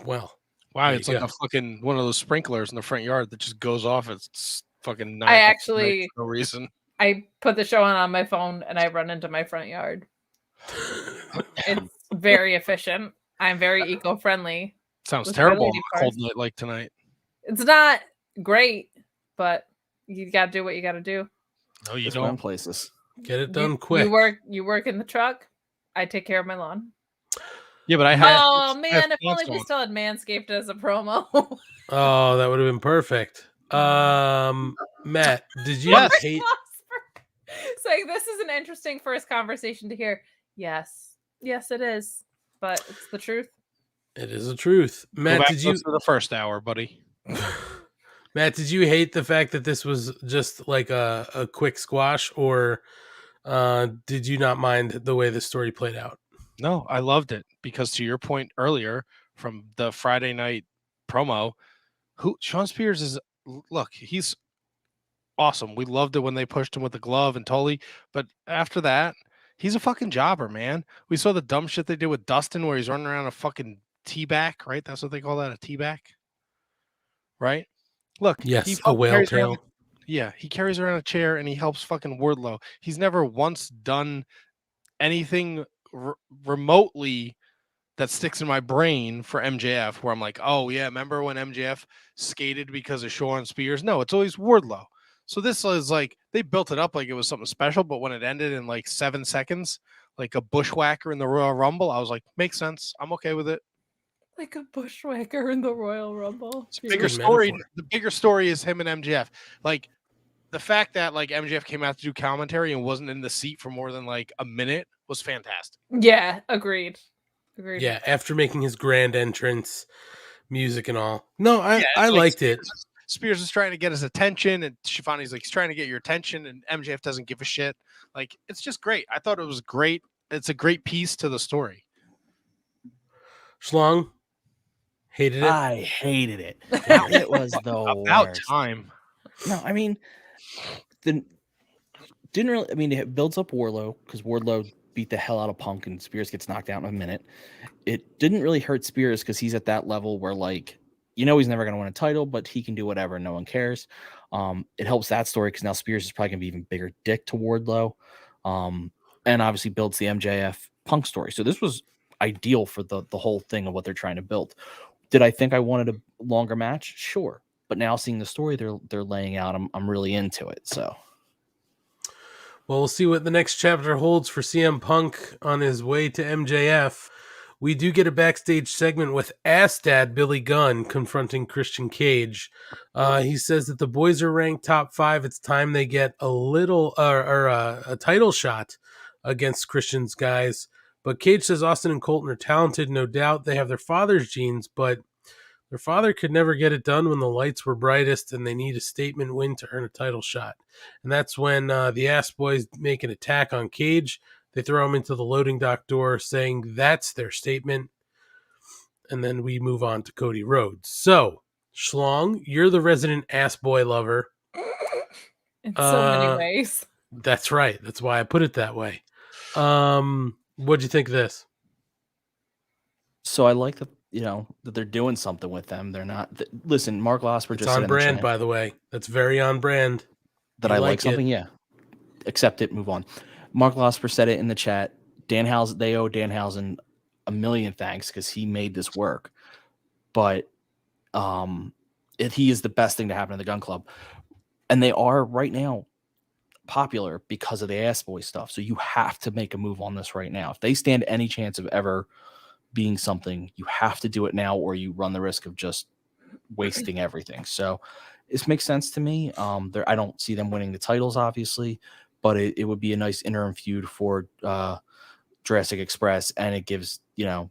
Well.
Wow, it's like a fucking one of those sprinklers in the front yard that just goes off. It's fucking nice.
I actually
for no reason.
I put the show on my phone and I run into my front yard. It's very efficient. I'm very eco-friendly.
Sounds terrible on a cold night like tonight.
It's not great, but you got to do what you got to do.
No, you
Just
don't.
went places.
Get it done quick.
You work in the truck. I take care of my lawn.
Yeah, but I have.
Oh man, if only we still had Manscaped as a promo.
Oh, that would have been perfect. Matt, did you
Yes.
hate?
Saying this is an interesting first conversation to hear. Yes, it is, but it's the truth.
It is the truth. Matt,
Go back
did you?
to the first hour, buddy?
Matt, did you hate the fact that this was just like a quick squash, or did you not mind the way the story played out?
No, I loved it because to your point earlier from the Friday night promo, Sean Spears is look, he's awesome. We loved it when they pushed him with the glove and Tully, but after that, he's a fucking jobber, man. We saw the dumb shit they did with Dustin where he's running around a fucking T-back, right? That's what they call that, a T-back, right? Look,
Yes,
he
a whale
carries around-
tail.
yeah, he carries around a chair and he helps fucking Wardlow. He's never once done anything remotely that sticks in my brain for MJF where I'm like, oh yeah, remember when MJF skated because of Sean Spears? No, it's always Wardlow. So this is like they built it up like it was something special, but when it ended in like 7 seconds, like a bushwhacker in the Royal Rumble, I was like, makes sense. I'm okay with it.
Like a bushwhacker in the Royal Rumble.
It's a bigger story. The bigger story is him and MJF. Like the fact that like MJF came out to do commentary and wasn't in the seat for more than like a minute was fantastic.
Yeah, agreed.
Yeah, after making his grand entrance, music and all. No, I
like
liked it.
Spears is trying to get his attention, and Shivani's like, he's trying to get your attention, and MJF doesn't give a shit. Like, it's just great. I thought it was great. It's a great piece to the story.
Schlong, hated it.
I hated it. It was the
About
worst.
time.
No, I mean, didn't really. I mean, it builds up Wardlow because Wardlow beat the hell out of Punk, and Spears gets knocked out in a minute. It didn't really hurt Spears because he's at that level where, like, you know, he's never going to win a title, but he can do whatever. No one cares. It helps that story because now Spears is probably going to be even bigger dick to Wardlow, and obviously builds the MJF Punk story. So this was ideal for the whole thing of what they're trying to build. Did I think I wanted a longer match? Sure. But now seeing the story they're laying out, I'm really into it. So,
well, we'll see what the next chapter holds for CM Punk on his way to MJF. We do get a backstage segment with Ass Dad Billy Gunn confronting Christian Cage. He says that the boys are ranked top 5. It's time they get a little a title shot against Christian's guys. But Cage says Austin and Colton are talented, no doubt. They have their father's genes, but their father could never get it done when the lights were brightest, and they need a statement win to earn a title shot. And that's when the Ass Boys make an attack on Cage. They throw him into the loading dock door, saying that's their statement. And then we move on to Cody Rhodes. So, Schlong, you're the resident Ass Boy lover.
In so many ways.
That's right. That's why I put it that way. What'd you think of this?
So I like that, you know, that they're doing something with them. They're not. Listen, Mark Losper
It's
just said
on
in the
brand,
chat
by the way. That's very on brand.
that
You
I like
like it.
something. Yeah, accept it. Move on. Mark Losper said it in the chat. Danhausen, they owe Danhausen a million thanks because he made this work. But he is the best thing to happen to the Gun Club, and they are right now popular because of the Ass Boy stuff. So you have to make a move on this right now. If they stand any chance of ever being something, you have to do it now, or you run the risk of just wasting everything. So this makes sense to me. I don't see them winning the titles, obviously, but it would be a nice interim feud for Jurassic Express, and it gives, you know,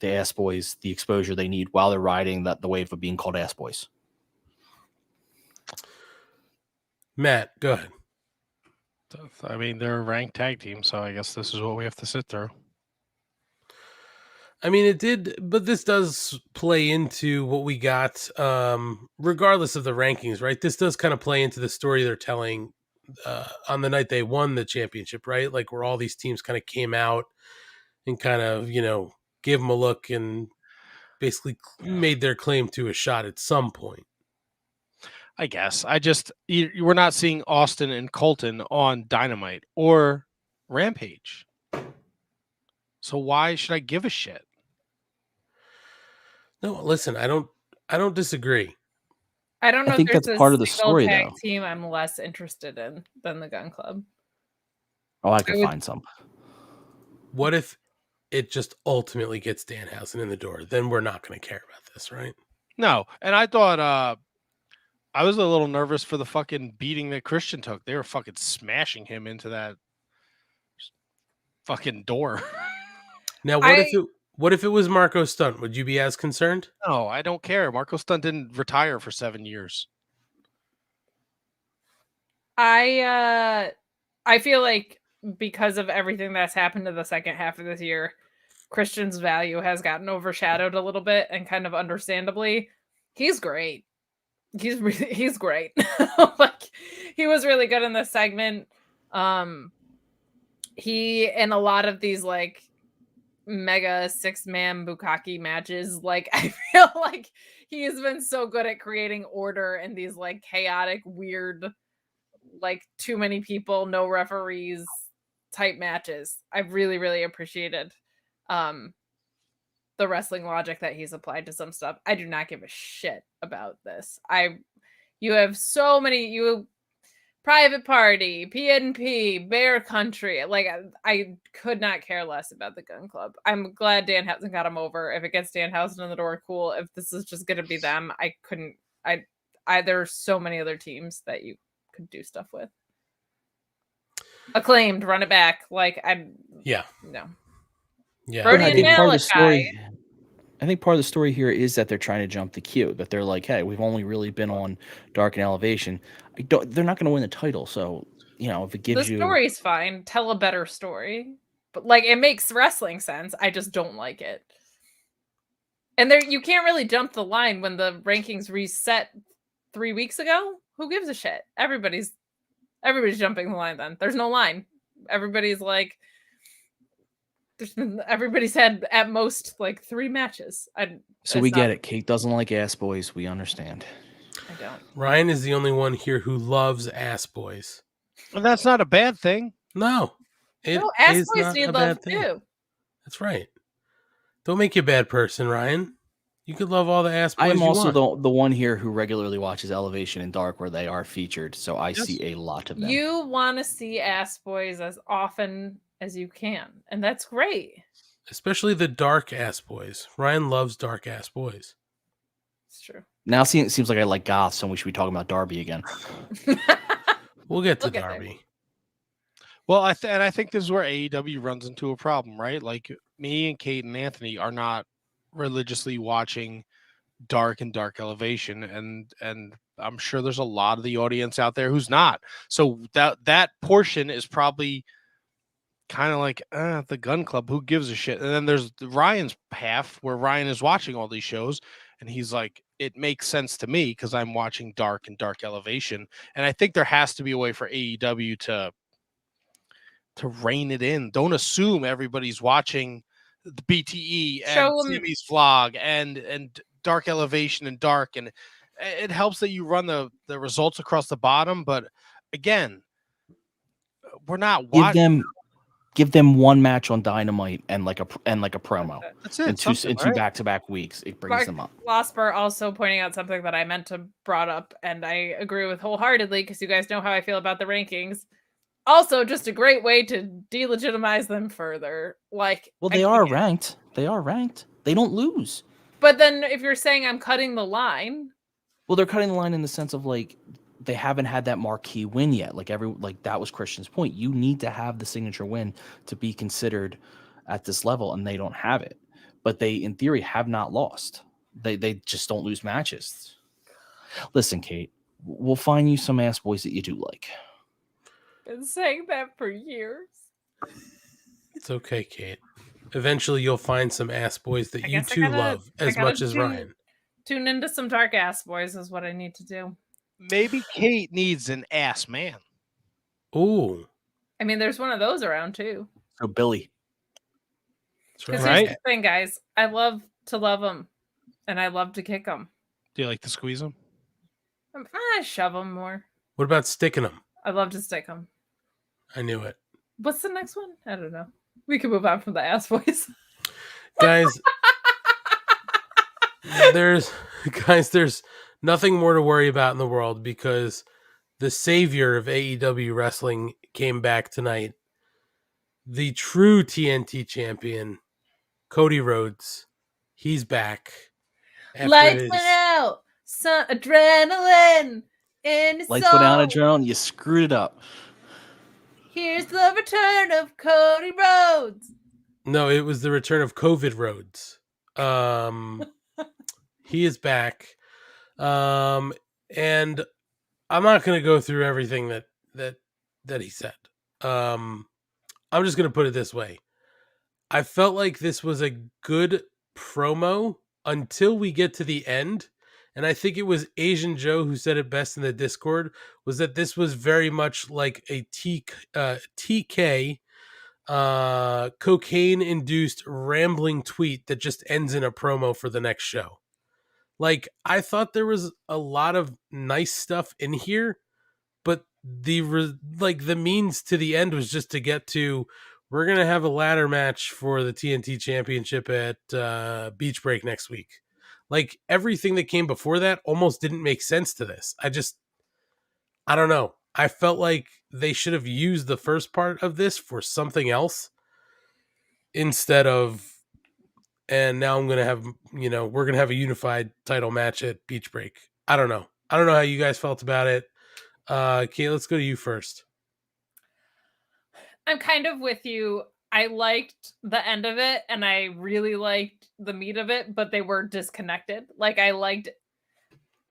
the Ass Boys the exposure they need while they're riding the wave of being called Ass Boys.
Matt, go ahead.
I mean, they're a ranked tag team, so I guess this is what we have to sit through.
I mean, it did, but this does play into what we got, regardless of the rankings, right? This does kind of play into the story they're telling on the night they won the championship, right? Like where all these teams kind of came out and kind of, you know, gave them a look and basically made their claim to a shot at some point.
I guess. We're not seeing Austin and Colton on Dynamite or Rampage. So why should I give a shit?
No, listen, I don't disagree.
I don't know
I think
if there's
that's
a
part of the
single
story,
tag
though.
team I'm less interested in than the Gun Club.
Oh, I could
would-
find some.
What if it just ultimately gets Danhausen in the door? Then we're not going to care about this, right?
No, and I thought I was a little nervous for the fucking beating that Christian took. They were fucking smashing him into that fucking door.
Now, what if it was Marco Stunt? Would you be as concerned?
No, I don't care. Marco Stunt didn't retire for 7 years.
I feel like because of everything that's happened in the second half of this year, Christian's value has gotten overshadowed a little bit, and kind of understandably, he's great. He's great. Like, he was really good in this segment. He in a lot of these like mega 6-man bukkake matches, like I feel like he has been so good at creating order in these like chaotic, weird, like too many people, no referees type matches. I've really appreciated the wrestling logic that he's applied to some stuff. I do not give a shit about this. You have so many, Private Party, PNP, Bear Country. Like, I could not care less about the Gun Club. I'm glad Danhausen got him over. If it gets Danhausen in the door, cool. If this is just gonna be them, there's so many other teams that you could do stuff with. Acclaimed, run it back. Like,
Yeah.
No.
Yeah.
Brody
I
and
think part of the
Malachi.
story. I think part of the story here is that they're trying to jump the queue. That they're like, hey, we've only really been on Dark and Elevation. They're not going to win the title, so if it gives
The
you.
story's fine. Tell a better story. But like, it makes wrestling sense. I just don't like it. And there, you can't really jump the line when the rankings reset 3 weeks ago. Who gives a shit? Everybody's jumping the line then. There's no line. Everybody's like, everybody's had at most like 3 matches.
So we get it. Kate doesn't like ass boys. We understand.
I don't.
Ryan is the only one here who loves ass boys.
And that's not a bad thing.
No.
No, ass
is
boys
not
need
a
love
bad thing.
too.
That's right. Don't make you a bad person, Ryan. You could love all the ass boys.
I am
you
also
want.
the one here who regularly watches Elevation and Dark, where they are featured. So I
Yes.
see a lot of them.
You want to see ass boys as often as you can, and that's great.
Especially the dark ass boys. Ryan loves dark ass boys.
It's true.
Now it seems like I like goths, and we should be talking about Darby again.
We'll get to
We'll get there.
Darby.
Well, I think this is where AEW runs into a problem, right? Like, me and Kate and Anthony are not religiously watching Dark and Dark Elevation, and I'm sure there's a lot of the audience out there who's not. So that portion is probably kind of like the Gun Club. Who gives a shit? And then there's Ryan's half where Ryan is watching all these shows, and he's like, it makes sense to me because I'm watching Dark and Dark Elevation, and I think there has to be a way for AEW to rein it in. Don't assume everybody's watching the BTE and Sammy's vlog and Dark Elevation and Dark, and it helps that you run the results across the bottom. But again, we're not watching.
Give them one match on Dynamite and like a promo.
That's it.
In two back-to-back weeks, it brings them up.
Losper also pointing out something that I meant to brought up, and I agree with wholeheartedly because you guys know how I feel about the rankings. Also, just a great way to delegitimize them further. Like,
Well, they are ranked. They are ranked. They don't lose.
But then, if you're saying I'm cutting the line,
well, they're cutting the line in the sense of like they haven't had that marquee win yet. Like that was Christian's point. You need to have the signature win to be considered at this level, and they don't have it. But they, in theory, have not lost. They just don't lose matches. Listen, Kate, we'll find you some ass boys that you do like.
been saying that for years.
It's okay, Kate. Eventually, you'll find some ass boys that you too love as much as Ryan.
Tune into some dark ass boys is what I need to do.
Maybe Kate needs an ass man.
Ooh.
I mean, there's one of those around too.
So Billy.
Because here's the thing, guys. I love to love them, and I love to kick them.
Do you like to squeeze them?
I shove them more.
What about sticking them?
I love to stick them.
I knew it.
What's the next one? I don't know. We can move on from the ass boys.
Guys, there's nothing more to worry about in the world because the savior of AEW wrestling came back tonight. The true TNT champion, Cody Rhodes, he's back.
Lights went out. Some adrenaline in his
Lights went out,
soul.
adrenaline. You screwed it up.
Here's the return of Cody Rhodes.
No, it was the return of COVID Rhodes. He is back. And I'm not going to go through everything that he said. I'm just going to put it this way. I felt like this was a good promo until we get to the end. And I think it was Asian Joe who said it best in the Discord, was that this was very much like a TK cocaine-induced rambling tweet that just ends in a promo for the next show. Like, I thought there was a lot of nice stuff in here, but the means to the end was just to get to, we're going to have a ladder match for the TNT Championship at Beach Break next week. Like, everything that came before that almost didn't make sense to this. I don't know. I felt like they should have used the first part of this for something else instead of, and now I'm going to have, we're going to have a unified title match at Beach Break. I don't know. I don't know how you guys felt about it. Kate, let's go to you first.
I'm kind of with you. I liked the end of it and I really liked the meat of it, but they were disconnected. Like, I liked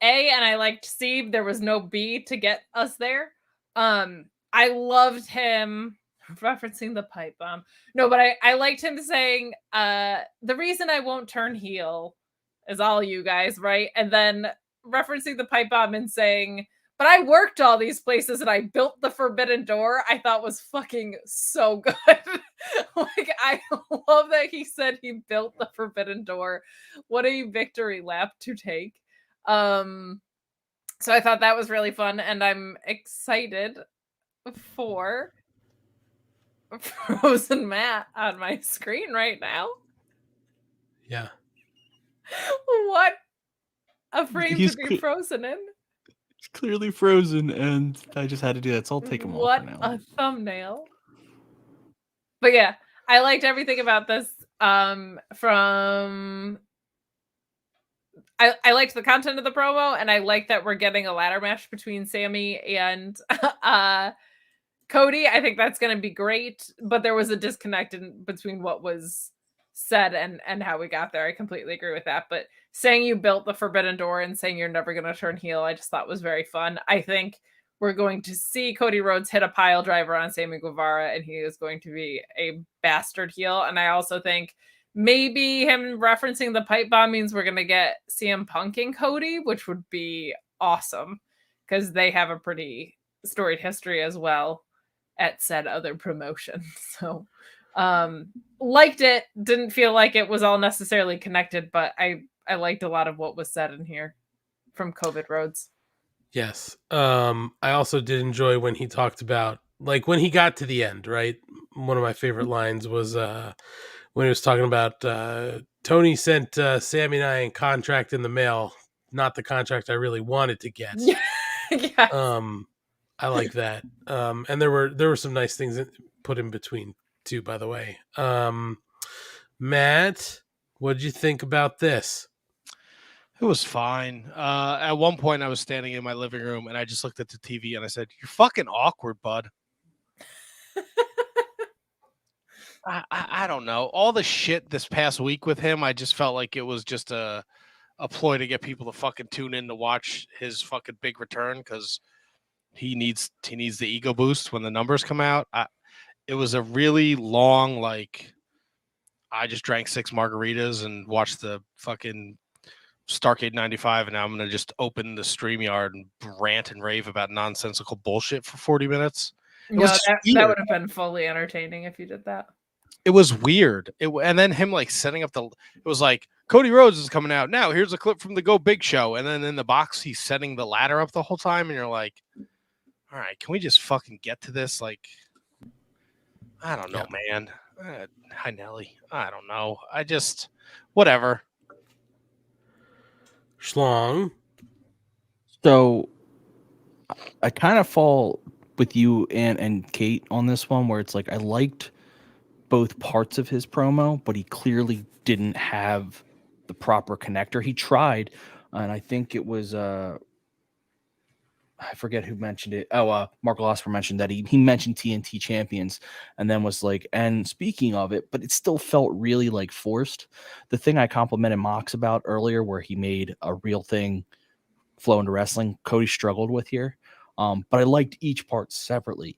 A and I liked C. There was no B to get us there. I loved him referencing the pipe bomb. No, but I liked him saying, the reason I won't turn heel is all you guys, right? And then referencing the pipe bomb and saying, but I worked all these places and I built the forbidden door, I thought was fucking so good. Like, I love that he said he built the forbidden door. What a victory lap to take. So I thought that was really fun, and I'm excited for Frozen Matt on my screen right now.
Yeah.
What a frame
He's
to be frozen in.
It's clearly frozen, and I just had to do that, so I'll take him off
What
for now.
a thumbnail. But yeah, I liked everything about this. I liked the content of the promo, and I like that we're getting a ladder match between Sammy and Cody. I think that's going to be great, but there was a disconnect between what was said and how we got there. I completely agree with that, but saying you built the forbidden door and saying you're never going to turn heel, I just thought was very fun. I think we're going to see Cody Rhodes hit a pile driver on Sammy Guevara, and he is going to be a bastard heel. And I also think maybe him referencing the pipe bomb means we're going to get CM Punk and Cody, which would be awesome because they have a pretty storied history as well at said other promotion. So liked it. Didn't feel like it was all necessarily connected, but I liked a lot of what was said in here from COVID Rhodes.
Yes. I also did enjoy when he talked about, like, when he got to the end, right? One of my favorite lines was when he was talking about Tony sent Sammy and I a contract in the mail, not the contract I really wanted to get.
Yes.
I like that. And there were some nice things put in between too, by the way. Matt, what did you think about this?
It was fine. At one point, I was standing in my living room and I just looked at the TV and I said, "You're fucking awkward, bud." I don't know. All the shit this past week with him, I just felt like it was just a ploy to get people to fucking tune in to watch his fucking big return because he needs the ego boost when the numbers come out. It was a really long, like, I just drank 6 margaritas and watched the fucking Starcade 95, and now I'm going to just open the StreamYard and rant and rave about nonsensical bullshit for 40 minutes.
That would have been fully entertaining if you did that.
It was weird. And then him, like, setting up it was like, Cody Rhodes is coming out. Now, here's a clip from the Go Big Show. And then in the box, he's setting the ladder up the whole time, and you're like, all right, can we just fucking get to this? Like, I don't know, man. Hi, Nelly. I don't know. I just, whatever.
Schlong.
So I kind of fall with you and Kate on this one, where it's like I liked both parts of his promo, but he clearly didn't have the proper connector. He tried, and I think it was I forget who mentioned it. Oh, Mark Losper mentioned that he mentioned TNT champions, and then was like, and speaking of it, but it still felt really like forced. The thing I complimented Mox about earlier, where he made a real thing flow into wrestling, Cody struggled with here. But I liked each part separately.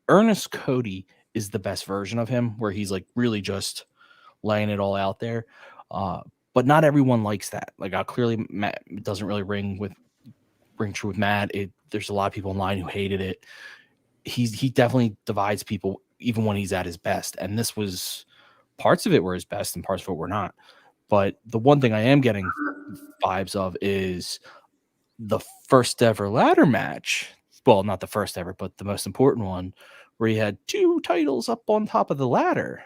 Ernest Cody is the best version of him, where he's like really just laying it all out there. But not everyone likes that. Like, clearly, Matt doesn't really ring true with Matt. There's a lot of people online who hated it. He definitely divides people, even when he's at his best. And this was parts of it were his best, and parts of it were not. But the one thing I am getting vibes of is the first ever ladder match. Well, not the first ever, but the most important one, where he had 2 titles up on top of the ladder.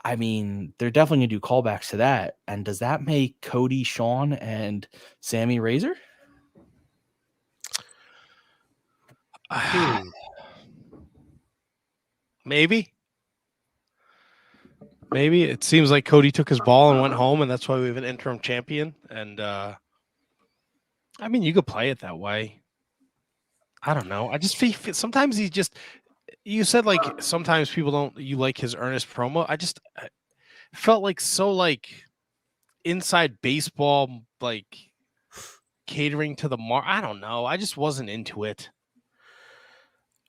I mean, they're definitely going to do callbacks to that. And does that make Cody, Shawn, and Sammy Razor?
Maybe. It seems like Cody took his ball and went home, and that's why we have an interim champion. And I mean, you could play it that way. I don't know. I just feel sometimes he just. You said like sometimes people don't. You like his earnest promo. I felt like so like inside baseball, like catering to the I don't know. I just wasn't into it.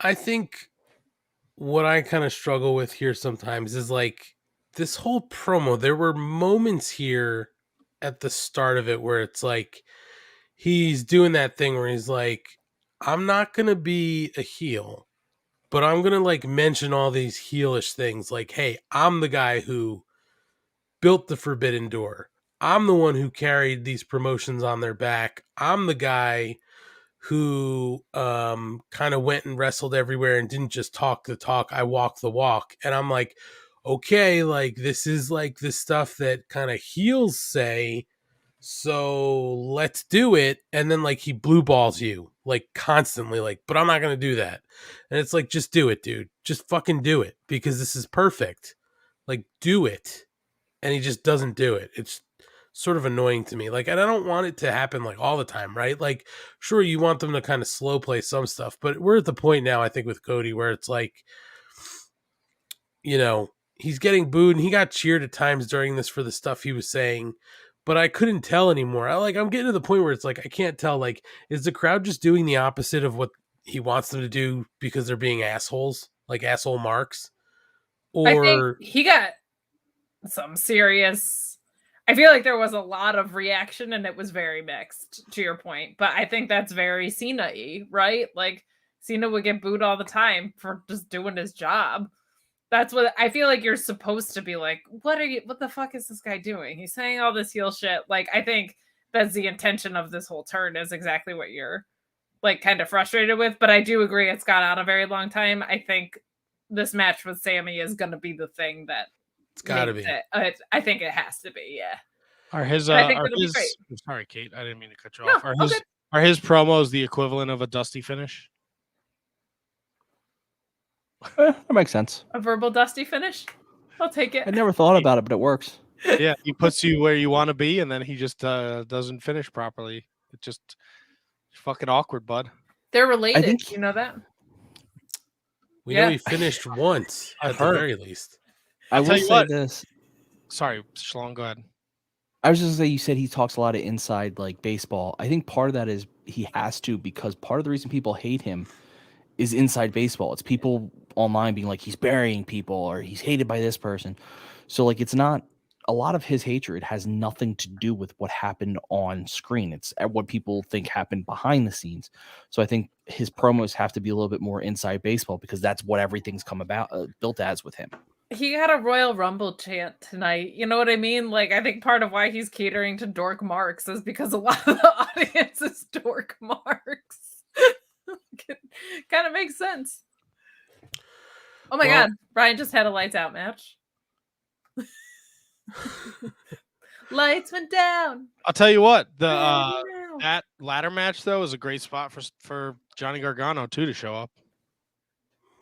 I think what I kind of struggle with here sometimes is like this whole promo. There were moments here at the start of it where it's like he's doing that thing where he's like, I'm not going to be a heel, but I'm going to like mention all these heelish things. Like, hey, I'm the guy who built the Forbidden Door. I'm the one who carried these promotions on their back. I'm the guy who kind of went and wrestled everywhere and didn't just talk the talk. I walk the walk. And I'm like, okay, like this is like the stuff that kind of heels say. So let's do it. And then like he blue balls you like constantly, like, but I'm not going to do that. And it's like, just do it, dude. Just fucking do it, because this is perfect. Like, do it. And he just doesn't do it. It's sort of annoying to me. Like, and I don't want it to happen like all the time, right? Like, sure, you want them to kind of slow play some stuff, but we're at the point now, I think, with Cody where it's like, you know, he's getting booed and he got cheered at times during this for the stuff he was saying, but I couldn't tell anymore. I'm getting to the point where it's like, I can't tell, like, is the crowd just doing the opposite of what he wants them to do because they're being assholes, like asshole marks? Or
I think he got some serious. I feel like there was a lot of reaction and it was very mixed, to your point. But I think that's very Cena-y, right? Like, Cena would get booed all the time for just doing his job. That's what I feel like you're supposed to be like, what the fuck is this guy doing? He's saying all this heel shit. Like, I think that's the intention of this whole turn, is exactly what you're like kind of frustrated with. But I do agree it's gone on a very long time. I think this match with Sammy is going to be the thing that
it's got to be.
I think it has to be, yeah.
Sorry, Kate, I didn't mean to cut you off. Are his promos the equivalent of a Dusty finish?
That makes sense.
A verbal Dusty finish? I'll take it.
I never thought about it, but it works.
Yeah, he puts you where you want to be, and then he just doesn't finish properly. It's just fucking awkward, bud.
They're related. You know that?
We know he finished once, at the very least.
I will say this.
Sorry, Shalom, go ahead.
I was just gonna say, you said he talks a lot of inside like baseball. I think part of that is he has to, because part of the reason people hate him is inside baseball. It's people online being like, he's burying people or he's hated by this person. So like, it's not, a lot of his hatred has nothing to do with what happened on screen. It's what people think happened behind the scenes. So I think his promos have to be a little bit more inside baseball, because that's what everything's come about, built as with him.
He had a Royal Rumble chant tonight. You know what I mean? Like, I think part of why he's catering to dork marks is because a lot of the audience is dork marks. Kind of makes sense. Oh my God. Brian just had a lights out match. Lights went down.
I'll tell you what, the that ladder match though is a great spot for Johnny Gargano too to show up.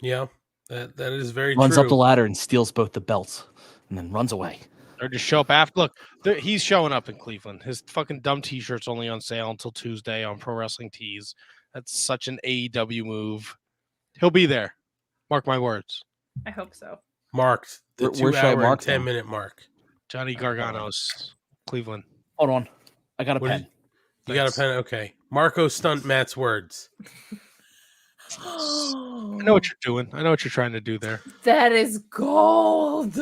Yeah, that is very
Runs
true.
up the ladder and steals both the belts, and then runs away.
Or just show up after. Look, he's showing up in Cleveland. His fucking dumb T-shirt's only on sale until Tuesday on Pro Wrestling Tees. That's such an AEW move. He'll be there. Mark my words.
I hope so.
Marked the
Where should I
2 hour
mark
and 10
them?
minute mark.
Johnny Gargano's Cleveland.
Hold on. I got a
What
pen.
You got a pen? Okay. Marco stunt Matt's words.
I know what you're doing. I know what you're trying to do there.
That is gold.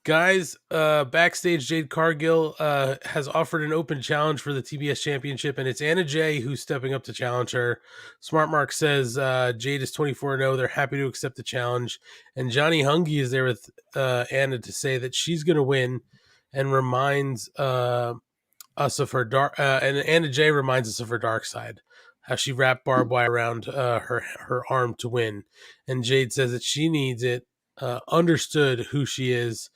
Guys, backstage, Jade Cargill has offered an open challenge for the TBS Championship, and it's Anna Jay who's stepping up to challenge her. Smart Mark says Jade is 24-0. They're happy to accept the challenge. And Johnny Hungy is there with Anna to say that she's going to win and reminds us of her dark... and Anna Jay reminds us of her dark side, how she wrapped barbed wire around her arm to win. And Jade says that she needs it, understood who she is,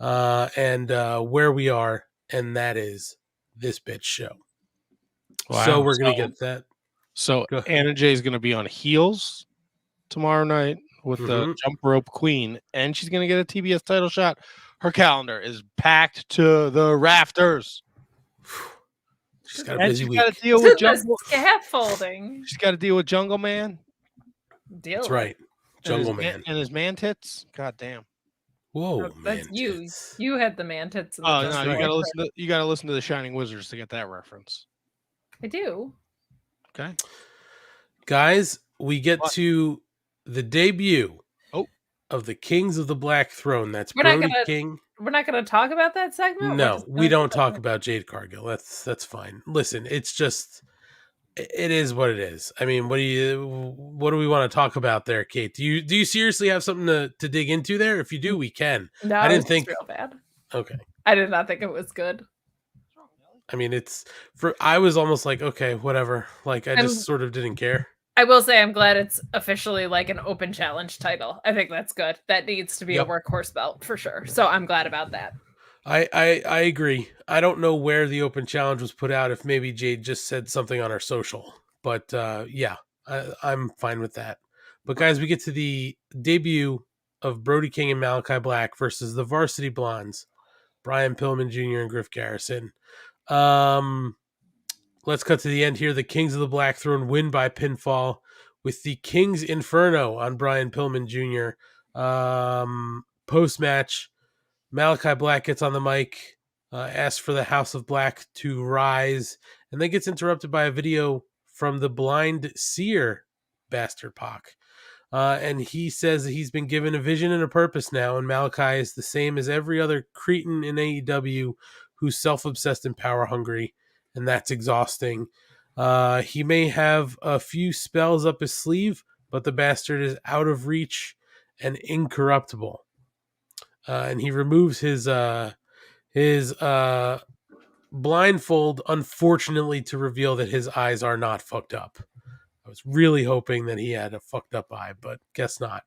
and where we are, and that is this bitch show.
Wow.
So we're gonna get that.
So Anna Jay is gonna be on heels tomorrow night with the jump rope queen, and she's gonna get a TBS title shot. Her calendar is packed to the rafters.
She's got a busy week.
Got to deal with
Scaffolding.
She's got to deal with Jungle Man.
That's right, Jungle Man
and his man tits. God damn.
Whoa,
No, that's you. You had the man tits.
Oh no, you gotta listen to the Shining Wizards to get that reference.
I do.
Okay,
guys, we get to the debut of the Kings of the Black Throne. That's Brody King.
We're not going to talk about that segment.
No, we don't talk about Jade Cargill. That's fine. Listen, it's just it is what it is. I mean, what do we want to talk about there, Kate? Do you seriously have something to dig into there? If you do, we can.
No,
I didn't think
real bad.
Okay.
I did not think it was good.
I mean, I was almost like, okay, whatever. Like I just sort of didn't care.
I will say I'm glad it's officially like an open challenge title. I think that's good. That needs to be a workhorse belt for sure. So I'm glad about that.
I agree. I don't know where the open challenge was put out, if maybe Jade just said something on her social. But yeah, I'm fine with that. But guys, we get to the debut of Brody King and Malachi Black versus the Varsity Blondes, Brian Pillman Jr. and Griff Garrison. Let's cut to the end here. The Kings of the Black Throne win by pinfall with the King's Inferno on Brian Pillman Jr. Post-match, Malachi Black gets on the mic, asks for the House of Black to rise, and then gets interrupted by a video from the blind seer, Bastard Pac. And he says that he's been given a vision and a purpose now, and Malachi is the same as every other cretin in AEW who's self-obsessed and power-hungry, and that's exhausting. He may have a few spells up his sleeve, but the bastard is out of reach and incorruptible. And he removes his blindfold, unfortunately, to reveal that his eyes are not fucked up. I was really hoping that he had a fucked up eye, but guess not.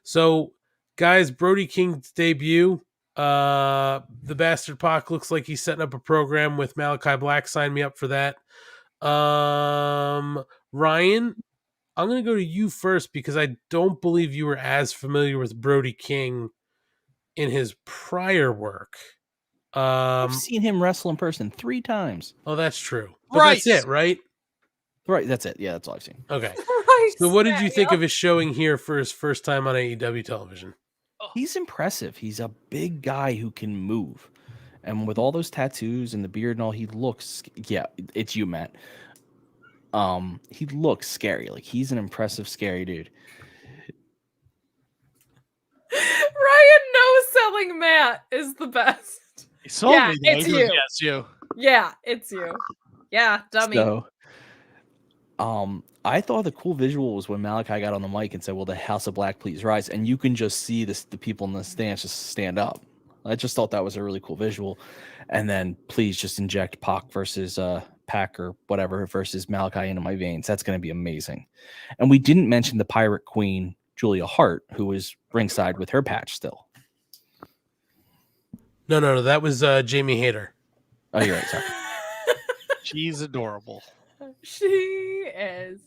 So, guys, Brody King's debut. The Bastard Pac looks like he's setting up a program with Malachi Black. Sign me up for that. Ryan, I'm going to go to you first because I don't believe you were as familiar with Brody King in his prior work.
I've seen him wrestle in person 3 times.
Oh, that's true. But that's it, right?
Right, that's it. Yeah, that's all I've seen.
Okay. So what did you think of his showing here for his first time on AEW television?
He's impressive. He's a big guy who can move. And with all those tattoos and the beard and all, he looks... Yeah, it's you, Matt. He looks scary. Like, he's an impressive, scary dude.
Ryan no-selling Matt is the best.
He sold me.
It's you.
Yes, you.
Yeah, it's you. Yeah, dummy.
So, I thought the cool visual was when Malachi got on the mic and said, "Will the House of Black please rise?" And you can just see the people in the stands just stand up. I just thought that was a really cool visual. And then please just inject Pac versus Pac or whatever versus Malachi into my veins. That's going to be amazing. And we didn't mention the Pirate Queen, Julia Hart, who was ringside with her patch still.
No. That was Jamie Hayter.
Oh, you're right. Sorry.
She's adorable.
She is.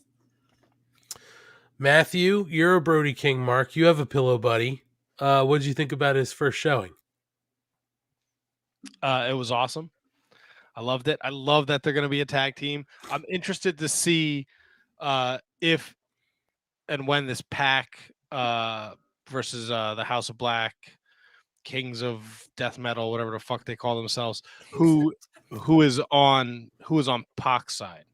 Matthew, you're a Brody King mark. You have a pillow buddy. What did you think about his first showing?
It was awesome. I loved it. I love that they're going to be a tag team. I'm interested to see if and when this pack versus the House of Black, Kings of Death Metal, whatever the fuck they call themselves, who is on Pac's side.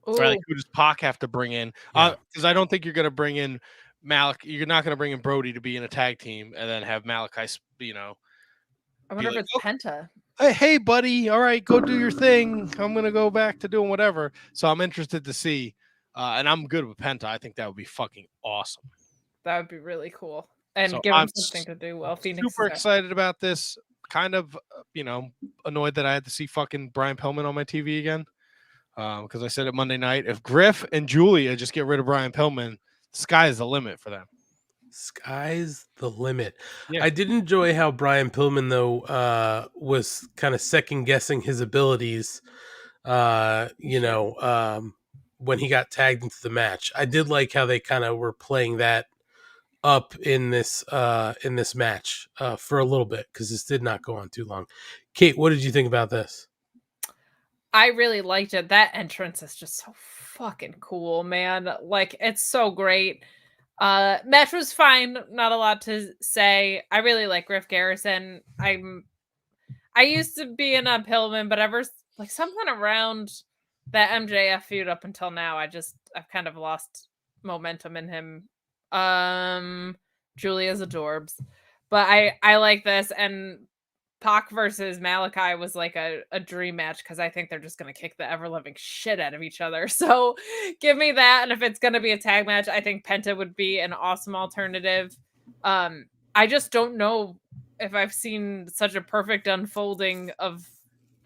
Right, like, who does Pac have to bring in? Because I don't think you're going to bring in You're not going to bring in Brody to be in a tag team and then have Malachi,
I wonder if it's Penta.
Hey, buddy, all right, go do your thing. I'm going to go back to doing whatever. So I'm interested to see. And I'm good with Penta. I think that would be fucking awesome.
That would be really cool. And
So
give him
I'm
something to do while Phoenix
super
is out.
excited about this. Kind of, annoyed that I had to see fucking Brian Pillman on my TV again. Because I said it Monday night. If Griff and Julia just get rid of Brian Pillman, the sky is the limit for them.
Sky's the limit.
Yeah.
I did enjoy how Brian Pillman, though, was kind of second guessing his abilities, when he got tagged into the match. I did like how they kind of were playing that up in this match for a little bit, because this did not go on too long. Kate, what did you think about this?
I really liked it. That entrance is just so fucking cool, man. Like, it's so great. Match was fine. Not a lot to say. I really like Griff Garrison. I used to be in a Pillman, but ever like something around that MJF feud up until now, I've kind of lost momentum in him. Julia's adorbs, but I like this, and Pac versus Malachi was like a dream match because I think they're just going to kick the ever-living shit out of each other. So give me that. And if it's going to be a tag match, I think Penta would be an awesome alternative. I just don't know if I've seen such a perfect unfolding of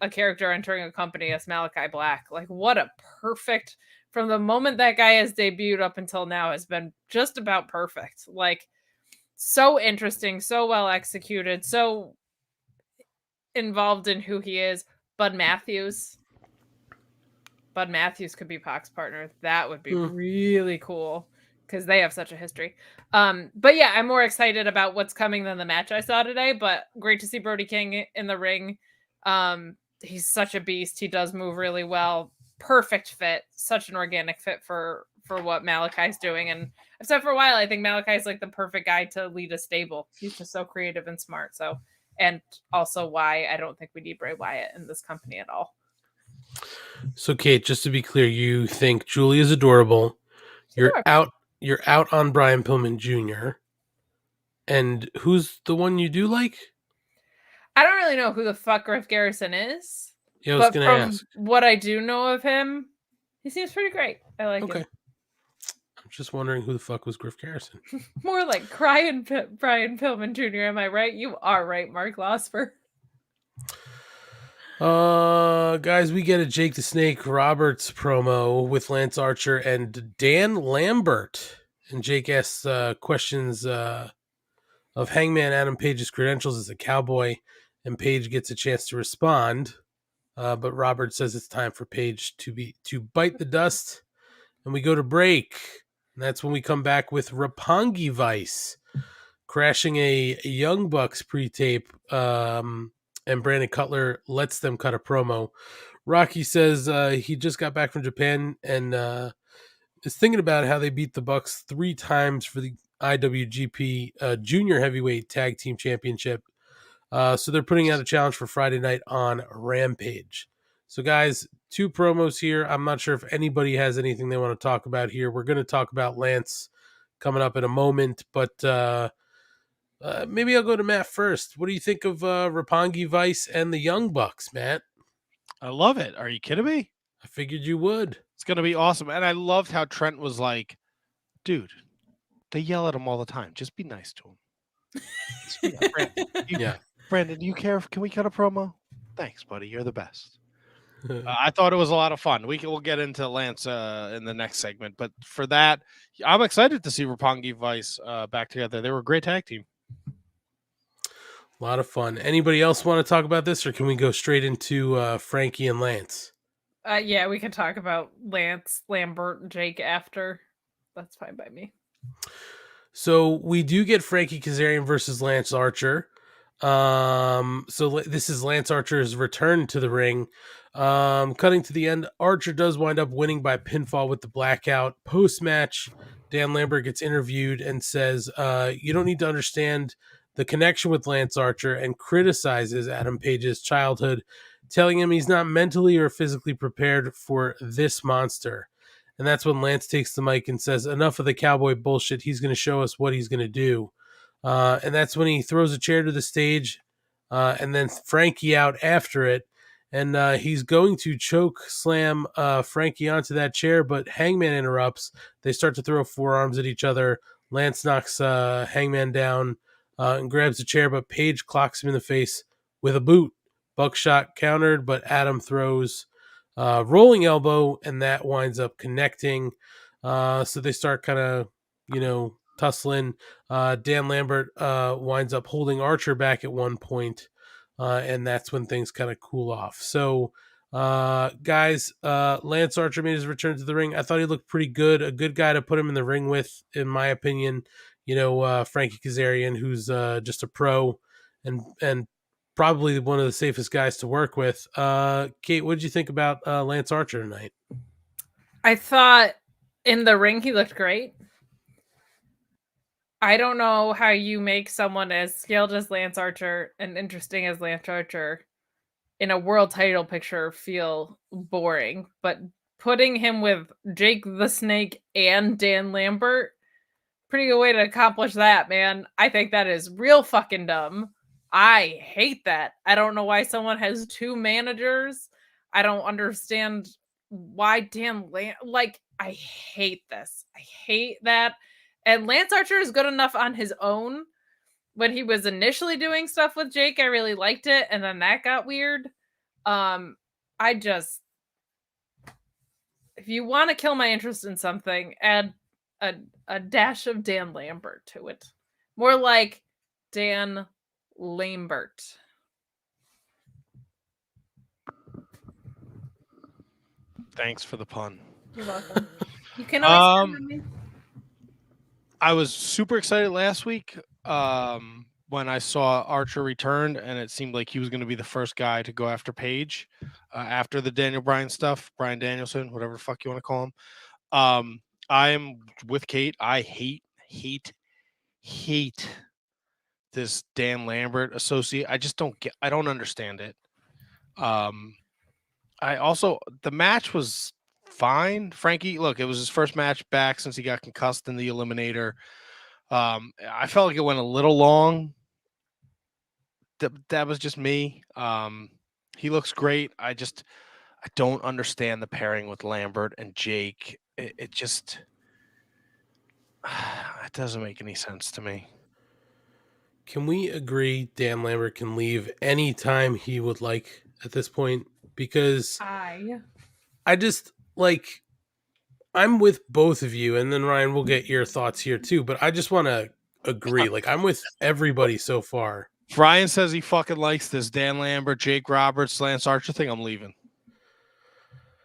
a character entering a company as Malachi Black. Like, what a perfect, from the moment that guy has debuted up until now, has been just about perfect. Like, so interesting, so well executed, so involved in who he is. Bud Matthews could be Pac's partner. That would be really cool because they have such a history. But yeah, I'm more excited about what's coming than the match I saw today, but great to see Brody King in the ring. He's such a beast. He does move really well. Perfect fit. Such an organic fit for what Malachi's doing. And I've said for a while, I think Malachi's like the perfect guy to lead a stable. He's just so creative and smart. So, and also why I don't think we need Bray Wyatt in this company at all.
So, Kate, just to be clear, you think Julia's adorable. You're out on Brian Pillman Jr. And who's the one you do like?
I don't really know who the fuck Griff Garrison is.
Yeah, I was going to ask.
What I do know of him, he seems pretty great. I like him.
I'm just wondering who the fuck was Griff Garrison.
More like Brian Pillman Jr. Am I right? You are right, Mark Losper.
Guys, we get a Jake the Snake Roberts promo with Lance Archer and Dan Lambert. And Jake asks questions of Hangman Adam Page's credentials as a cowboy, and Page gets a chance to respond. But Robert says it's time for Page to bite the dust, and we go to break. And that's when we come back with Roppongi Vice crashing a Young Bucks pre-tape, and Brandon Cutler lets them cut a promo. Rocky says he just got back from Japan and is thinking about how they beat the Bucks 3 times for the IWGP Junior Heavyweight Tag Team Championship. So they're putting out a challenge for Friday night on Rampage. So guys, 2 promos here. I'm not sure if anybody has anything they want to talk about here. We're going to talk about Lance coming up in a moment, but maybe I'll go to Matt first. What do you think of Roppongi Vice and the Young Bucks, Matt?
I love it. Are you kidding me?
I figured you would.
It's going to be awesome. And I loved how Trent was like, dude, they yell at him all the time. Just be nice to him. Brandon, do you care? Can we cut a promo? Thanks, buddy. You're the best. I thought it was a lot of fun. We'll get into Lance in the next segment. But for that, I'm excited to see Roppongi Vice back together. They were a great tag team.
A lot of fun. Anybody else want to talk about this, or can we go straight into Frankie and Lance?
Yeah, we can talk about Lance, Lambert, and Jake after. That's fine by me.
So we do get Frankie Kazarian versus Lance Archer. So this is Lance Archer's return to the ring. Cutting to the end, Archer does wind up winning by pinfall with the blackout. Post-match, Dan Lambert gets interviewed and says, you don't need to understand the connection with Lance Archer, and criticizes Adam Page's childhood, telling him he's not mentally or physically prepared for this monster. And that's when Lance takes the mic and says, enough of the cowboy bullshit. He's going to show us what he's going to do. And that's when he throws a chair to the stage, and then Frankie out after it. And he's going to choke slam Frankie onto that chair, but Hangman interrupts. They start to throw forearms at each other. Lance knocks Hangman down and grabs the chair, but Page clocks him in the face with a boot. Buckshot countered, but Adam throws rolling elbow, and that winds up connecting. So they start kind of, tussling. Dan Lambert winds up holding Archer back at one point, and that's when things kind of cool off. So, guys, Lance Archer made his return to the ring. I thought he looked pretty good. A good guy to put him in the ring with, in my opinion. Frankie Kazarian, who's just a pro and probably one of the safest guys to work with. Kate, what did you think about Lance Archer tonight?
I thought in the ring he looked great. I don't know how you make someone as skilled as Lance Archer and interesting as Lance Archer in a world title picture feel boring, but putting him with Jake the Snake and Dan Lambert, pretty good way to accomplish that, man. I think that is real fucking dumb. I hate that. I don't know why someone has two managers. I don't understand why Dan I hate this. I hate that. And Lance Archer is good enough on his own. When he was initially doing stuff with Jake, I really liked it, and then that got weird. If you want to kill my interest in something, add a dash of Dan Lambert to it. More like Dan Lambert.
Thanks for the pun.
You're welcome. You can always count on me.
I was super excited last week when I saw Archer returned, and it seemed like he was going to be the first guy to go after Page after the Daniel Bryan stuff, Bryan Danielson, whatever the fuck you want to call him. I am with Kate. I hate this Dan Lambert associate. I just I don't understand it. The match was fine. Frankie, look, it was his first match back since he got concussed in the Eliminator. I felt like it went a little long. That was just me. He looks great. I don't understand the pairing with Lambert and Jake. It just it doesn't make any sense to me.
Can we agree Dan Lambert can leave anytime he would like at this point? Because I just I'm with both of you, and then Ryan, we'll get your thoughts here too. But I just want to agree. I'm with everybody so far.
If Ryan says he fucking likes this Dan Lambert, Jake Roberts, Lance Archer thing, I'm leaving.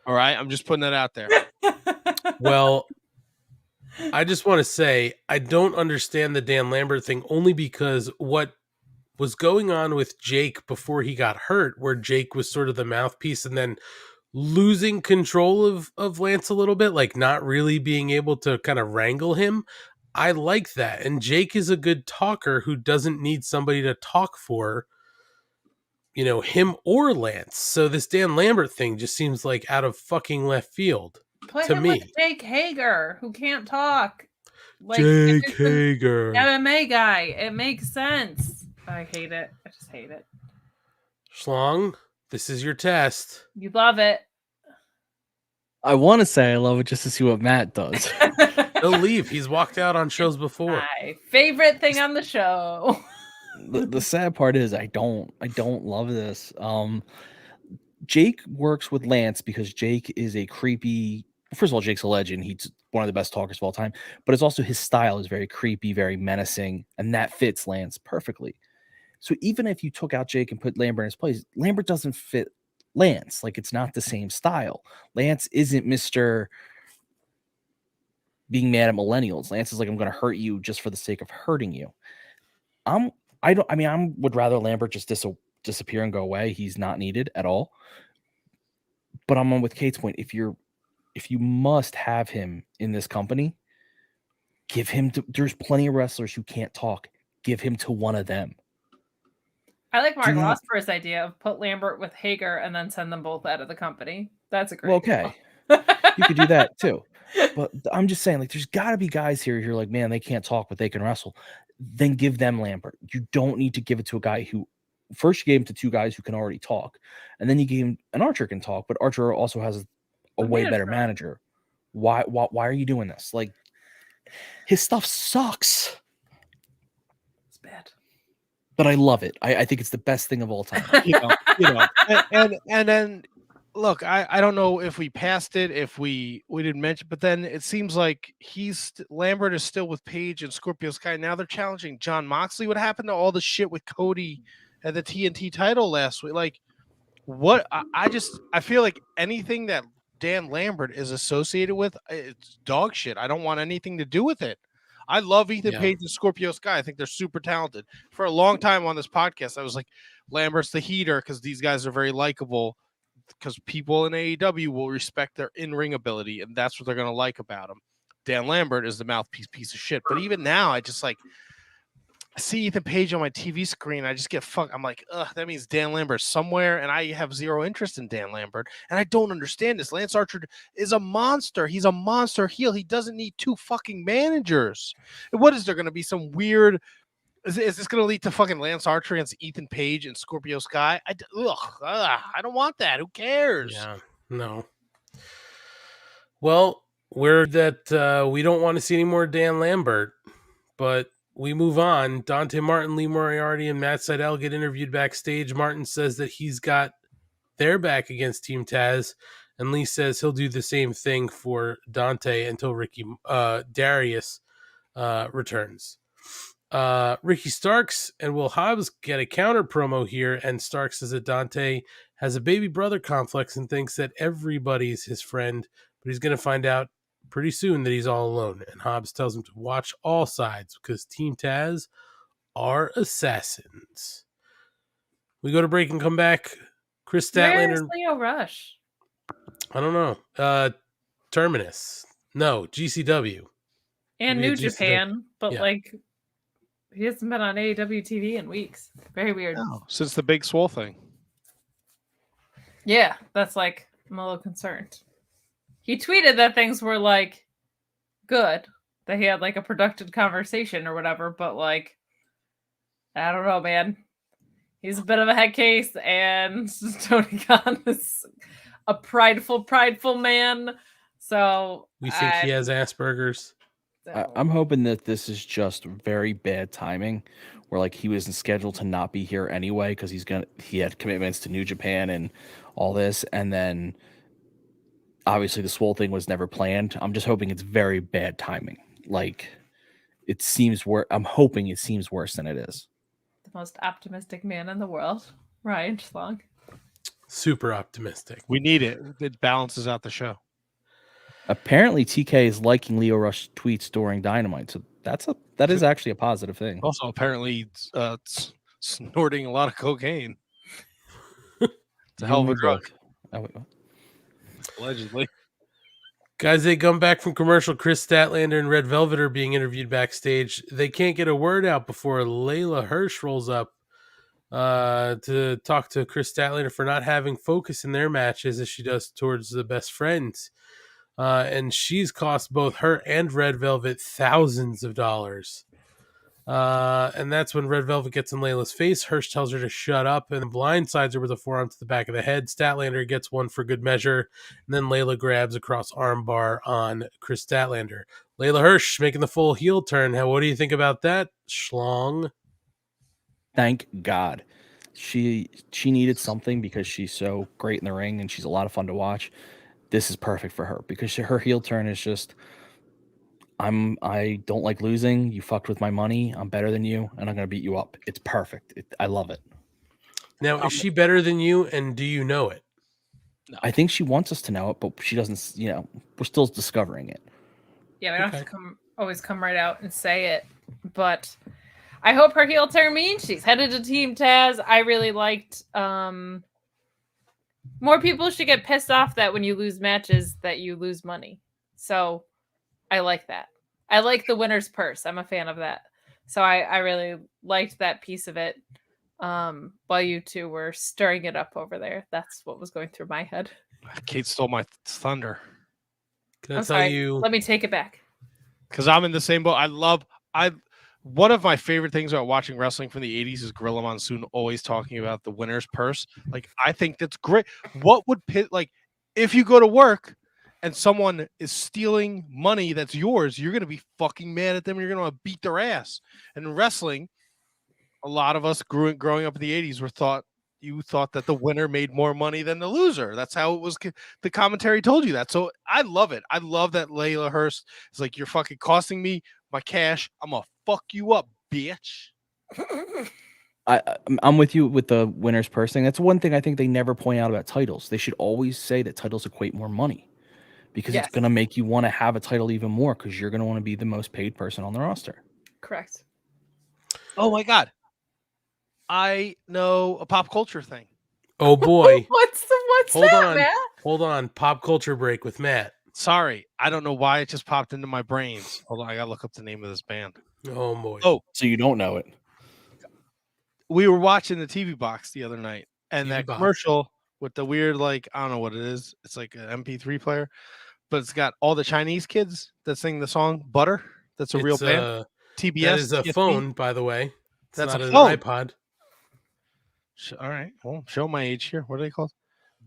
All right, I'm just putting that out there.
Well, I just want to say I don't understand the Dan Lambert thing only because what was going on with Jake before he got hurt, where Jake was sort of the mouthpiece and then losing control of Lance a little bit, not really being able to kind of wrangle him. I like that. And Jake is a good talker who doesn't need somebody to talk for, him or Lance. So this Dan Lambert thing just seems like out of fucking left field to me.
With Jake Hager, who can't talk.
Jake Hager.
MMA guy. It makes sense. I hate it. I just hate it.
Schlong, this is your test.
You love it.
I want to say I love it just to see what Matt does.
He'll leave. He's walked out on shows before.
My favorite thing on the show.
The sad part is I don't love this. Jake works with Lance because Jake is a creepy. First of all, Jake's a legend. He's one of the best talkers of all time. But it's also his style is very creepy, very menacing, and that fits Lance perfectly. So even if you took out Jake and put Lambert in his place, Lambert doesn't fit Lance. Like, it's not the same style. Lance isn't Mr. being mad at millennials. Lance is like, I'm going to hurt you just for the sake of hurting you. I would rather Lambert just disappear and go away. He's not needed at all. But I'm on with Kate's point. If you must have him in this company, give him to, there's plenty of wrestlers who can't talk. Give him to one of them.
I like Mark Rossberg's idea of put Lambert with Hager and then send them both out of the company. That's a great
Okay. You could do that too. But I'm just saying, like, there's got to be guys here who are like, man, they can't talk, but they can wrestle. Then give them Lambert. You don't need to give it to a guy who, first you gave him to two guys who can already talk, and then you gave him an Archer can talk, but Archer also has a way better manager. Why are you doing this? Like, his stuff sucks.
It's bad.
But I love it. I think it's the best thing of all time.
And then look, I don't know if we passed it, if we didn't mention, but then it seems like Lambert is still with Paige and Scorpio Sky. Now they're challenging John Moxley. What happened to all the shit with Cody at the TNT title last week? Like, what? I feel like anything that Dan Lambert is associated with, it's dog shit. I don't want anything to do with it. I love Ethan Page and Scorpio Sky. I think they're super talented. For a long time on this podcast, I was like, Lambert's the heater because these guys are very likable, because people in AEW will respect their in-ring ability, and that's what they're going to like about him. Dan Lambert is the mouthpiece piece of shit. But even now, I just like, I see Ethan Page on my TV screen. I just get fucked. I'm like, ugh, that means Dan Lambert's somewhere, and I have zero interest in Dan Lambert. And I don't understand this. Lance Archer is a monster. He's a monster heel. He doesn't need two fucking managers. And what is there going to be some weird? Is this going to lead to fucking Lance Archer against Ethan Page and Scorpio Sky? I don't want that. Who cares?
Yeah, no. Well, we're that we don't want to see any more Dan Lambert, but we move on. Dante Martin, Lee Moriarty, and Matt Sydal get interviewed backstage. Martin says that he's got their back against Team Taz, and Lee says he'll do the same thing for Dante until Darius returns. Ricky Starks and Will Hobbs get a counter promo here, and Starks says that Dante has a baby brother complex and thinks that everybody's his friend, but he's going to find out pretty soon that he's all alone. And Hobbs tells him to watch all sides because Team Taz are assassins. We go to break and come back. Chris Statlander.
Where's Leo Rush?
I don't know. Terminus. No, GCW.
And
Maybe
New
GCW.
Japan, but
Yeah.
like, he hasn't been on AEW TV in weeks. Very weird.
Since the Big Swole thing.
Yeah, that's like, I'm a little concerned. He tweeted that things were like good, that he had like a productive conversation or whatever, but like, I don't know, man. He's a bit of a head case, and Tony Khan is a prideful man. So
We think he has Asperger's.
I'm hoping that this is just very bad timing, where like he wasn't scheduled to not be here anyway because he had commitments to New Japan and all this, and then obviously the Swole thing was never planned. I'm just hoping it's very bad timing. Like, it seems I'm hoping it seems worse than it is.
The most optimistic man in the world, Ryan Schlong.
Super optimistic.
We need it. It balances out the show.
Apparently, TK is liking Leo Rush tweets during Dynamite, so that is actually a positive thing.
Also, apparently, snorting a lot of cocaine. It's a hell of a drug. Allegedly.
Guys, they come back from commercial. Chris Statlander and Red Velvet are being interviewed backstage. They can't get a word out before Layla Hirsch rolls up to talk to Chris Statlander for not having focus in their matches as she does towards the best friends. And she's cost both her and Red Velvet thousands of dollars. And that's when Red Velvet gets in Layla's face. Hirsch tells her to shut up and blindsides her with a forearm to the back of the head. Statlander gets one for good measure. And then Layla grabs a cross armbar on Chris Statlander. Layla Hirsch making the full heel turn. What do you think about that, Schlong?
Thank God. She needed something because she's so great in the ring and she's a lot of fun to watch. This is perfect for her because her heel turn is just, I don't like losing. You fucked with my money. I'm better than you, and I'm going to beat you up. It's perfect. I love it.
Now, is she better than you, and do you know it?
I think she wants us to know it, but she doesn't. We're still discovering it.
Yeah, we don't have to always come right out and say it, but I hope her heel turn means she's headed to Team Taz. I really liked. More people should get pissed off that when you lose matches that you lose money. So I like that. I like the winner's purse. I'm a fan of that. So I really liked that piece of it. While you two were stirring it up over there. That's what was going through my head.
Kate stole my thunder.
Can I
I'm
tell
sorry.
you?
Let me take it back.
Because I'm in the same boat. One of my favorite things about watching wrestling from the 80s is Gorilla Monsoon always talking about the winner's purse. Like, I think that's great. What would if you go to work and someone is stealing money that's yours, you're going to be fucking mad at them. You're going to beat their ass. And in wrestling, a lot of us growing up in the 80s you thought that the winner made more money than the loser. That's how it was. The commentary told you that. So I love it. I love that Layla Hurst is like, you're fucking costing me my cash. I'm going to fuck you up, bitch.
I'm with you with the winner's purse thing. That's one thing I think they never point out about titles. They should always say that titles equate more money because it's going to make you want to have a title even more because you're going to want to be the most paid person on the roster.
Correct.
Oh my God. I know a pop culture thing.
Oh boy.
What's
Hold
that,
on.
Matt?
Hold on. Pop culture break with Matt.
Sorry. I don't know why it just popped into my brains. Hold on. I got to look up the name of this band.
Oh boy.
Oh,
so you don't know it.
We were watching the TV box the other night and that
box.
commercial with the weird, I don't know what it is. It's like an MP3 player, but it's got all the Chinese kids that sing the song Butter. That's a real band. TBS.
That is a
TSB.
phone, by the way. It's
That's
not
a
an
phone.
iPod.
All right. Well, show my age here. What are they called?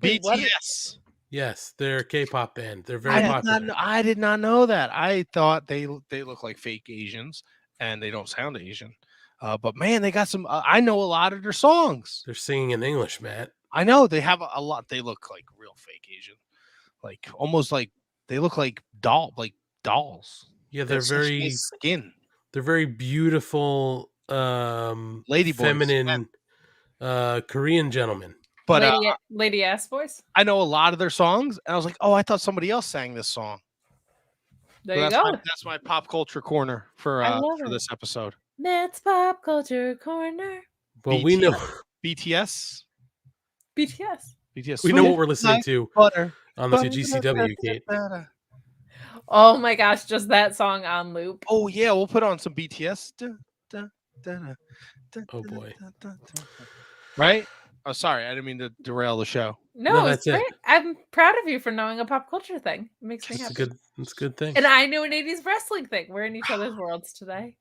Wait, what?
BTS.
Yes, they're a K-pop band. They're very popular.
I did not know that. I thought they look like fake Asians and they don't sound Asian. But man, they got some. I know a lot of their songs.
They're singing in English, Matt.
I know they have a lot. They look like real fake Asian, like almost like they look like dolls.
Yeah, they're very
skin.
They're very beautiful,
lady boys,
feminine, Korean gentlemen.
But
lady ass boys.
I know a lot of their songs, and I was like, oh, I thought somebody else sang this song.
There
So
you
that's
go.
that's my pop culture corner for this episode.
Matt's Pop Culture Corner.
Well, we know
BTS.
BTS.
We know what we're listening to
butter,
on the GCW, Kate.
Oh my gosh, just that song on loop.
Oh yeah, we'll put on some BTS.
Oh boy.
Right? Oh, sorry, I didn't mean to derail the show.
No, it's great. I'm proud of you for knowing a pop culture thing. It makes me happy.
It's a good thing.
And I knew an 80s wrestling thing. We're in each other's worlds today.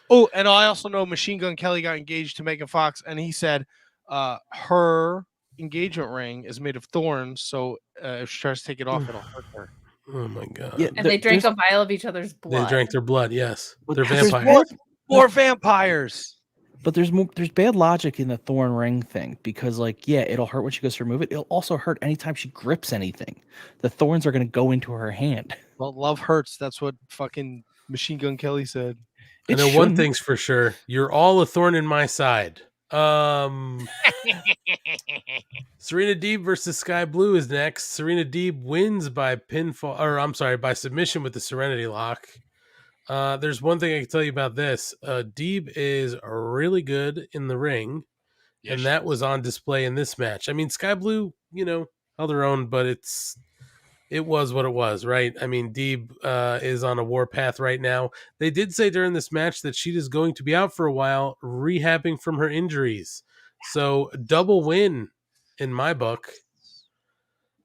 Oh, and I also know Machine Gun Kelly got engaged to Megan Fox, and he said her engagement ring is made of thorns, so if she tries to take it off, it'll hurt her.
Oh my God.
Yeah,
And they drank a vial of each other's blood.
They drank their blood, yes. They're
There's
vampires.
More vampires.
But there's bad logic in the thorn ring thing because, it'll hurt when she goes to remove it. It'll also hurt anytime she grips anything. The thorns are going to go into her hand.
Well, love hurts. That's what fucking Machine Gun Kelly said.
I know one thing's for sure. You're all a thorn in my side. Serena Deeb versus Sky Blue is next. Serena Deeb wins by by submission with the Serenity Lock. There's one thing I can tell you about this. Deeb is really good in the ring, and that was on display in this match. I mean, Sky Blue, held her own, but it was what it was, right? I mean, Deeb is on a warpath right now. They did say during this match that she is going to be out for a while, rehabbing from her injuries. So, double win in my book.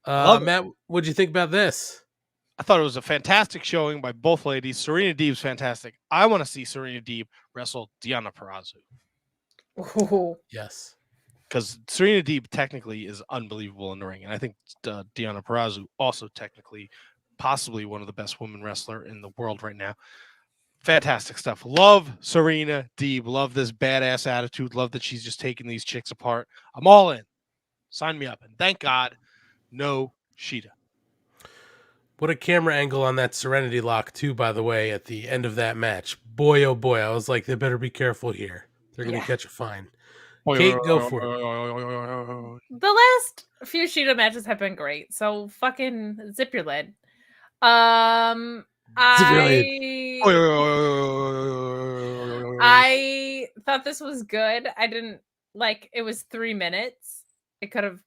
Matt, what'd you think about this?
I thought it was a fantastic showing by both ladies. Serena Deeb's fantastic. I want to see Serena Deeb wrestle Deonna Purrazzo.
Oh.
Yes.
Because Serena Deeb technically is unbelievable in the ring. And I think Deonna Purrazzo also technically possibly one of the best women wrestler in the world right now. Fantastic stuff. Love Serena Deeb. Love this badass attitude. Love that she's just taking these chicks apart. I'm all in. Sign me up. And thank God, no Sheeta.
What a camera angle on that Serenity Lock, too, by the way, at the end of that match. Boy, oh boy, I was like, they better be careful here. They're going to catch a fine. Kate, go for
it.
The last few Sheeta matches have been great, so fucking zip your lid. I thought this was good. I didn't like it was 3 minutes. It could have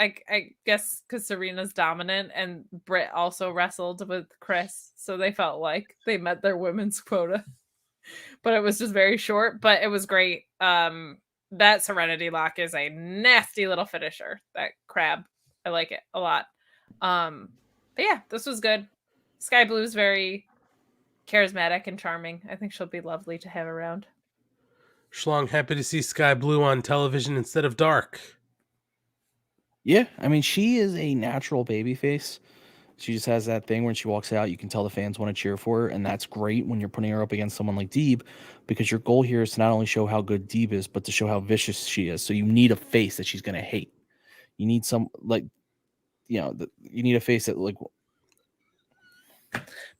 I guess because Serena's dominant and Britt also wrestled with Chris, so they felt like they met their women's quota. But it was just very short, but it was great. That Serenity Lock is a nasty little finisher. That crab. I like it a lot. But yeah, this was good. Sky Blue is very charismatic and charming. I think she'll be lovely to have around.
Schlong, happy to see Sky Blue on television instead of dark.
Yeah, I mean, she is a natural babyface. She just has that thing when she walks out, you can tell the fans want to cheer for her, and that's great when you're putting her up against someone like Deeb, because your goal here is to not only show how good Deeb is, but to show how vicious she is. So you need a face that she's going to hate. You need some, like, you know, you need a face that, like,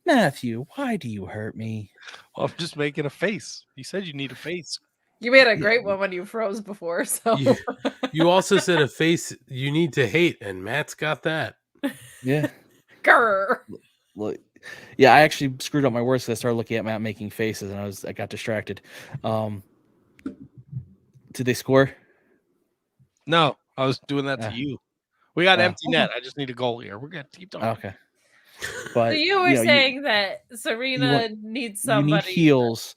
Matthew, why do you hurt me?
Well, I'm just making a face. You said you need a face.
You made a great one when you froze before, so
You also said a face you need to hate, and Matt's got that.
Yeah.
Grr.
Look, yeah, I actually screwed up my words because I started looking at Matt making faces, and I got distracted. Did they score?
No, I was doing that to you. We got empty
okay.
net. I just need a goal here. We're gonna keep talking.
Okay. But
so you were saying that Serena needs somebody.
You need heels.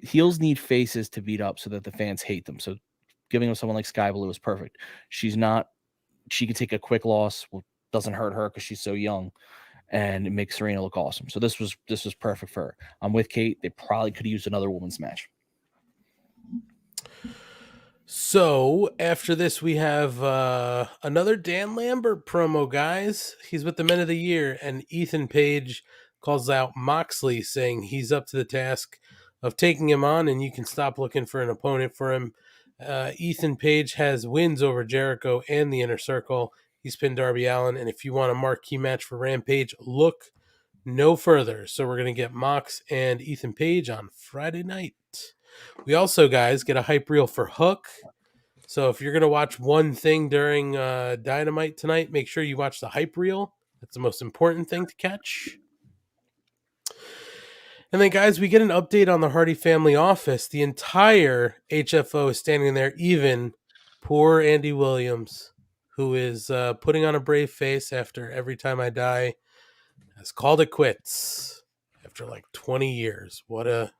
Heels need faces to beat up so that the fans hate them. So giving them someone like Sky Blue is perfect. She could take a quick loss. Doesn't hurt her because she's so young, and it makes Serena look awesome. So this was perfect for her. I'm with Kate. They probably could have used another women's match.
So after this, we have another Dan Lambert promo, guys. He's with the Men of the Year, and Ethan Page calls out Moxley, saying he's up to the task of taking him on, and you can stop looking for an opponent for him. Ethan Page has wins over Jericho and the Inner Circle. He's pinned Darby Allin, and if you want a marquee match for Rampage, look no further. So we're going to get Mox and Ethan Page on Friday night. We also, guys, get a hype reel for Hook. So if you're going to watch one thing during Dynamite tonight, make sure you watch the hype reel. That's the most important thing to catch. And then, guys, we get an update on the Hardy family office. The entire HFO is standing there, even poor Andy Williams, who is putting on a brave face after Every Time I Die has called it quits after like 20 years. What a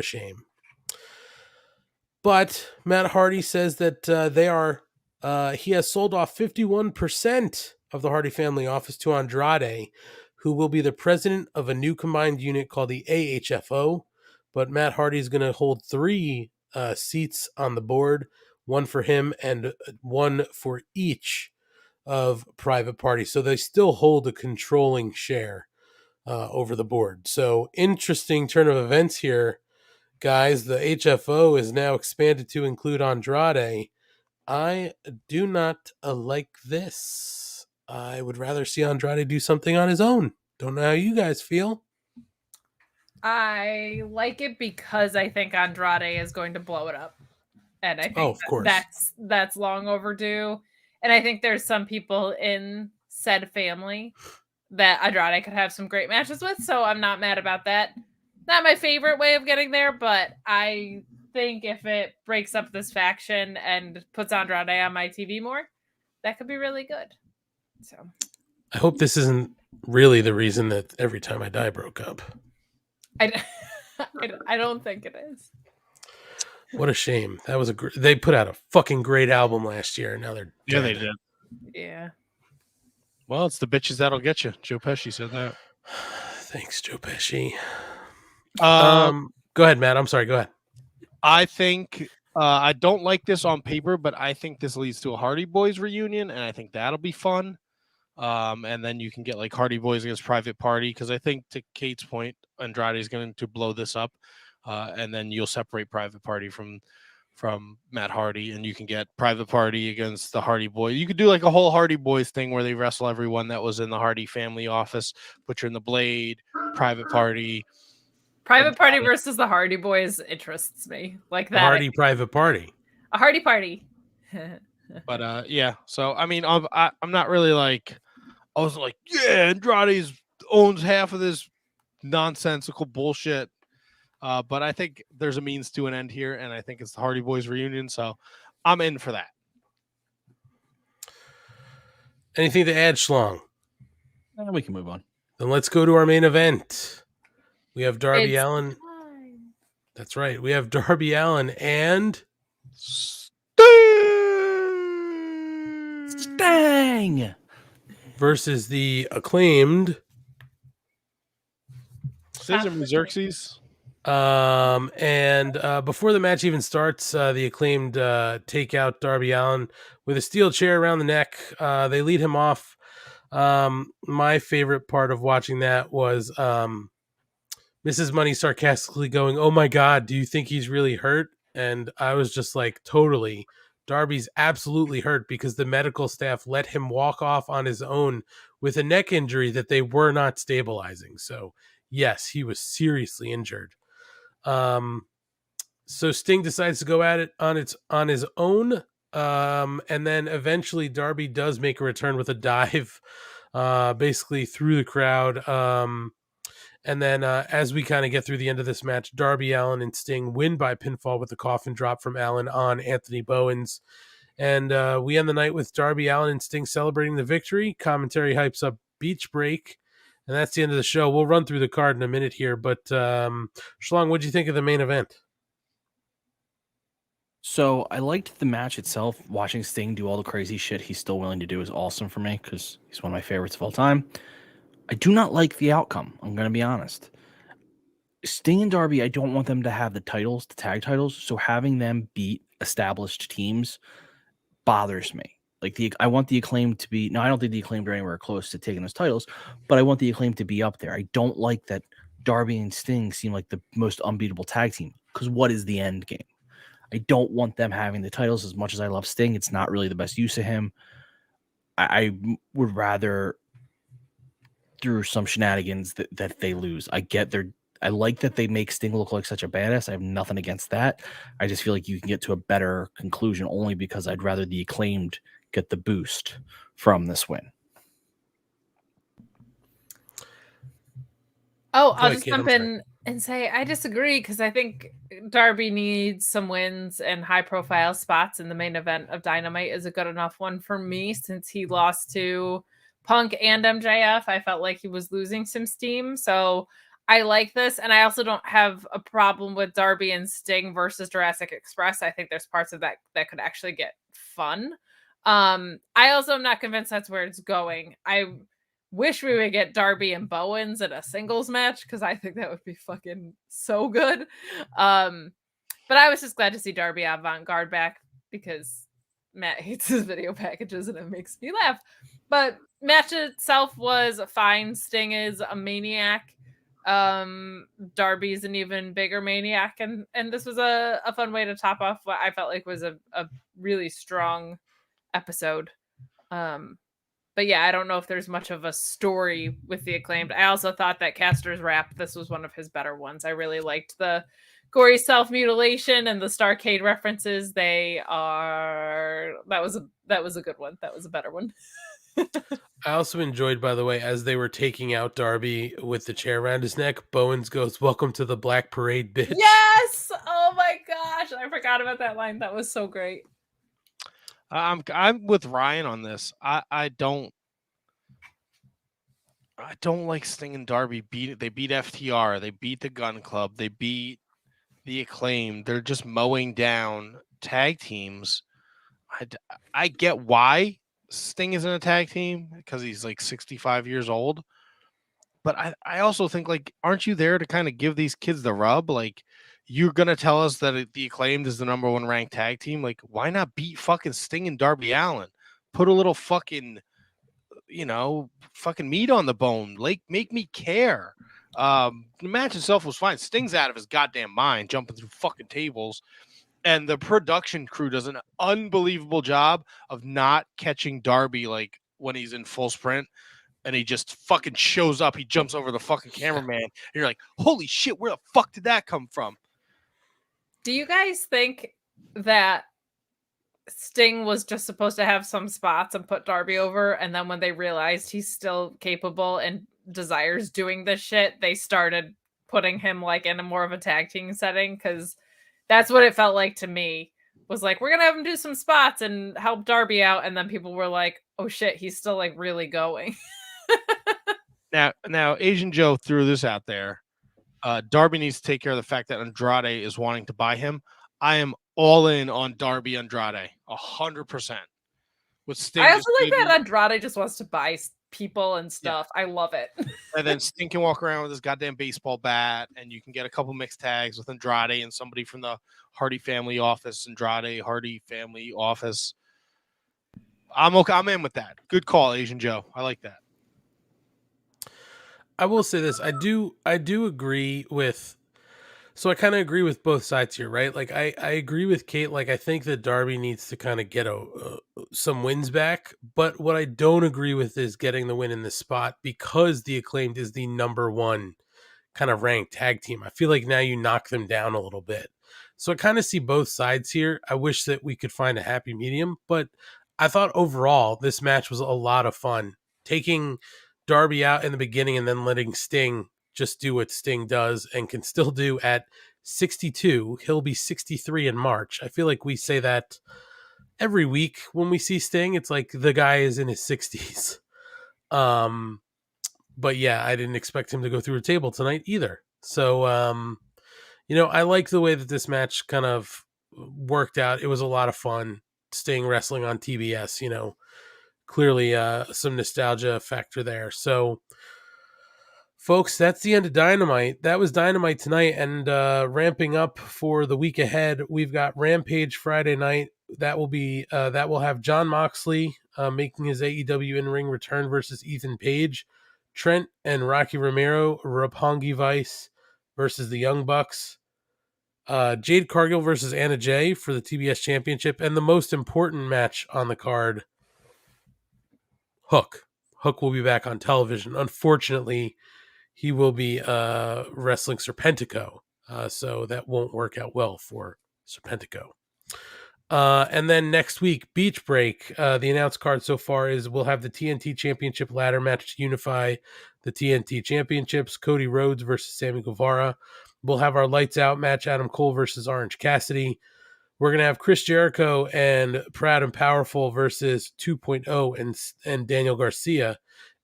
shame. But Matt Hardy says that he has sold off 51% of the Hardy family office to Andrade, who will be the president of a new combined unit called the AHFO. But Matt Hardy is going to hold 3 seats on the board, one for him and one for each of Private Party. So they still hold a controlling share over the board. So interesting turn of events here. Guys, the HFO is now expanded to include Andrade. I do not like this. I would rather see Andrade do something on his own. Don't know how you guys feel.
I like it because I think Andrade is going to blow it up. And I think
of course.
that's long overdue. And I think there's some people in said family that Andrade could have some great matches with, so I'm not mad about that. Not my favorite way of getting there, but I think if it breaks up this faction and puts Andrade on my TV more, that could be really good. So
I hope this isn't really the reason that Every Time I Die broke up.
I don't think it is.
What a shame. That was they put out a fucking great album last year, and now they're dead.
They did.
Yeah.
Well, it's the bitches that'll get you. Joe Pesci said that.
Thanks, Joe Pesci. Go ahead, Matt. I'm sorry. Go ahead.
I think I don't like this on paper, but I think this leads to a Hardy Boys reunion, and I think that'll be fun. And then you can get like Hardy Boys against Private Party, because I think, to Kate's point, Andrade is going to blow this up, and then you'll separate Private Party from Matt Hardy, and you can get Private Party against the Hardy Boys. You could do like a whole Hardy Boys thing where they wrestle everyone that was in the Hardy family office. Butcher and the Blade, Private Party,
Private Party versus the Hardy Boys interests me. Like
The
that.
Hardy Private Party.
A Hardy Party.
But yeah, so I mean, I'm not really like, I was like, yeah, Andrade owns half of this nonsensical bullshit. But I think there's a means to an end here, and I think it's the Hardy Boys reunion, so I'm in for that.
Anything to add, Schlong?
We can move on.
Then let's go to our main event. We have Darby
It's
Allin. That's right. We have Darby Allin and
Stang
versus the Acclaimed.
Scissor Xerxes.
And before the match even starts, the Acclaimed take out Darby Allin with a steel chair around the neck. They lead him off. My favorite part of watching that was Mrs. Money sarcastically going, "Oh my God, do you think he's really hurt?" And I was just like, totally. Darby's absolutely hurt because the medical staff let him walk off on his own with a neck injury that they were not stabilizing. So yes, he was seriously injured. So Sting decides to go at it on his own. And then eventually Darby does make a return with a dive, basically through the crowd. And then as we kind of get through the end of this match, Darby Allin and Sting win by pinfall with a coffin drop from Allin on Anthony Bowens. And we end the night with Darby Allin and Sting celebrating the victory. Commentary hypes up Beach Break. And that's the end of the show. We'll run through the card in a minute here. But Schlong, what'd you think of the main event?
So I liked the match itself. Watching Sting do all the crazy shit he's still willing to do is awesome for me because he's one of my favorites of all time. I do not like the outcome. I'm going to be honest. Sting and Darby, I don't want them to have the titles, the tag titles. So having them beat established teams bothers me. Like I want the Acclaimed to be. No, I don't think the Acclaimed are anywhere close to taking those titles, but I want the Acclaimed to be up there. I don't like that Darby and Sting seem like the most unbeatable tag team because what is the end game? I don't want them having the titles as much as I love Sting. It's not really the best use of him. I would rather through some shenanigans that they lose. I like that they make Sting look like such a badass. I have nothing against that. I just feel like you can get to a better conclusion only because I'd rather the Acclaimed get the boost from this win.
Oh, I'll just jump in and say I disagree because I think Darby needs some wins and high-profile spots in the main event of Dynamite is a good enough one for me since he lost to Punk and MJF. I felt like he was losing some steam, so I like this, and I also don't have a problem with Darby and Sting versus Jurassic Express. I think there's parts of that that could actually get fun. I also am not convinced that's where it's going. I wish we would get Darby and Bowens in a singles match because I think that would be fucking so good. But I was just glad to see Darby Avant-Garde back because Matt hates his video packages and it makes me laugh. But match itself was fine. Sting is a maniac. Darby's an even bigger maniac, and this was a fun way to top off what I felt like was a really strong episode. But yeah, I don't know if there's much of a story with the Acclaimed. I also thought that Caster's rap, this was one of his better ones. I really liked the gory self-mutilation and the Starcade references. That was a good one. That was a better one.
I also enjoyed, by the way, as they were taking out Darby with the chair around his neck, Bowens goes, "Welcome to the Black Parade, bitch."
Yes! Oh my gosh, I forgot about that line. That was so great.
I'm with Ryan on this. I don't like Sting and Darby. They beat FTR. They beat the Gun Club. They beat the Acclaimed. They're just mowing down tag teams. I get why Sting is in a tag team because he's like 65 years old. But I also think, like, aren't you there to kind of give these kids the rub? Like, you're going to tell us that the Acclaimed is the number one ranked tag team. Like, why not beat fucking Sting and Darby Allin? Put a little fucking, fucking meat on the bone. Like, make me care. The match itself was fine. Sting's out of his goddamn mind, jumping through fucking tables. And the production crew does an unbelievable job of not catching Darby, like, when he's in full sprint. and he just fucking shows up. He jumps over the fucking cameraman. And you're like, holy shit, where the fuck did that come from?
Do you guys think that Sting was just supposed to have some spots and put Darby over, and then when they realized he's still capable and desires doing this shit, they started putting him like in a more of a tag team setting? Because that's what it felt like to me. Was like, we're gonna have him do some spots and help Darby out, and then people were like, oh shit, he's still like really going.
Now Asian Joe threw this out there. Darby needs to take care of the fact that Andrade is wanting to buy him. I am all in on Darby Andrade, 100%. With Sting,
I also like that Andrade just wants to buy people and stuff. I love it.
And then Sting can walk around with his goddamn baseball bat, and you can get a couple mixed tags with Andrade and somebody from the Hardy family office. Andrade Hardy family office. I'm okay. I'm in with that. Good call, Asian Joe. I like that.
I will say this. I do agree with. So I kind of agree with both sides here, right? Like I agree with Kate. Like I think that Darby needs to kind of get some wins back. But what I don't agree with is getting the win in this spot, because the Acclaimed is the number one kind of ranked tag team. I feel like now you knock them down a little bit. So I kind of see both sides here. I wish that we could find a happy medium, but I thought overall this match was a lot of fun. Taking Darby out in the beginning and then letting Sting just do what Sting does and can still do at 62. He'll be 63 in March. I feel like we say that every week when we see Sting. It's like the guy is in his 60s. But yeah, I didn't expect him to go through a table tonight either. So, I like the way that this match kind of worked out. It was a lot of fun. Sting wrestling on TBS, clearly some nostalgia factor there. So, folks, that's the end of Dynamite. That was Dynamite tonight, and ramping up for the week ahead, we've got Rampage Friday night. That will have Jon Moxley making his AEW in-ring return versus Ethan Page. Trent and Rocky Romero, Roppongi Vice versus the Young Bucks. Jade Cargill versus Anna Jay for the TBS Championship. And the most important match on the card, Hook. Hook will be back on television. Unfortunately, he will be wrestling Serpentico. So that won't work out well for Serpentico. And then next week, Beach Break. The announced card so far is we'll have the TNT Championship ladder match to unify the TNT Championships. Cody Rhodes versus Sammy Guevara. We'll have our Lights Out match, Adam Cole versus Orange Cassidy. We're going to have Chris Jericho and Proud and Powerful versus 2.0 and Daniel Garcia.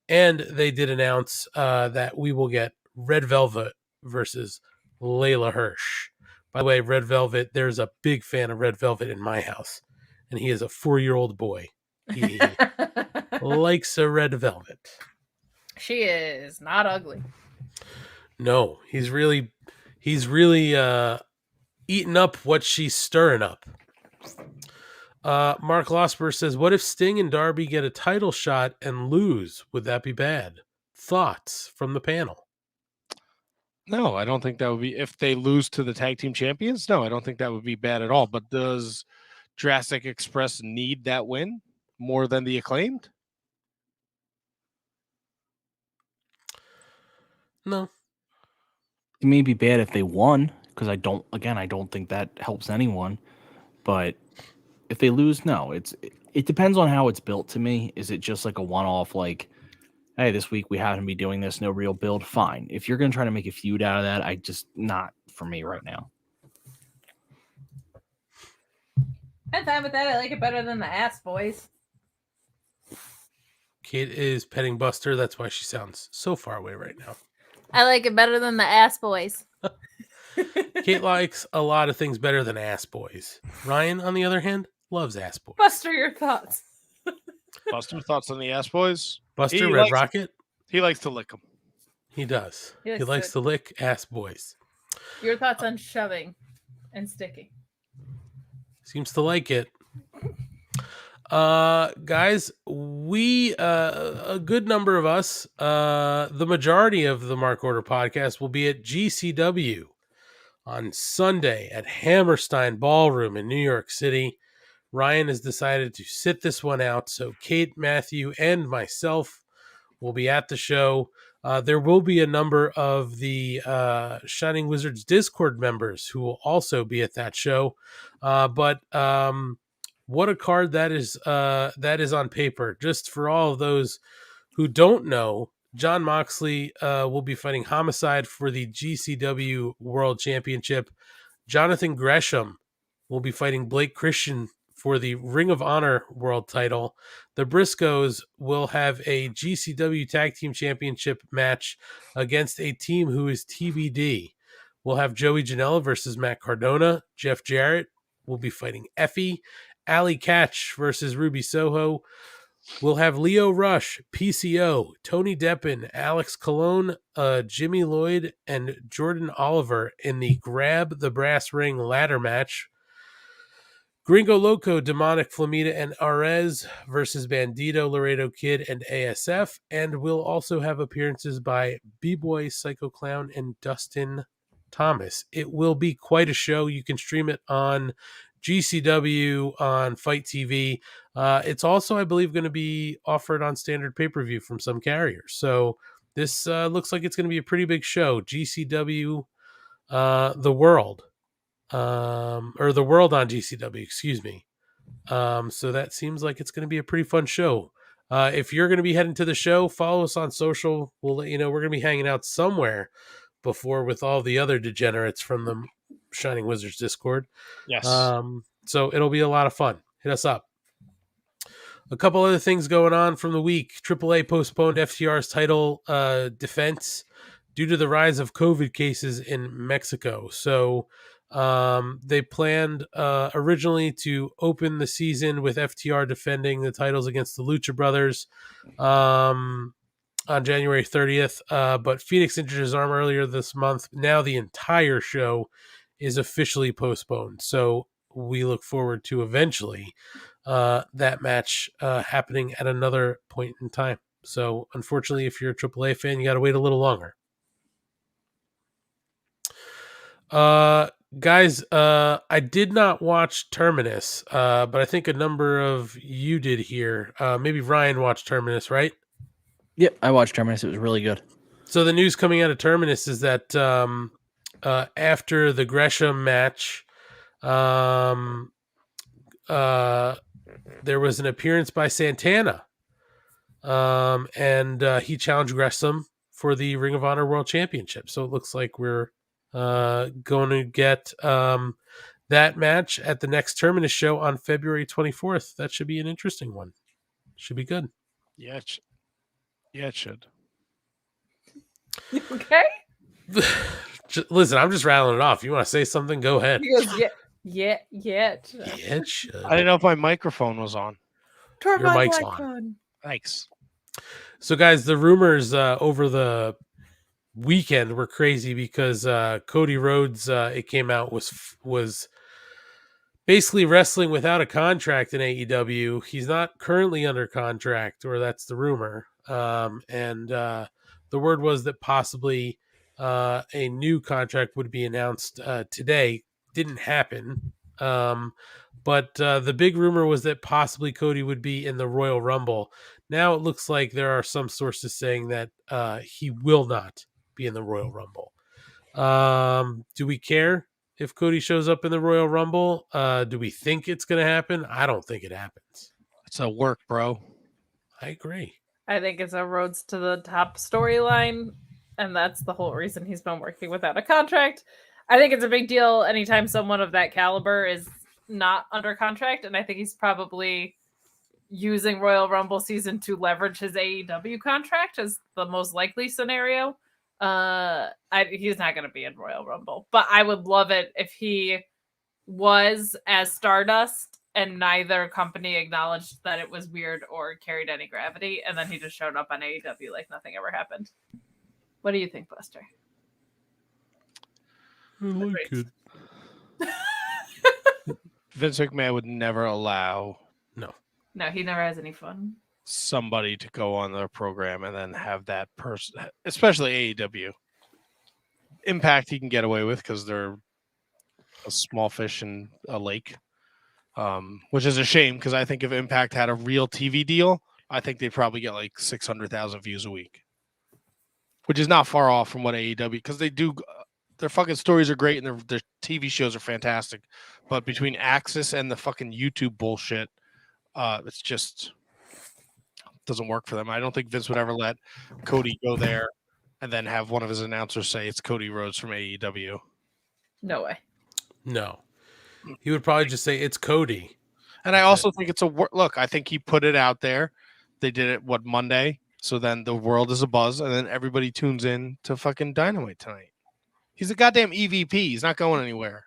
And they did announce that we will get Red Velvet versus Layla Hirsch. By the way, Red Velvet, there's a big fan of Red Velvet in my house, and he is a 4-year-old boy. He likes a red velvet.
She is not ugly.
No, he's really eating up what she's stirring up. Mark Losper says, what if Sting and Darby get a title shot and lose? Would that be bad? Thoughts from the panel?
No, I don't think that would be, if they lose to the tag team champions. No, I don't think that would be bad at all. But does Jurassic Express need that win more than the Acclaimed?
No.
It may be bad if they won, because I don't think that helps anyone. But if they lose, no. It depends on how it's built to me. Is it just like a one-off, like, hey, this week we happen to be doing this, no real build? Fine. If you're going to try to make a feud out of that, not for me right now.
I'm fine with that. I like it better than the Ass Boys.
Kate is petting Buster. That's why she sounds so far away right now.
I like it better than the Ass Boys.
Kate likes a lot of things better than Ass Boys. Ryan, on the other hand, loves Ass Boys.
Buster, your thoughts?
Buster, thoughts on the Ass Boys?
Buster, Red Rocket?
He likes to lick them.
He does.
He
He likes to lick Ass Boys.
Your thoughts on shoving and sticking?
Seems to like it. Guys, we a good number of us, the majority of the Mark Order podcast will be at GCW on Sunday at Hammerstein Ballroom in New York City. Ryan has decided to sit this one out, so Kate, Matthew, and myself will be at the show. There will be a number of the Shining Wizards Discord members who will also be at that show. But what a card that is on paper. Just for all of those who don't know, Jon Moxley will be fighting Homicide for the GCW World Championship. Jonathan Gresham will be fighting Blake Christian for the Ring of Honor World title. The Briscoes will have a GCW Tag Team Championship match against a team who is TBD. We'll have Joey Janela versus Matt Cardona. Jeff Jarrett will be fighting Effie. Allie Catch versus Ruby Soho. We'll have Leo Rush, PCO, Tony Deppen, Alex Colon, Jimmy Lloyd, and Jordan Oliver in the Grab the Brass Ring ladder match. Gringo Loco, Demonic Flamita, and Arez versus Bandito, Laredo Kid, and ASF. And we'll also have appearances by B-Boy, Psycho Clown, and Dustin Thomas. It will be quite a show. You can stream it on GCW, on Fight TV. It's also, I believe, going to be offered on standard pay-per-view from some carriers. So this looks like it's going to be a pretty big show. GCW, The World. Or The World on GCW, excuse me. So that seems like it's going to be a pretty fun show. If you're going to be heading to the show, follow us on social. We'll let you know we're going to be hanging out somewhere before with all the other degenerates from the Shining Wizards Discord.
Yes.
So it'll be a lot of fun. Hit us up. A couple other things going on from the week. AAA postponed FTR's title defense due to the rise of COVID cases in Mexico. So they planned originally to open the season with FTR defending the titles against the Lucha Brothers on January 30th. But Phoenix injured his arm earlier this month. Now the entire show is officially postponed. So we look forward to eventually that match happening at another point in time. So unfortunately, if you're a AAA fan, you got to wait a little longer. Guys, I did not watch Terminus, but I think a number of you did here. Maybe Ryan watched Terminus, right?
Yep, I watched Terminus. It was really good.
So the news coming out of Terminus is that after the Gresham match, there was an appearance by Santana, and he challenged Gresham for the Ring of Honor World Championship. So it looks like we're going to get that match at the next Terminus show on February 24th. That should be an interesting one. Should be good.
Yeah, it should.
Okay.
Listen, I'm just rattling it off. You want to say something? Go ahead.
He goes, yeah.
It should.
I didn't know if my microphone was on.
Turn
Your
my
mic's
mic
on.
Thanks.
So, guys, the rumors over the weekend were crazy because Cody Rhodes, it came out, was basically wrestling without a contract in AEW. He's not currently under contract, or that's the rumor. And the word was that possibly a new contract would be announced today. Didn't happen. But the big rumor was that possibly Cody would be in the Royal Rumble. Now it looks like there are some sources saying that he will not be in the Royal Rumble. Do we care if Cody shows up in the Royal Rumble? Do we think it's going to happen? I don't think it happens.
It's a work, bro.
I agree.
I think it's a Roads to the Top storyline, and that's the whole reason he's been working without a contract. I think it's a big deal anytime someone of that caliber is not under contract, and I think he's probably using Royal Rumble season to leverage his AEW contract as the most likely scenario. He's not going to be in Royal Rumble, but I would love it if he was as Stardust and neither company acknowledged that it was weird or carried any gravity, and then he just showed up on AEW like nothing ever happened. What do you think, Buster?
I like it.
Vince McMahon would never allow
No, he never has any fun.
somebody to go on their program and then have that person, especially AEW. Impact he can get away with because they're a small fish in a lake, which is a shame because I think if Impact had a real TV deal,
I think they probably get like 600,000 views a week, which is not far off from what AEW, because they do. Their fucking stories are great and their TV shows are fantastic, but between Axis and the fucking YouTube bullshit, it's just doesn't work for them. I don't think Vince would ever let Cody go there and then have one of his announcers say it's Cody Rhodes from AEW.
No way.
No, he would probably just say it's Cody.
And I also think it's look. I think he put it out there. They did it Monday, so then the world is abuzz, and then everybody tunes in to fucking Dynamite tonight. He's a goddamn EVP. He's not going anywhere.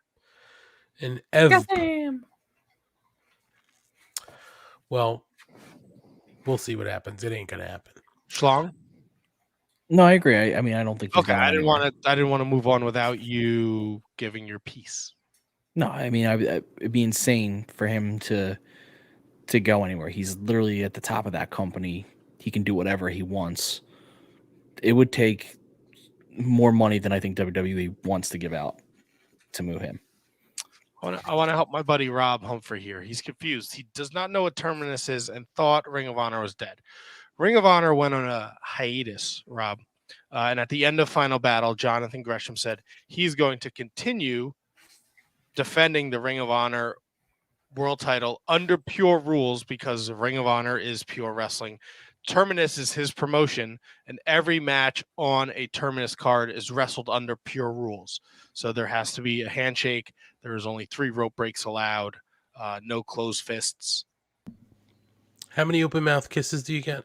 And
Goddamn.
Well, we'll see what happens. It ain't gonna happen.
Schlong?
No, I agree. I mean, I don't think. He's
Okay,
going
I didn't
anywhere.
want to move on without you giving your piece.
No, I mean, it'd be insane for him to go anywhere. He's literally at the top of that company. He can do whatever he wants. It would take more money than I think WWE wants to give out to move him.
I want to help my buddy Rob Humphrey here. He's confused. He does not know what Terminus is and thought Ring of Honor was dead. Ring of Honor went on a hiatus, Rob. And at the end of Final Battle, Jonathan Gresham said he's going to continue defending the Ring of Honor world title under pure rules because Ring of Honor is pure wrestling. Terminus is his promotion, and every match on a Terminus card is wrestled under pure rules. So there has to be a handshake. There's only 3 rope breaks allowed. No closed fists.
How many open mouth kisses do you get?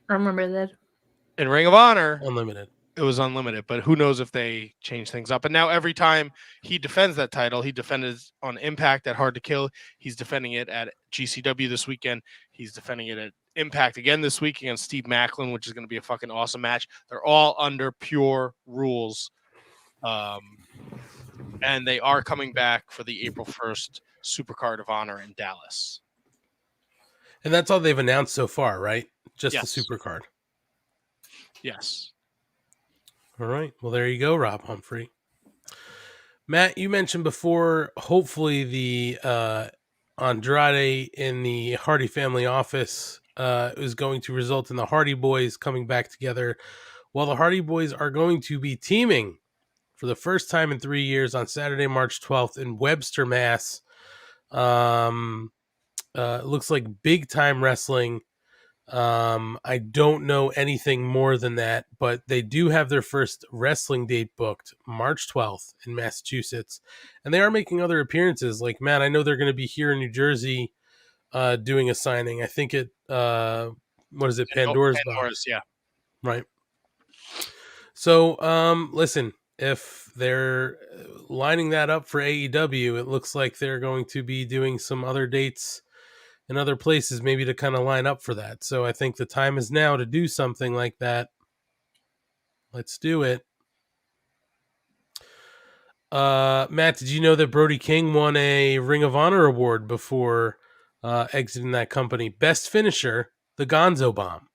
I remember that.
In Ring of Honor,
Unlimited.
It was unlimited, but who knows if they change things up. And now every time he defends that title, he defended on Impact at Hard to Kill. He's defending it at GCW this weekend. He's defending it at Impact again this week against Steve Macklin, which is going to be a fucking awesome match. They're all under pure rules. And they are coming back for the April 1st Supercard of Honor in Dallas.
And that's all they've announced so far, right? Just
Yes.
the Supercard.
Yes.
All right. Well, there you go, Rob Humphrey. Matt, you mentioned before, hopefully the Andrade in the Hardy family office is going to result in the Hardy Boys coming back together. Well, the Hardy Boys are going to be teaming for the first time in 3 years on Saturday, March 12th in Webster, Mass. It looks like big time wrestling. I don't know anything more than that, but they do have their first wrestling date booked March 12th in Massachusetts, and they are making other appearances. Like, Matt, I know they're going to be here in New Jersey doing a signing. I think it what is it, Pandora's Box?
Yeah,
right. So listen, if they're lining that up for AEW, it looks like they're going to be doing some other dates in other places, maybe to kind of line up for that. So I think the time is now to do something like that. Let's do it. Matt, did you know that Brody King won a Ring of Honor award before exiting that company? Best finisher, the Gonzo Bomb.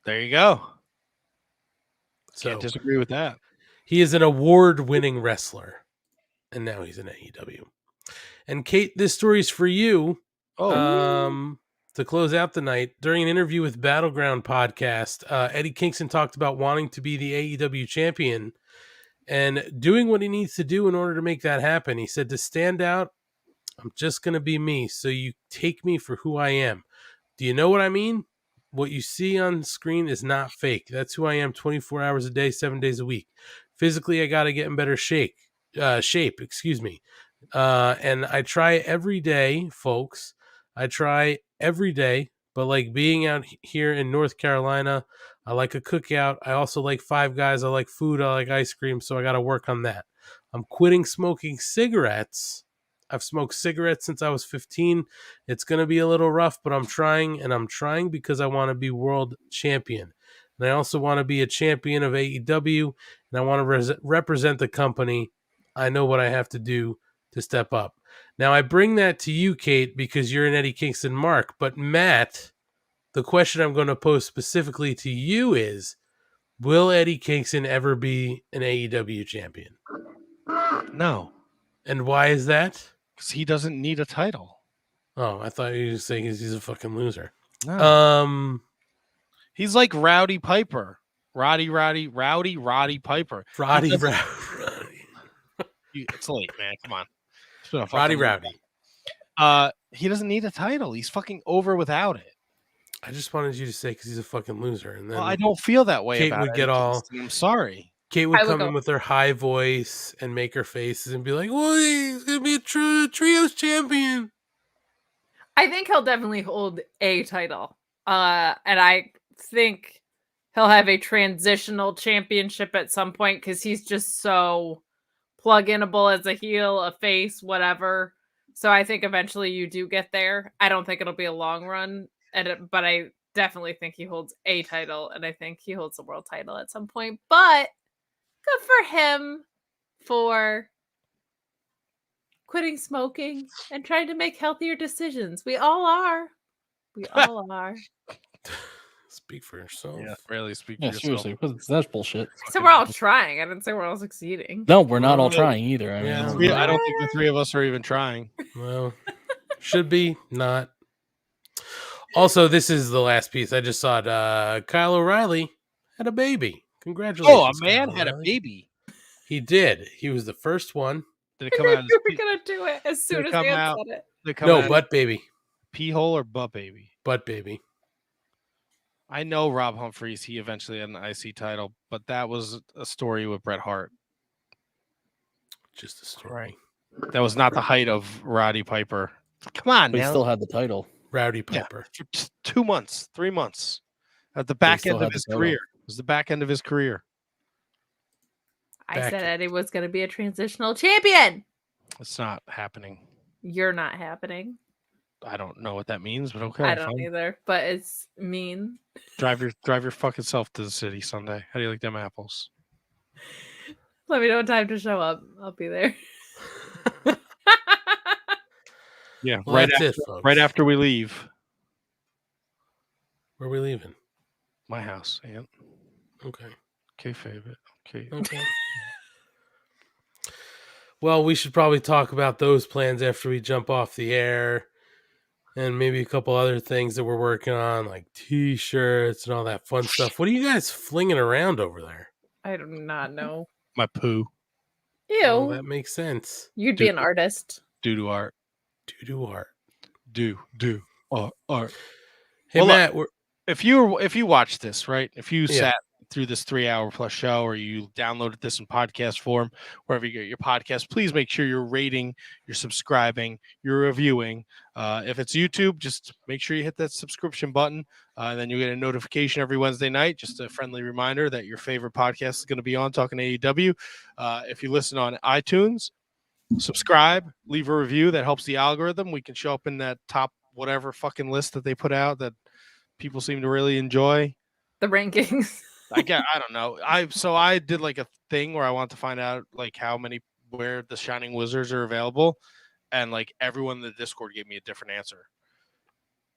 There you go.
So
can't disagree with that.
He is an award-winning wrestler, and now he's in AEW. And Kate, this story's for you. To close out the night, during an interview with Battleground podcast, Eddie Kingston talked about wanting to be the AEW champion and doing what he needs to do in order to make that happen. He said, to stand out, I'm just going to be me, so you take me for who I am. Do you know what I mean? What you see on screen is not fake. That's who I am 24 hours a day, 7 days a week. Physically, I got to get in better shape. And I try every day, folks. I try every day, but like being out here in North Carolina, I like a cookout. I also like Five Guys. I like food. I like ice cream. So I got to work on that. I'm quitting smoking cigarettes. I've smoked cigarettes since I was 15. It's going to be a little rough, but I'm trying, and I'm trying because I want to be world champion. And I also want to be a champion of AEW, and I want to represent the company. I know what I have to do to step up. Now, I bring that to you, Kate, because you're an Eddie Kingston mark. But Matt, the question I'm going to pose specifically to you is, will Eddie Kingston ever be an AEW champion?
No.
And why is that?
Because he doesn't need a title.
Oh, I thought you were saying he's a fucking loser.
No. He's like Rowdy Piper. Rowdy Piper.
Roddy.
It's late, man. Come on. It's been a
Roddy
fucking-
Rowdy.
He doesn't need a title. He's fucking over without it.
I just wanted you to say because he's a fucking loser, and then
Well, I don't feel that way
Kate
about
would
it.
get all.
I'm sorry.
Kate would
I would
come
go-
in with her high voice and make her faces and be like, "Well, he's gonna be a trios champion."
I think he'll definitely hold a title. And I think he'll have a transitional championship at some point because he's just so plug-inable as a heel, a face, whatever. So I think eventually you do get there. I don't think it'll be a long run, but I definitely think he holds a title, and I think he holds the world title at some point. But good for him for quitting smoking and trying to make healthier decisions. We all are. We all are.
Speak for yourself.
Yeah, really speak
Yeah,
for yourself.
seriously, that's bullshit.
So we're all trying. I didn't say we're all succeeding.
No, we're not all trying either. I mean,
Yeah.
I don't think the three of us are even trying.
Well, should be not. Also, this is the last piece. I just saw it. Kyle O'Reilly had a baby. Congratulations.
Oh, a man
Kyle
had a
O'Reilly.
baby.
He did. He was the first one.
Did it come out?
You were gonna do it as soon as
come
Dan
out-
said it.
Did it come
No,
out
butt baby.
pee hole or butt baby?
Butt baby.
I know Rob Humphries. He eventually had an IC title, but that was a story with Bret Hart.
Just a story.
That was not the height of Roddy Piper. Come on,
but he
now.
still had the title.
Rowdy
Yeah,
Piper.
for 2 months, 3 months. At the back
still
end
had
of
the
his
title.
career. It was the back end of his career.
I
Back
said
it.
Eddie was gonna be a transitional champion.
It's not happening.
You're not happening.
I don't know what that means, but okay.
I don't
fine.
either, but it's mean.
Drive your fucking self to the city Sunday. How do you like them apples?
Let me know what time to show up. I'll be there.
Yeah,
Well,
right
that's
after,
it, folks.
right after we leave
Where are we leaving?
my house, Aunt.
Okay.
Okay, favorite. Okay.
Okay. Well, we should probably talk about those plans after we jump off the air, and maybe a couple other things that we're working on, like T-shirts and all that fun stuff. What are you guys flinging around over there?
I do not know.
My poo.
Ew.
Oh, that makes sense.
You'd be an artist.
Doo-doo art.
Doo-doo art.
Do art.
Hey,
Well,
Matt,
if you watch this, right? If you
Yeah.
sat through this 3-hour plus show, or you downloaded this in podcast form, wherever you get your podcast, please make sure you're rating, you're subscribing, you're reviewing. If it's YouTube, just make sure you hit that subscription button, and then you get a notification every Wednesday night. Just a friendly reminder that your favorite podcast is going to be on Talking AEW. If you listen on iTunes, subscribe, leave a review. That helps the algorithm. We can show up in that top whatever fucking list that they put out that people seem to really enjoy.
The rankings.
I don't know. I did like a thing where I want to find out like where the Shining Wizards are available, and like everyone in the Discord gave me a different answer.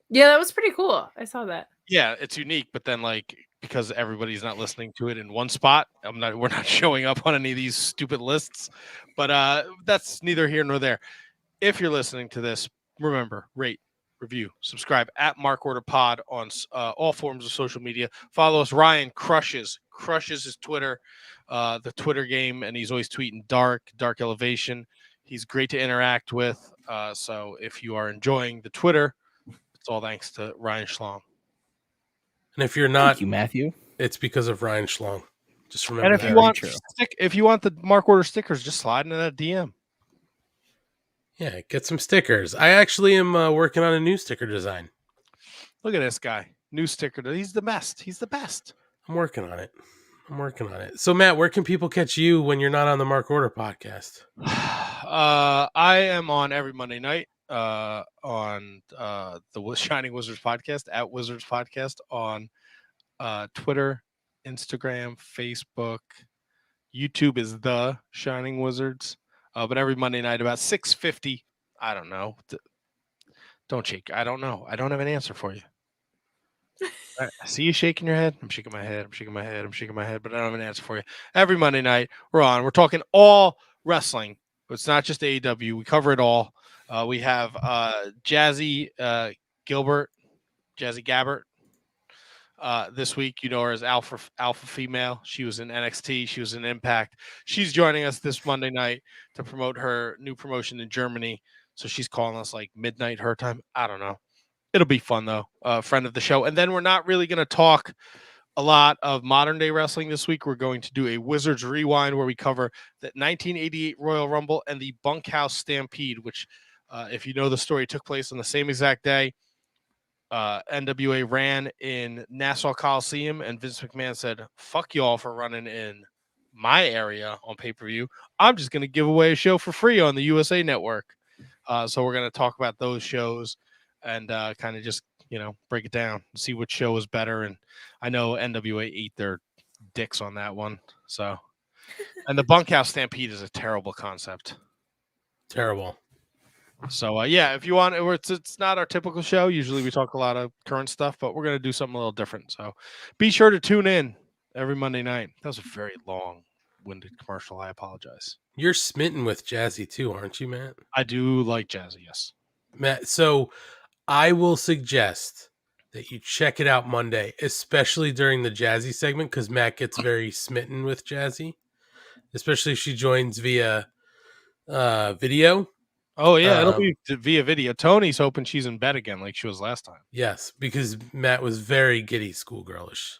Yeah, that was pretty cool. I saw that.
Yeah, it's unique, but then like because everybody's not listening to it in one spot, we're not showing up on any of these stupid lists. But that's neither here nor there. If you're listening to this, remember, rate, review, subscribe at Mark Order Pod on all forms of social media. Follow us. Ryan crushes his Twitter, the Twitter game, and he's always tweeting dark elevation. He's great to interact with. So if you are enjoying the Twitter, it's all thanks to Ryan Schlong.
and if you're not,
Thank you, Matthew.
it's because of Ryan Schlong. Just remember
And if
that.
you want the Mark Order stickers, just slide in that DM.
Yeah, get some stickers. I actually am working on a new sticker design.
Look at this guy. New sticker. He's the best. He's the best.
I'm working on it. So, Matt, where can people catch you when you're not on the Mark Order podcast?
I am on every Monday night on the Shining Wizards podcast, at Wizards Podcast, on Twitter, Instagram, Facebook. YouTube is the Shining Wizards. But every Monday night about 6:50. I don't know. Don't shake. I don't know. I don't have an answer for you. I see you shaking your head. I'm shaking my head. But I don't have an answer for you. Every Monday night we're on. We're talking all wrestling. It's not just AEW. We cover it all. We have Jazzy Gabbert, this week. You know her as Alpha Female. She was in NXT. She was in Impact. She's joining us this Monday night to promote her new promotion in Germany. So she's calling us like midnight her time. I don't know. It'll be fun though. Friend of the show. And then we're not really going to talk a lot of modern day wrestling this week. We're going to do a Wizards Rewind where we cover the 1988 Royal Rumble and the Bunkhouse Stampede, which, if you know the story, took place on the same exact day. NWA ran in Nassau Coliseum, and Vince McMahon said, "Fuck y'all for running in my area on pay-per-view. I'm just going to give away a show for free on the USA Network." So we're going to talk about those shows and kind of just, break it down, see which show is better. And I know NWA ate their dicks on that one. So, and the Bunkhouse Stampede is a terrible concept.
Terrible.
So, yeah, if you want, it's not our typical show. Usually we talk a lot of current stuff, but we're going to do something a little different. So be sure to tune in every Monday night. That was a very long-winded commercial. I apologize.
You're smitten with Jazzy too, aren't you, Matt?
I do like Jazzy, yes.
Matt, so I will suggest that you check it out Monday, especially during the Jazzy segment, because Matt gets very smitten with Jazzy, especially if she joins via video.
Oh, yeah, it'll be via video. Tony's hoping she's in bed again like she was last time.
Yes, because Matt was very giddy schoolgirlish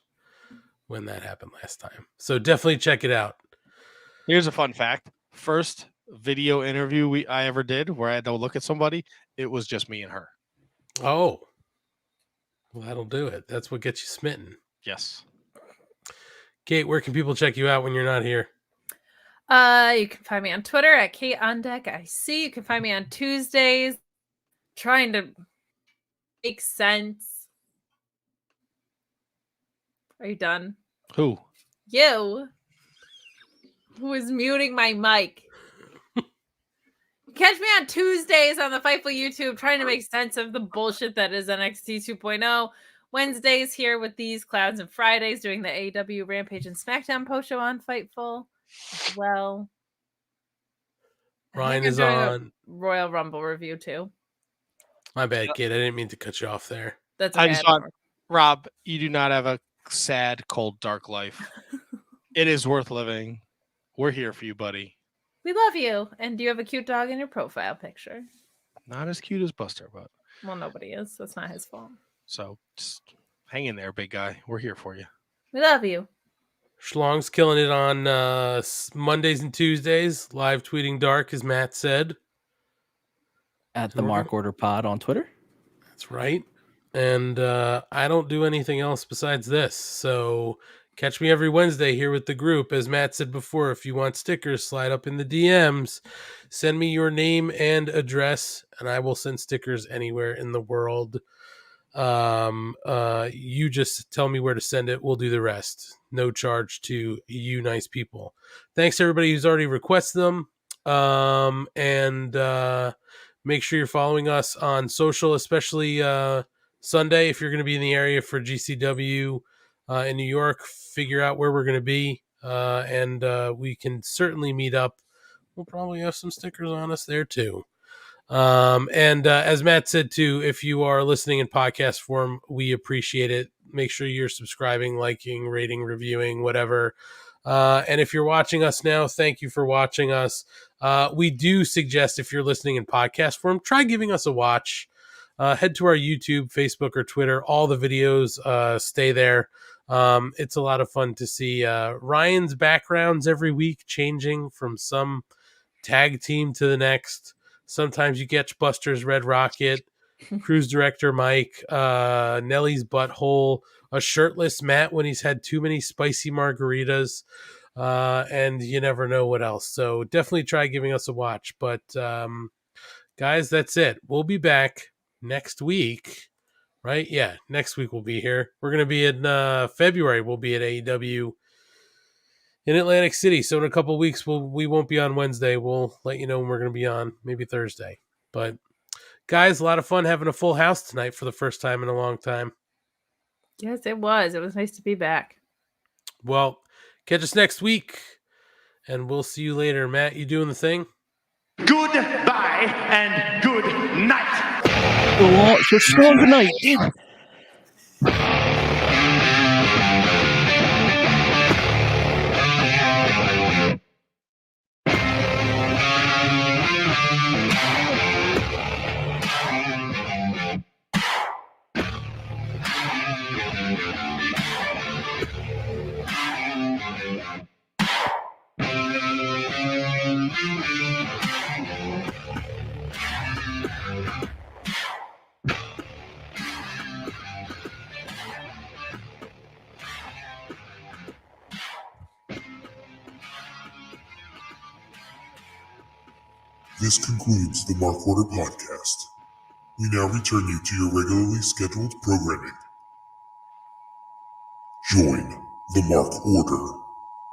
when that happened last time. So definitely check it out.
Here's a fun fact. First video interview I ever did where I had to look at somebody, it was just me and her.
Oh. Well, that'll do it. That's what gets you smitten.
Yes.
Kate, where can people check you out when you're not here?
You can find me on Twitter at KateOnDeckIC. You can find me on Tuesdays trying to make sense. Are you done?
Who?
You. Who is muting my mic. Catch me on Tuesdays on the Fightful YouTube trying to make sense of the bullshit that is NXT 2.0. Wednesdays here with these clowns, and Fridays doing the AEW Rampage and SmackDown post show on Fightful as well.
Ryan is on
Royal Rumble review too.
My bad, Kate. I didn't mean to cut you off there.
That's okay.
I just thought, Rob, you do not have a sad, cold, dark life. It is worth living. We're here for you, buddy.
We love you. And do you have a cute dog in your profile picture?
Not as cute as Buster, but
well, nobody is. That's not his fault.
So just hang in there, big guy. We're here for you.
We love you.
Schlong's killing it on Mondays and Tuesdays. Live tweeting dark, as Matt said.
At the Mark Order Pod on Twitter.
That's right. And I don't do anything else besides this. So catch me every Wednesday here with the group. As Matt said before, if you want stickers, slide up in the DMs. Send me your name and address, and I will send stickers anywhere in the world. You just tell me where to send it. We'll do the rest. No charge to you nice people. Thanks to everybody who's already requested them. And make sure you're following us on social, especially Sunday. If you're going to be in the area for GCW in New York, figure out where we're going to be. And we can certainly meet up. We'll probably have some stickers on us there too. And as Matt said too, if you are listening in podcast form, we appreciate it. Make sure you're subscribing, liking, rating, reviewing, whatever. And if you're watching us now, thank you for watching us. We do suggest, if you're listening in podcast form, try giving us a watch. Head to our YouTube, Facebook, or Twitter. All the videos stay there. It's a lot of fun to see Ryan's backgrounds every week, changing from some tag team to the next. Sometimes you catch Buster's Red Rocket, Cruise Director Mike, Nelly's Butthole, a shirtless Matt when he's had too many spicy margaritas, and you never know what else. So definitely try giving us a watch. But guys, that's it. We'll be back next week, right? Yeah, next week we'll be here. We're going to be in February. We'll be at AEW in Atlantic City. So in a couple of weeks, we won't be on Wednesday. We'll let you know when we're going to be on, maybe Thursday. But guys, a lot of fun having a full house tonight for the first time in a long time.
Yes, it was. It was nice to be back.
Well, catch us next week, and we'll see you later. Matt, you doing the thing?
Goodbye and good night.
So strong good night.
This concludes the Mark Order podcast. We now return you to your regularly scheduled programming. Join the Mark Order.